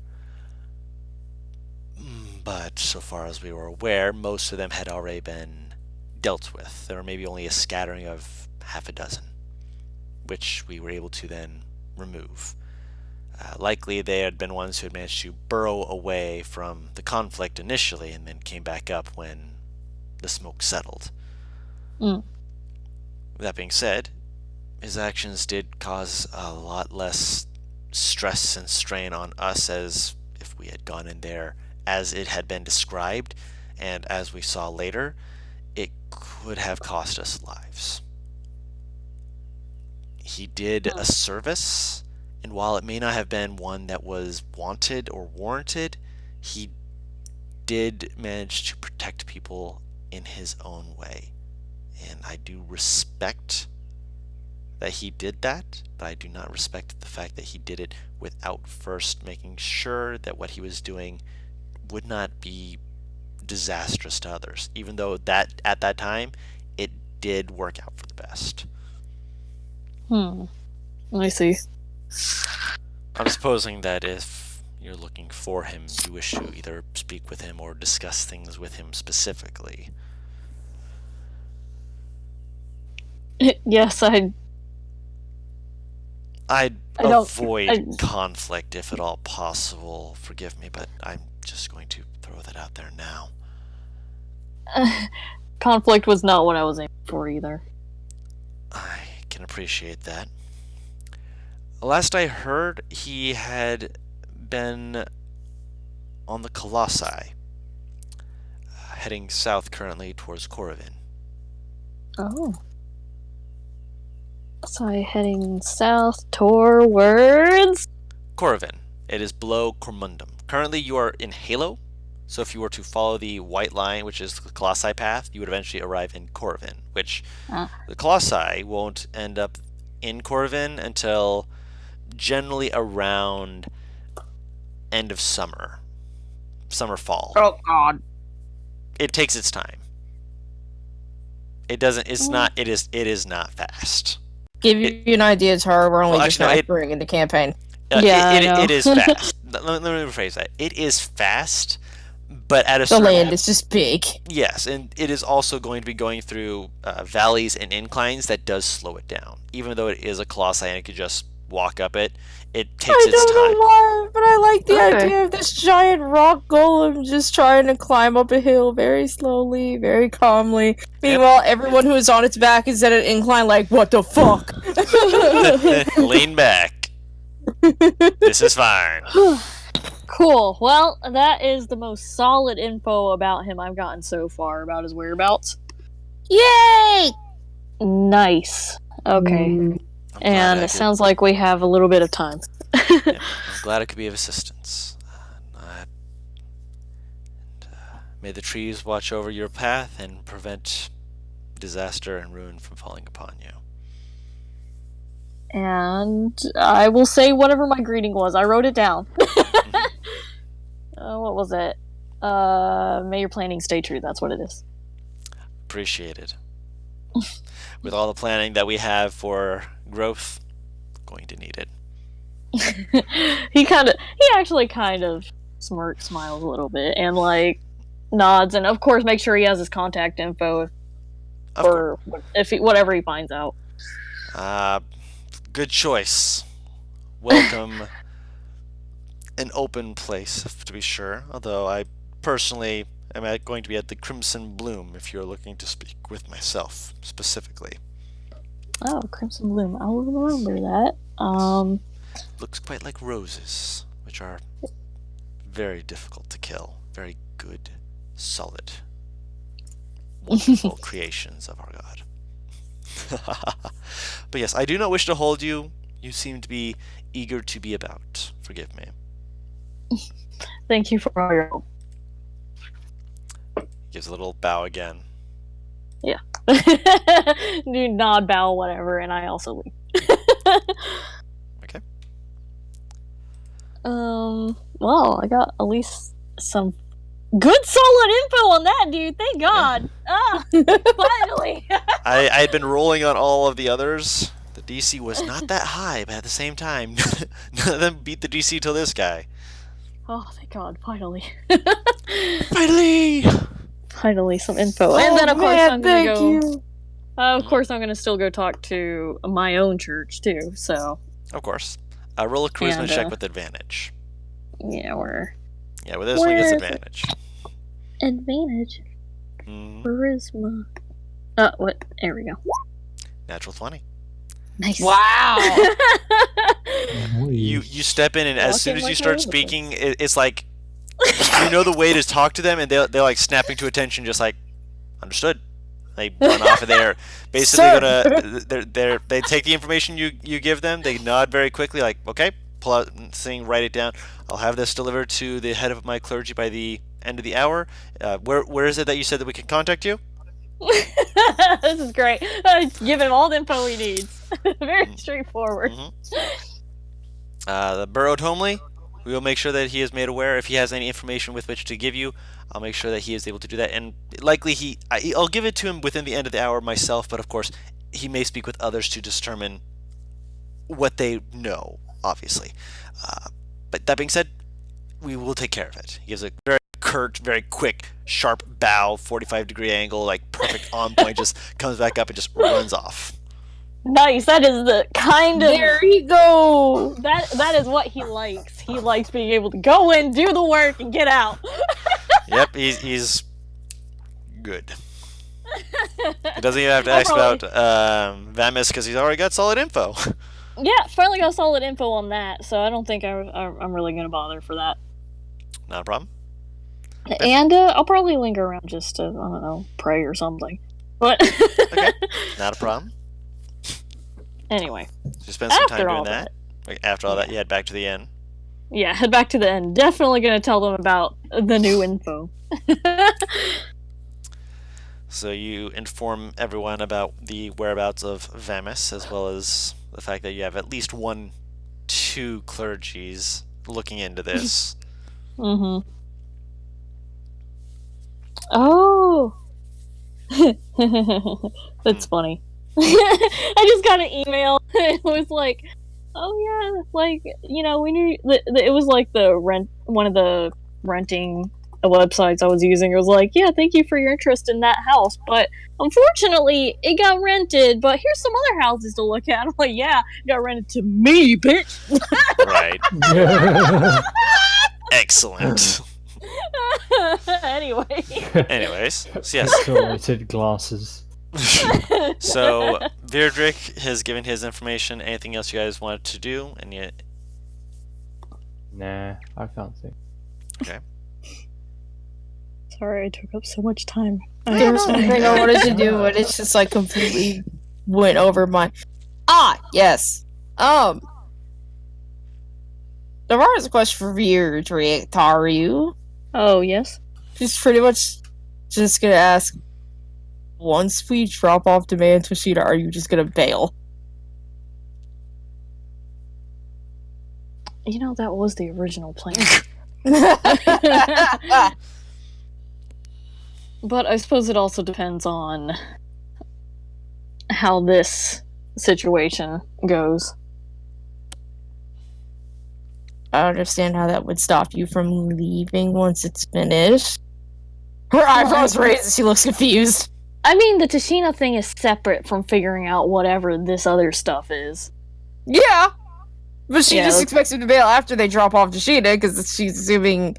but so far as we were aware, most of them had already been dealt with. There were maybe only a scattering of half a dozen, which we were able to then remove. Likely they had been ones who had managed to burrow away from the conflict initially and then came back up when the smoke settled. That being said, his actions did cause a lot less stress and strain on us as if we had gone in there as it had been described, and as we saw later, it could have cost us lives. He did a service, and while it may not have been one that was wanted or warranted, he did manage to protect people in his own way. And I do respect that he did that, but I do not respect the fact that he did it without first making sure that what he was doing would not be disastrous to others, even though that at that time it did work out for the best. I see. I'm supposing that if you're looking for him, you wish to either speak with him or discuss things with him specifically. Yes, I'd I don't- avoid conflict if at all possible. Forgive me, but I'm just going to throw that out there now. conflict was not what I was aiming for either. I can appreciate that. Last I heard, he had been on the Colossi, heading south currently towards Corvin. Oh. So I heading south towards... Corvin. It is below Cormundum. Currently you are in Halo, so if you were to follow the white line, which is the Colossi path, you would eventually arrive in Corvin, which the Colossi won't end up in Corvin until generally around end of summer. Fall. Oh god. It takes its time. It is not fast. Give you an idea, Tara, we're only Well, just actually, no, now entering into campaign. Yeah, I know. It is fast. Let me rephrase that. It is fast, but at a The certain land is just big. Yes, and it is also going to be going through valleys and inclines that does slow it down. Even though it is a Colossi and it could just walk up it. It takes I its don't time. know why, but I like the Okay. idea of this giant rock golem just trying to climb up a hill very slowly, very calmly. Meanwhile, everyone who is on its back is at an incline like, what the fuck? Lean back. This is fine. Cool. Well, that is the most solid info about him I've gotten so far about his whereabouts. Yay! Nice. Okay. I'm glad And I it could- sounds like we have a little bit of time. I'm glad I could be of assistance. May the trees watch over your path and prevent disaster and ruin from falling upon you. And I will say whatever my greeting was. I wrote it down. What was it? May your planning stay true. That's what it is. Appreciated. With all the planning that we have for growth, going to need it. He actually kind of smirks, smiles a little bit, and like nods, and of course make sure he has his contact info Of whatever he finds out. Good choice. Welcome. An open place, to be sure. Although I personally am going to be at the Crimson Bloom if you're looking to speak with myself specifically. Oh, Crimson Bloom. I'll remember that. Looks quite like roses, which are very difficult to kill. Very good, solid, wonderful creations of our God. But yes, I do not wish to hold you. You seem to be eager to be about. Forgive me. Thank you for all your help. Gives a little bow again. Do nod, bow, whatever, and I also leave. Okay. Well, I got at least some good solid info on that dude. Thank God. Finally. I had been rolling on all of the others. The DC was not that high, but at the same time, none of them beat the DC till this guy. Oh, thank God. Finally. Finally! Finally, some info. And then, of course, I'm gonna thank go. you. Of course, I'm gonna still go talk to my own church too. So Of course. Roll a charisma And, check with advantage. yeah, we're Yeah, with this one gets Where is it? advantage. advantage Mhm. charisma. What? There we go. Natural 20. Nice. Wow. You step in, and as soon Walking as you like start all over the speaking, it's like you know the way to talk to them, and they're like snapping to attention, just like understood. They run off, and they're basically they take the information you give them. They nod very quickly, like okay, pull out thing, write it down. I'll have this delivered to the head of my clergy by the end of the hour. Where is it that you said that we can contact you? This is great. Give him all the info he needs. Very straightforward. The Burrowed Homely, we will make sure that he is made aware. If he has any information with which to give you, I'll make sure that he is able to do that. And likely I'll give it to him within the end of the hour myself, but of course he may speak with others to determine what they know, obviously. But that being said, we will take care of it. He gives a very curt, very quick, sharp bow, 45-degree angle, like perfect on point, just comes back up and just runs off. Nice. That is the kind of There you go. that is what he likes. He likes being able to go in, do the work, and get out. Yep, he's good. He doesn't even have to ask about Vamis because he's already got solid info. Yeah, finally got solid info on that, so I don't think I'm really gonna bother for that. Not a problem. And I'll probably linger around just to, I don't know, pray or something. But Okay, not a problem. anyway, Just spend some time After doing all that. Like, after all that, you head back to the inn. yeah, head back to the end. Definitely gonna tell them about the new info. So you inform everyone about the whereabouts of Vamis, as well as the fact that you have at least two clergies looking into this. Mm-hmm. Oh, that's funny. I just got an email. It was like, oh yeah, like we knew it was like one of the renting websites I was using. It was like, yeah, thank you for your interest in that house, but unfortunately, it got rented. But here's some other houses to look at. I'm like, yeah, it got rented to me, bitch. Right. Excellent. Anyway. Anyways, so yes. Pixelated glasses. So Virdrick has given his information. Anything else you guys wanted to do? And yet, Nah, I can't think. okay. Sorry, I took up so much time. There was something I wanted to do, but it's just like completely went over my. Yes. There was a question for Virdrick, Taru. Oh, yes? She's pretty much just gonna ask, once we drop off the man Toshida, are you just gonna bail? You know, that was the original plan. But I suppose it also depends on how this situation goes. I don't understand how that would stop you from leaving once it's finished. Her eyebrows raised and she looks confused. I mean, the Tashina thing is separate from figuring out whatever this other stuff is. Yeah! But she Yeah, just that's- expects him to bail after they drop off Tashida, because she's assuming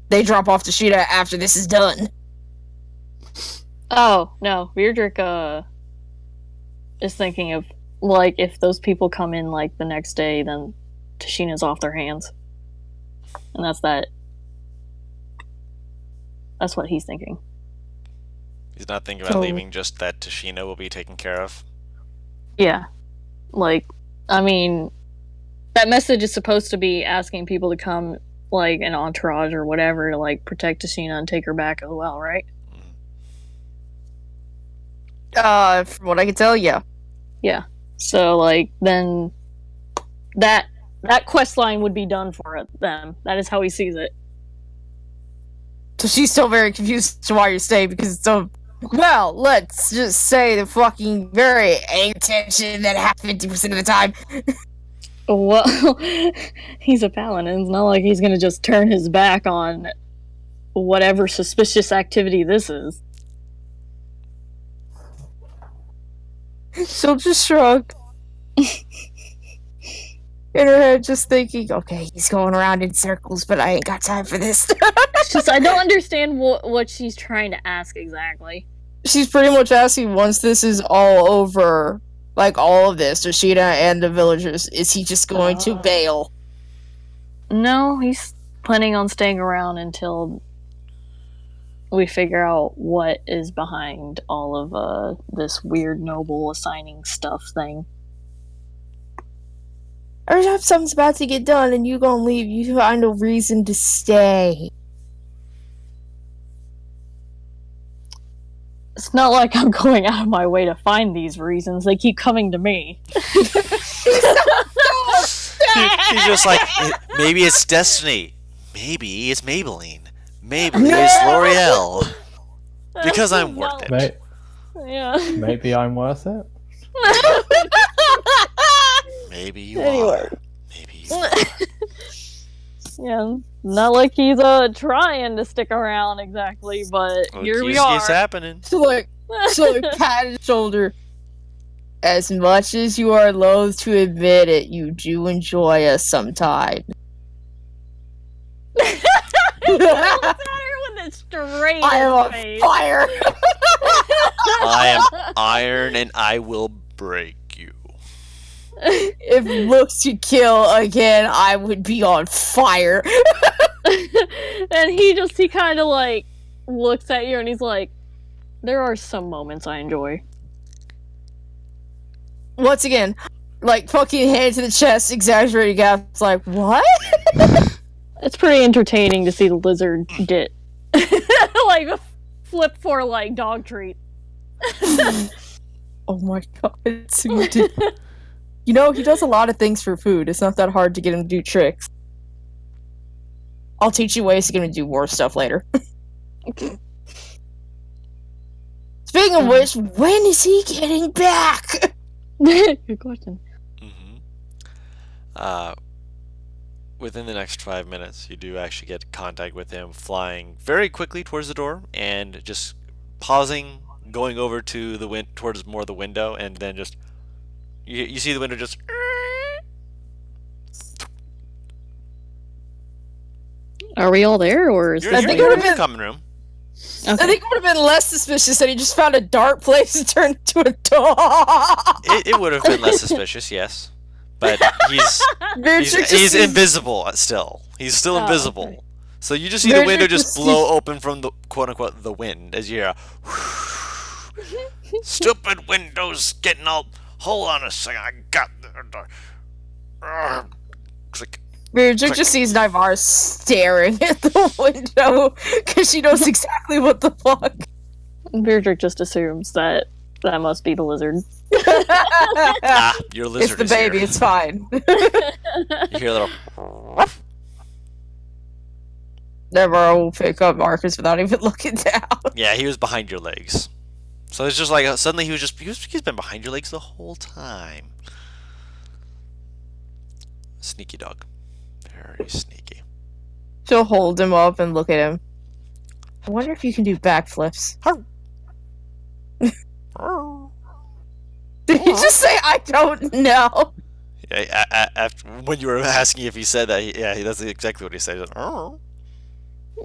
they drop off Tashida after this is done. Oh, no. Virdrick, is thinking of, like, if those people come in, like, the next day, then Tashina's off their hands. And that's that. That's what he's thinking. He's not thinking about So- leaving, just that Tashina will be taken care of. Yeah. Like, I mean, that message is supposed to be asking people to come, like, an entourage or whatever to, like, protect Tashina and take her back as well, right? From what I can tell, yeah. So, like, then that quest line would be done for them. That is how he sees it. So she's still very confused as to why you're staying, because it's so... Well, let's just say the fucking very angry tension that happened 50% of the time. Well, he's a paladin. It's not like he's gonna just turn his back on whatever suspicious activity this is. She'll just shrug. In her head, just thinking, okay, he's going around in circles, but I ain't got time for this. It's just, I don't understand what she's trying to ask exactly. She's pretty much asking, once this is all over, like all of this, Toshida and the villagers, is he just going to bail? No, he's planning on staying around until we figure out what is behind all of this weird noble assigning stuff thing. Every time something's about to get done and you gonna leave, you find a reason to stay. It's not like I'm going out of my way to find these reasons. They keep coming to me. He's just like, maybe it's destiny. Maybe it's Maybelline. Maybe it's L'Oreal. Because I'm worth it. Yeah. Maybe I'm worth it. Maybe you Anyway. are. Maybe you are. Yeah, not like he's trying to stick around exactly, but Well, here we keeps are. happening. So like pat his shoulder. As much as you are loath to admit it, you do enjoy us sometimes. With a straight I am on face. fire. I am iron and I will break you. If looks could kill again, I would be on fire. And he kind of like looks at you and he's like, there are some moments I enjoy. Once again, like fucking hand to the chest, exaggerating gasps, like, what? It's pretty entertaining to see the lizard get like flip for like dog treat. Oh my god. So you did- You know, he does a lot of things for food. It's not that hard to get him to do tricks. I'll teach you ways to get him to do more stuff later. Speaking of which, when is he getting back? Good question. Mm-hmm. within the next 5 minutes, you do actually get contact with him flying very quickly towards the door and just pausing, going over to the towards more the window, and then just you see the window just. Are we all there, or is You're, this you're, think you're it in would've the been- common room. I think it would have been less suspicious that he just found a dark place and turned into a dog. It would have been less suspicious, yes, but Beatrix he's just sees- invisible still. He's still Oh, invisible. okay. So you just see the window Beatrix just just blow open from the quote unquote the wind as you hear stupid windows getting all. Hold on a second, I got click. Beatrix just sees Nyvar staring at the window because she knows exactly what the fuck. Beardrick just assumes that that must be the lizard. Ah, your It's lizard the is baby, here. it's fine. You hear a little. Never will pick up Marcus without even looking down. Yeah, he was behind your legs. So it's just like suddenly he's been behind your legs the whole time. Sneaky dog, very sneaky. She'll hold him up and look at him. I wonder if you can do backflips. Did you just say I don't know? Yeah, after when you were asking if he said that, that's exactly what he said. He said, "Oh."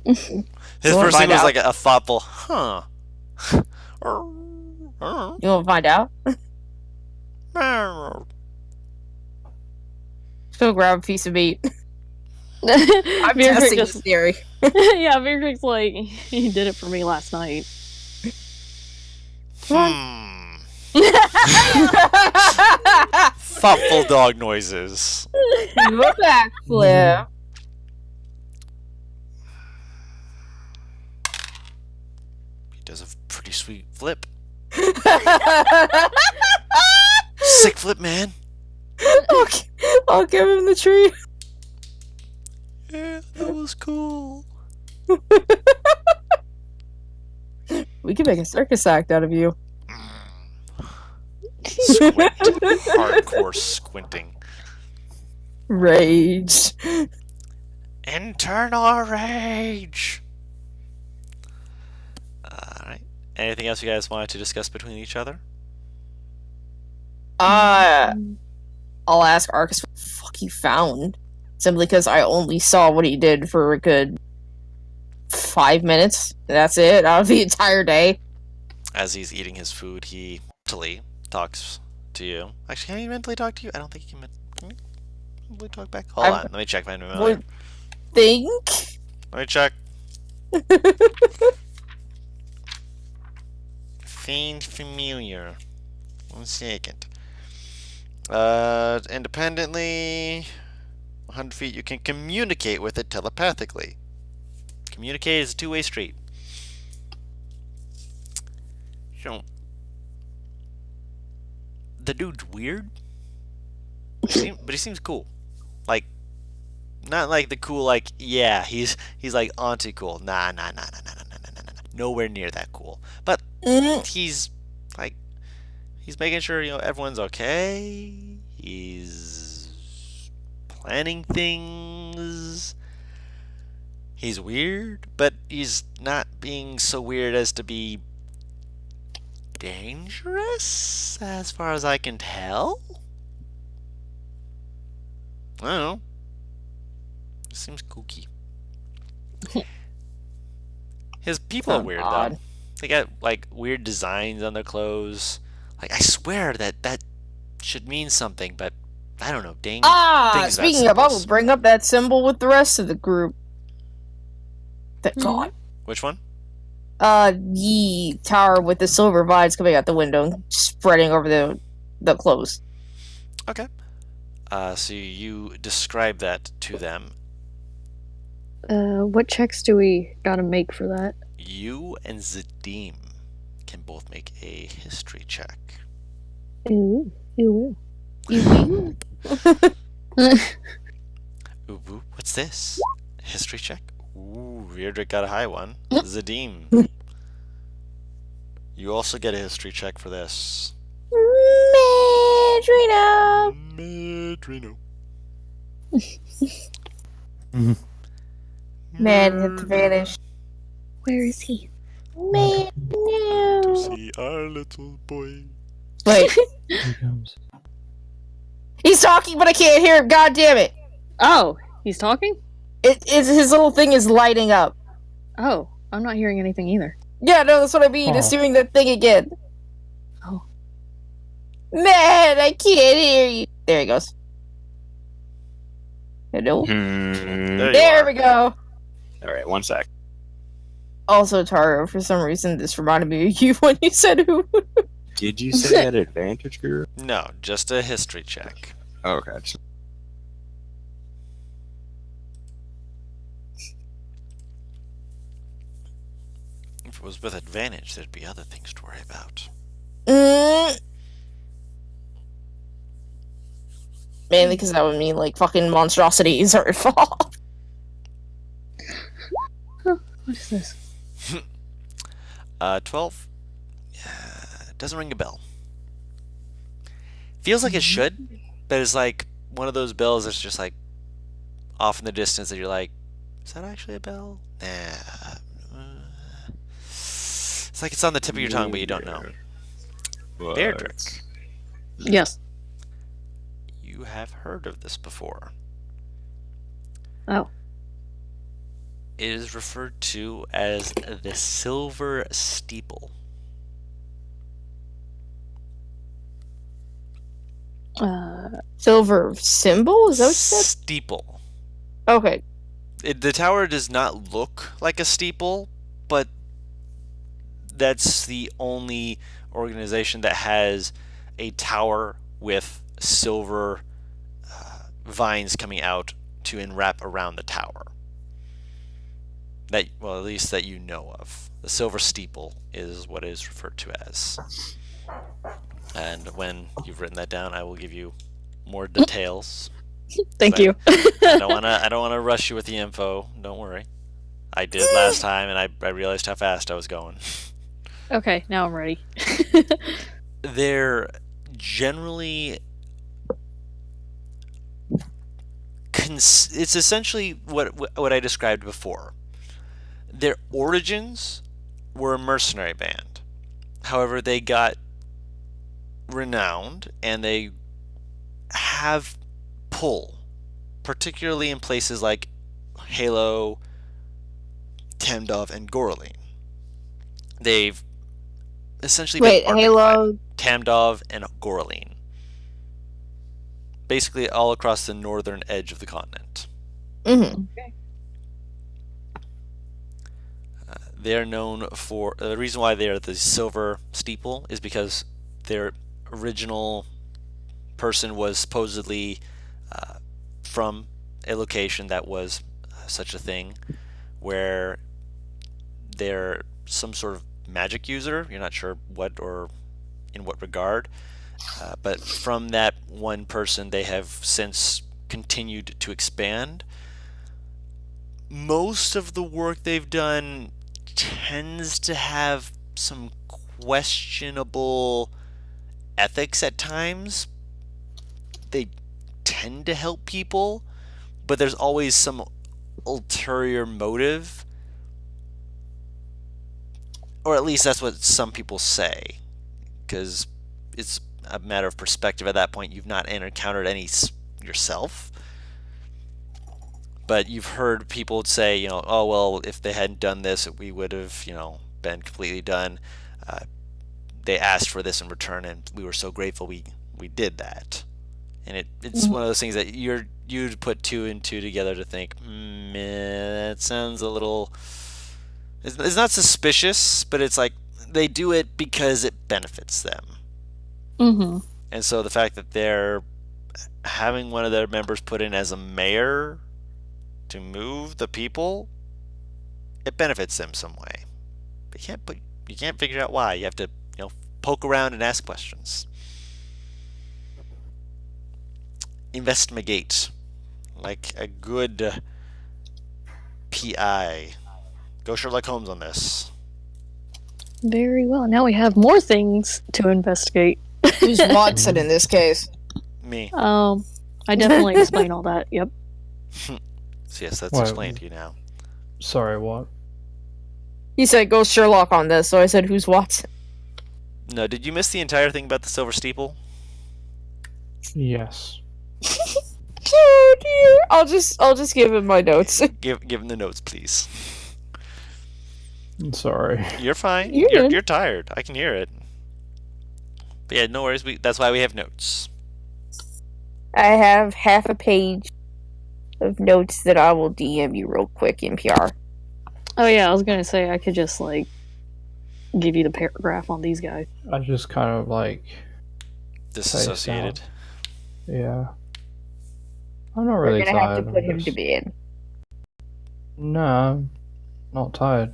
His We'll first thing find was out. like a thoughtful, huh. You wanna find out? She'll grab a piece of meat. I'm Beardrick testing just, this theory. yeah, Beardrick's like, he did it for me last night. Thoughtful dog noises. Do a backflip. He does a pretty sweet flip. Sick flip, man. Okay, I'll give him the treat. Yeah, that was cool. We can make a circus act out of you. Squint. Hardcore squinting. Rage. Internal rage. Alright. Anything else you guys wanted to discuss between each other? I'll ask Arcus what the fuck he found. Simply because I only saw what he did for a good 5 minutes. That's it, out of the entire day. As he's eating his food, he mentally talks to you. Actually, can he mentally talk to you? I don't think he can. Can you mentally talk back? Hold on, let me check my memory. Would think. Let me check. Fiend familiar. 1 second. Independently, 100 feet, you can communicate with it telepathically. Communicate is a two-way street. So, the dude's weird, but he seems cool. Like, not like the cool, like, yeah, he's like auntie cool. Nah. Nowhere near that cool. But he's like, he's making sure, everyone's okay. He's planning things. He's weird, but he's not being so weird as to be dangerous, as far as I can tell. I don't know. It seems kooky. His people are Sounds weird, odd. though. They got, like, weird designs on their clothes. Like, I swear that should mean something, but I don't know. Dang. things about Speaking of, I will symbols. bring up that symbol with the rest of the group. That God. Which one? The tower with the silver vines coming out the window, spreading over the clothes. Okay. So you describe that to them. What checks do we gotta make for that? You and Zadim can both make a history check. Ooh, you Ooh, what's this? History check? Ooh, Vierdrick got a high one. Zadim. You also get a history check for this. Madrina. Madrino. Man had to vanish. Where is he? Man, no. To see our little boy. Wait, Here he comes. he's talking, but I can't hear him. God damn it! Oh, he's talking? His little thing is lighting up. Oh, I'm not hearing anything either. Yeah, no, that's what I mean. It's Oh. doing that thing again. Oh. Man, I can't hear you. There he goes. Hello? There you There are. we go. Alright, 1 sec. Also, Taro, for some reason, this reminded me of you when you said who. Did you say that advantage, Guru? No, just a history check. Oh, okay. Just- If it was with advantage, there'd be other things to worry about. Mainly because that would mean, like, fucking monstrosities are involved. What is this? 12. Doesn't ring a bell. Feels like it should, but it's like one of those bells that's just like off in the distance that you're like, is that actually a bell? Nah. It's like it's on the tip of your tongue, but you don't know. What? Beardrick, Yes. you have heard of this before. Oh. It is referred to as the Silver Steeple. Silver symbol? Is that what you said? Steeple. Okay. The tower does not look like a steeple, but that's the only organization that has a tower with silver vines coming out to enwrap around the tower. That, well, at least that you know of. The Silver Steeple is what it is referred to as. And when you've written that down, I will give you more details. Thank But you. I don't wanna rush you with the info. Don't worry. I did last time, and I realized how fast I was going. Okay, now I'm ready. They're generally it's essentially what I described before. Their origins were a mercenary band. However, they got renowned and they have pull, particularly in places like Halo, Tamdov, and Goraline. They've essentially Wait, been Halo. Tamdov, and Goraline. Basically all across the northern edge of the continent. Mm-hmm. They're known for the reason why they're the Silver Steeple is because their original person was supposedly from a location that was such a thing, where they're some sort of magic user. You're not sure what or in what regard, but from that one person, they have since continued to expand. Most of the work they've done tends to have some questionable ethics at times. They tend to help people, but there's always some ulterior motive, or at least that's what some people say, because it's a matter of perspective at that point. You've not encountered any yourself, but you've heard people say, oh well, if they hadn't done this, we would have, been completely done. They asked for this in return, and we were so grateful we did that. And it's one of those things that you'd put two and two together to think, that sounds a little. It's not suspicious, but it's like they do it because it benefits them. Mm-hmm. And so the fact that they're having one of their members put in as a mayor to move the people, it benefits them some way. But you can't figure out why. You have to, poke around and ask questions. Investigate, like a good PI. Go Sherlock Holmes on this. Very well. Now we have more things to investigate. Who's Watson in this case? Me. I definitely explain all that. Yep. So yes, that's Wait, explained to you now. Sorry, what? He said, "Go Sherlock on this." So I said, "Who's Watson?" No, did you miss the entire thing about the silver steeple? Yes. Oh dear. I'll just give him my notes. Give him the notes, please. I'm sorry. You're fine. You're good. You're tired. I can hear it. But yeah, no worries. That's why we have notes. I have half a page of notes that I will DM you real quick in PR. Oh yeah, I was gonna say I could just like give you the paragraph on these guys. I just kind of like, Disassociated. yeah. I'm not We're really gonna tired. have to put I'm him just... to bed. No, I'm not tired.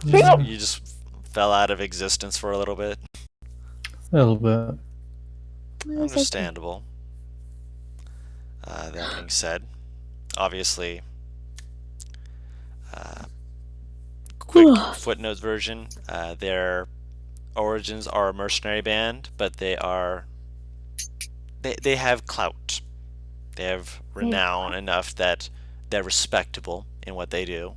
You just fell out of existence for a little bit. A little bit. Understandable. That being said, obviously, quick footnotes version. Their origins are a mercenary band, but they have clout. They have renown enough that they're respectable in what they do.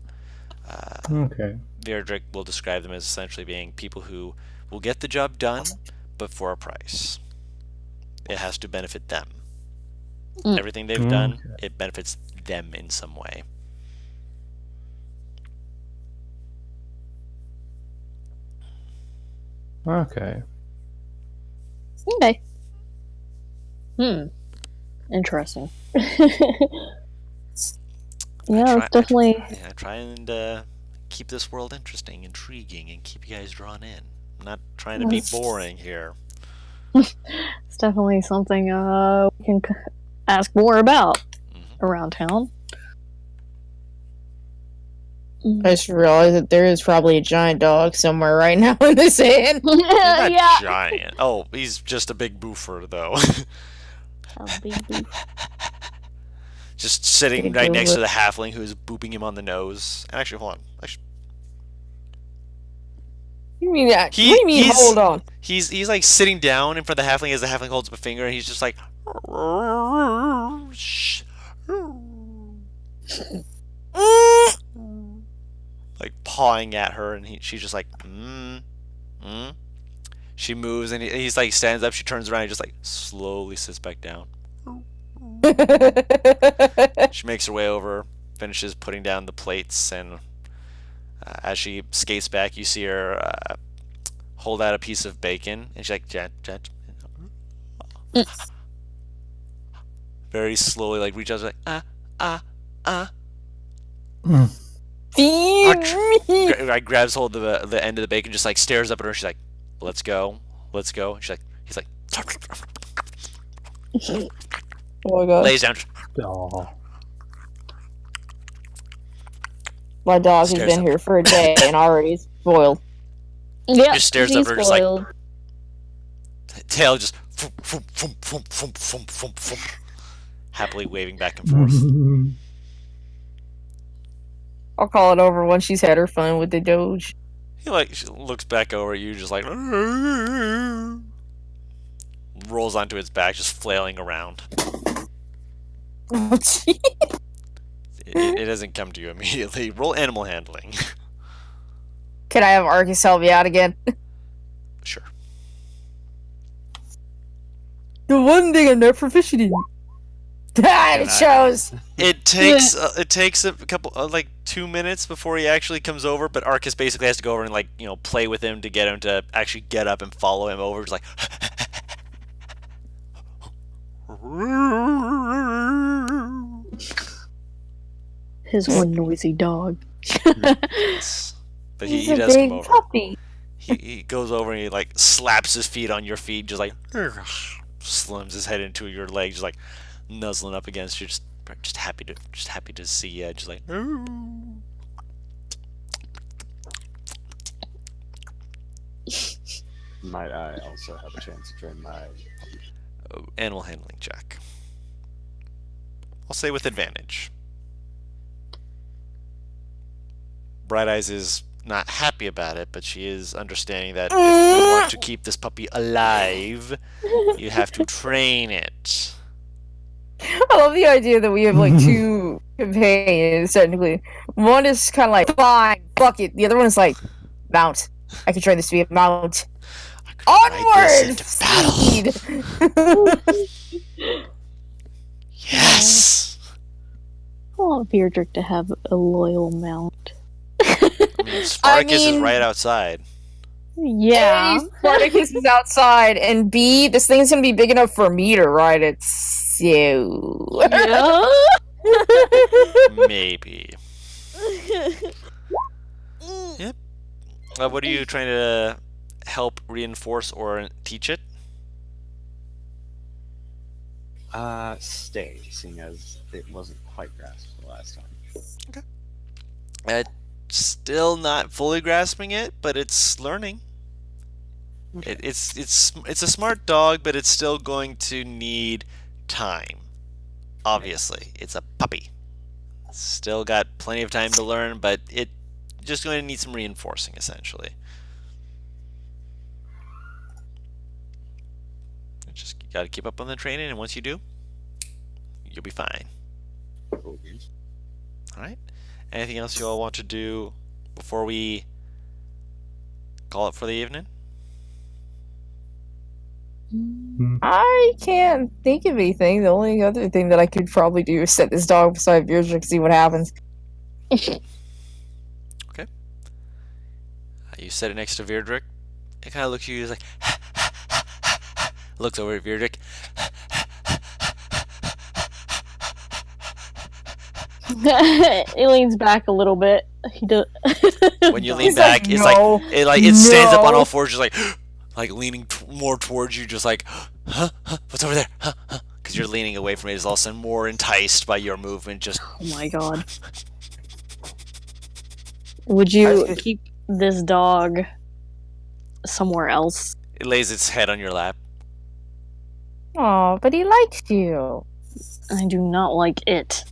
Okay. Vierdrick will describe them as essentially being people who will get the job done, but for a price. It has to benefit them. Everything they've done, it benefits them in some way. Okay. Okay. Interesting. Yeah, it's definitely. I try and keep this world interesting, intriguing, and keep you guys drawn in. I'm not trying to be boring here. It's definitely something we can ask more about around town. I just realized that there is probably a giant dog somewhere right now in the sand. He's not Yeah. giant. Oh, he's just a big boofer, though. A big boof. Just sitting Big right next to boofer. the halfling who's booping him on the nose. And actually, hold on. You mean that? He- what do you mean? he's- Hold on. He's like sitting down in front of the halfling as the halfling holds up a finger, and he's just like, shh. Like pawing at her, and she's just like, She moves, and he's like stands up. She turns around, and just like slowly sits back down. She makes her way over, finishes putting down the plates, and as she skates back, you see her hold out a piece of bacon, and she's like, Jet. Very slowly, like reach out, like, Feed me. grabs hold of the end of the bacon, just like stares up at her. She's like, "Let's go." And he's like, Oh my god. lays down. Oh. My dog has Stares been up. here for a day and already is spoiled. Yeah, Just stares up he's at her, just like- spoiled. Tail just happily waving back and forth. I'll call it over once she's had her fun with the Doge. She looks back over at you, just like rolls onto its back, just flailing around. Oh, gee. It doesn't come to you immediately. Roll animal handling. Can I have Arcus help me out again? Sure. The one thing I'm not proficient in. It shows. It takes a couple like 2 minutes before he actually comes over, but Arcus basically has to go over and like play with him to get him to actually get up and follow him over. Just like His one noisy dog. But He's he a does big come over. puppy. He goes over and he like slaps his feet on your feet, just like slams his head into your leg, just like nuzzling up against you, just happy to see you, just like. Might I also have a chance to train my Oh, animal handling check. I'll say with advantage. Bright Eyes is not happy about it, but she is understanding that if you want to keep this puppy alive, you have to train it. I love the idea that we have like two companions technically. One is kind of like, fine, fuck it. The other one is like, mount. I can train this to be a mount. Ride this Onward! into battle. Speed! Yes. I want Beardrick to have a loyal mount. I mean, Spartacus is mean- right outside. Yeah. A, Spartacus is outside, and B, this thing's gonna be big enough for me to ride it, so... Yeah. Maybe. Yep. What are you trying to help reinforce or teach it? Stay, seeing as it wasn't quite grasped the last time. Still not fully grasping it, but it's learning. Okay. It's a smart dog, but it's still going to need time. Obviously, it's a puppy. Still got plenty of time to learn, but it just going to need some reinforcing, essentially. You just got to keep up on the training, and once you do, you'll be fine. Cool beans. All right. Anything else you all want to do before we call it for the evening? I can't think of anything. The only other thing that I could probably do is set this dog beside Beardrick and see what happens. You set it next to Virdrick. It kind of looks at you. He's like, looks over at Virdrick. He leans back a little bit. He does. When you lean He's like, back, it's "No, it stands up on no." all fours, just like leaning more towards you, just like, huh, what's over there, huh, because you're leaning away from it. Is all of a sudden more enticed by your movement. Just, Oh my god. Would you keep this dog somewhere else? it lays its head on your lap. Aw, but he likes you. I do not like it.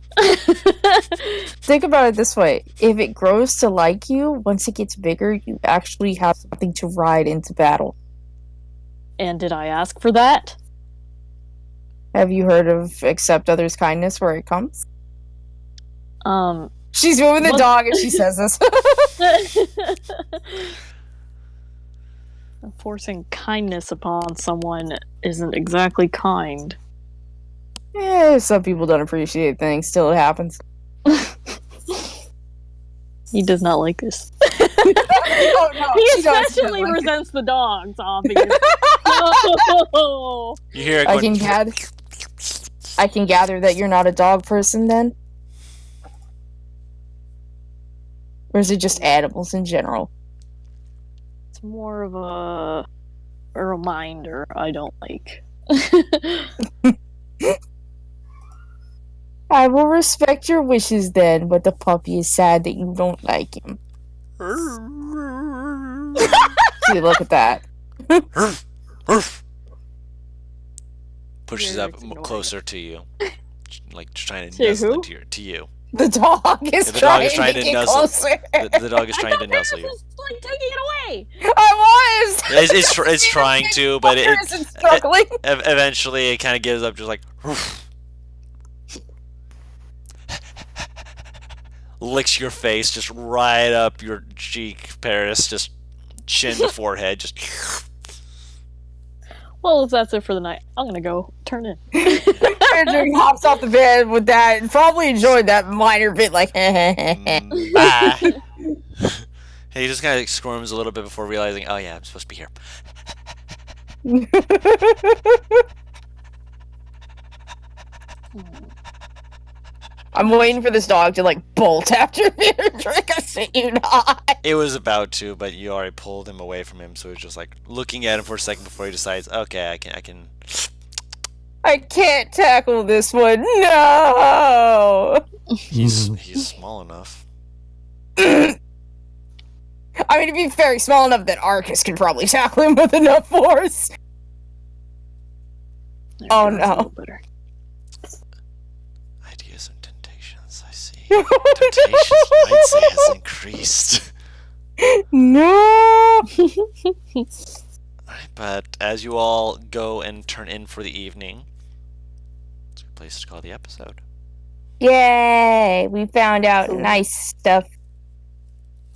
Think about it this way. If it grows to like you, once it gets bigger, you actually have something to ride into battle. And did I ask for that? Have you heard of accept others' kindness where it comes? She's moving the What? dog as she says this. Forcing kindness upon someone isn't exactly kind. Some people don't appreciate things, still it happens. He does not like this. Oh, no, He she does especially like it. resents the dogs, obviously. No. You hear it I going, can gather that you're not a dog person then? Or is it just animals in general? It's more of a reminder I don't like. I will respect your wishes then, but the puppy is sad that you don't like him. See, look at that. pushes Yeah, up it's annoying. closer to you, like just trying to To nuzzle who? into to you. The dog is, The dog is trying trying to to get nuzzle. closer. The dog is trying to nuzzle you. Just like taking it away. I was! It's trying to, but it isn't struggling. eventually it kind of gives up, just like licks your face, just right up your cheek, Paris, just chin to forehead, just. Well, if that's it for the night, I'm gonna go turn in. Andrew hops off the bed with that and probably enjoyed that minor bit, like, Bye. He just kind of squirms a little bit before realizing, oh yeah, I'm supposed to be here. I'm waiting for this dog to, like, bolt after Beardrick. I say you not. It was about to, but you already pulled him away from him, so it's just like looking at him for a second before he decides, okay, I can. I can't tackle this one. No. He's small enough. I mean, to be fair, he's small enough that Arcus can probably tackle him with enough force. There, Oh, that's a no. little better. Ideas and temptations, I see. Temptations, I'd say, has increased. No. Alright, but as you all go and turn in for the evening, place to call the episode. Yay! We found out Cool. nice stuff.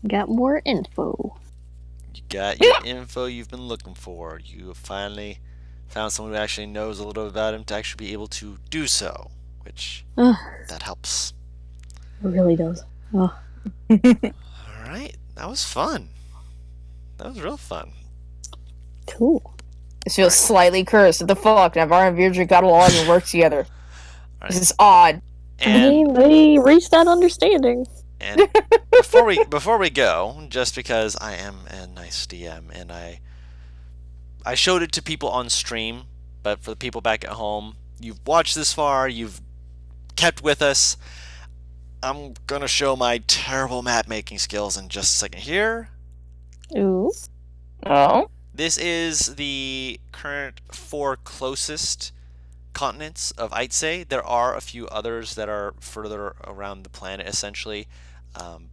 Got more info. You got your info you've been looking for. You have finally found someone who actually knows a little bit about him to actually be able to do so, which Ugh, that helps. it really does. Ugh. All right, that was fun. That was real fun. Cool. This feels slightly cursed. What the fuck? Navarre and Beardry got along and worked together. All This right. is odd. I And mean, they reached that understanding. And before we go, just because I am a nice DM and I showed it to people on stream, but for the people back at home, you've watched this far, you've kept with us. I'm gonna show my terrible map making skills in just a second here. Ooh. Oh? This is the current 4 closest continents of Aitseh. There are a few others that are further around the planet, essentially.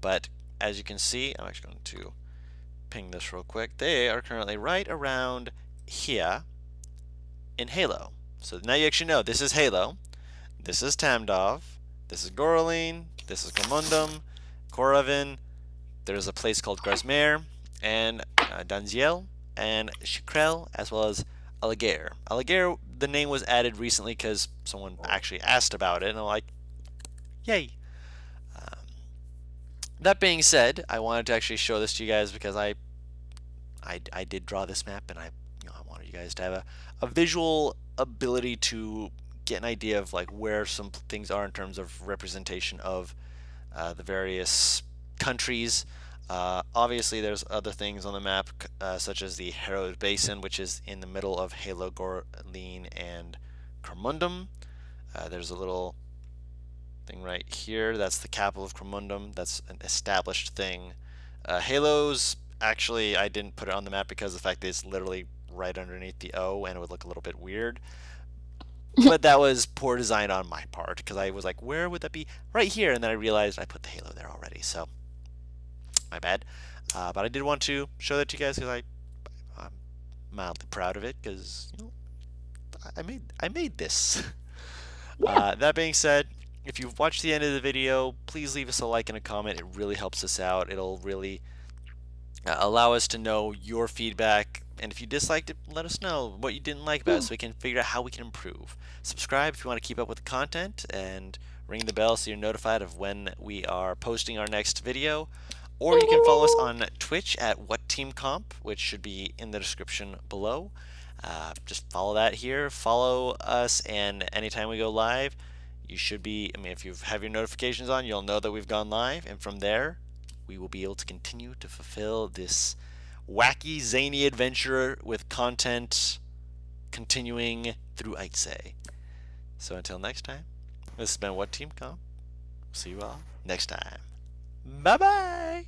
But as you can see, I'm actually going to ping this real quick. They are currently right around here in Halo. So now you actually know this is Halo, this is Tamdov, this is Goraline, this is Gamundum, Koravin, there's a place called Grasmere, and Danziel, and Shikrel, as well as Alligair. Alligair, the name was added recently because someone actually asked about it, and I'm like, yay. That being said, I wanted to actually show this to you guys because I did draw this map, and I wanted you guys to have a visual ability to get an idea of like where some things are in terms of representation of the various countries. Obviously, there's other things on the map, such as the Harrowed Basin, which is in the middle of Halo, Goraline, and Cormundum. There's a little thing right here. That's the capital of Cormundum. That's an established thing. Halo's, actually, I didn't put it on the map because of the fact that it's literally right underneath the O, and it would look a little bit weird. But that was poor design on my part, because I was like, where would that be? Right here, and then I realized I put the Halo there already, so my bad. But I did want to show that to you guys because I'm mildly proud of it, because I made this. That being said, if you've watched the end of the video, please leave us a like and a comment. It really helps us out. It'll really allow us to know your feedback, and if you disliked it, let us know what you didn't like about it so we can figure out how we can improve. Subscribe if you want to keep up with the content, and ring the bell so you're notified of when we are posting our next video. Or you can follow us on Twitch at WhatTeamComp, which should be in the description below. Just follow that here. Follow us, and anytime we go live, you should be, if you have your notifications on, you'll know that we've gone live, and from there, we will be able to continue to fulfill this wacky, zany adventure with content continuing through Aitseh. So until next time, this has been WhatTeamComp. See you all next time. Bye-bye!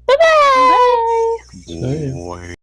Bye-bye! So, Boy.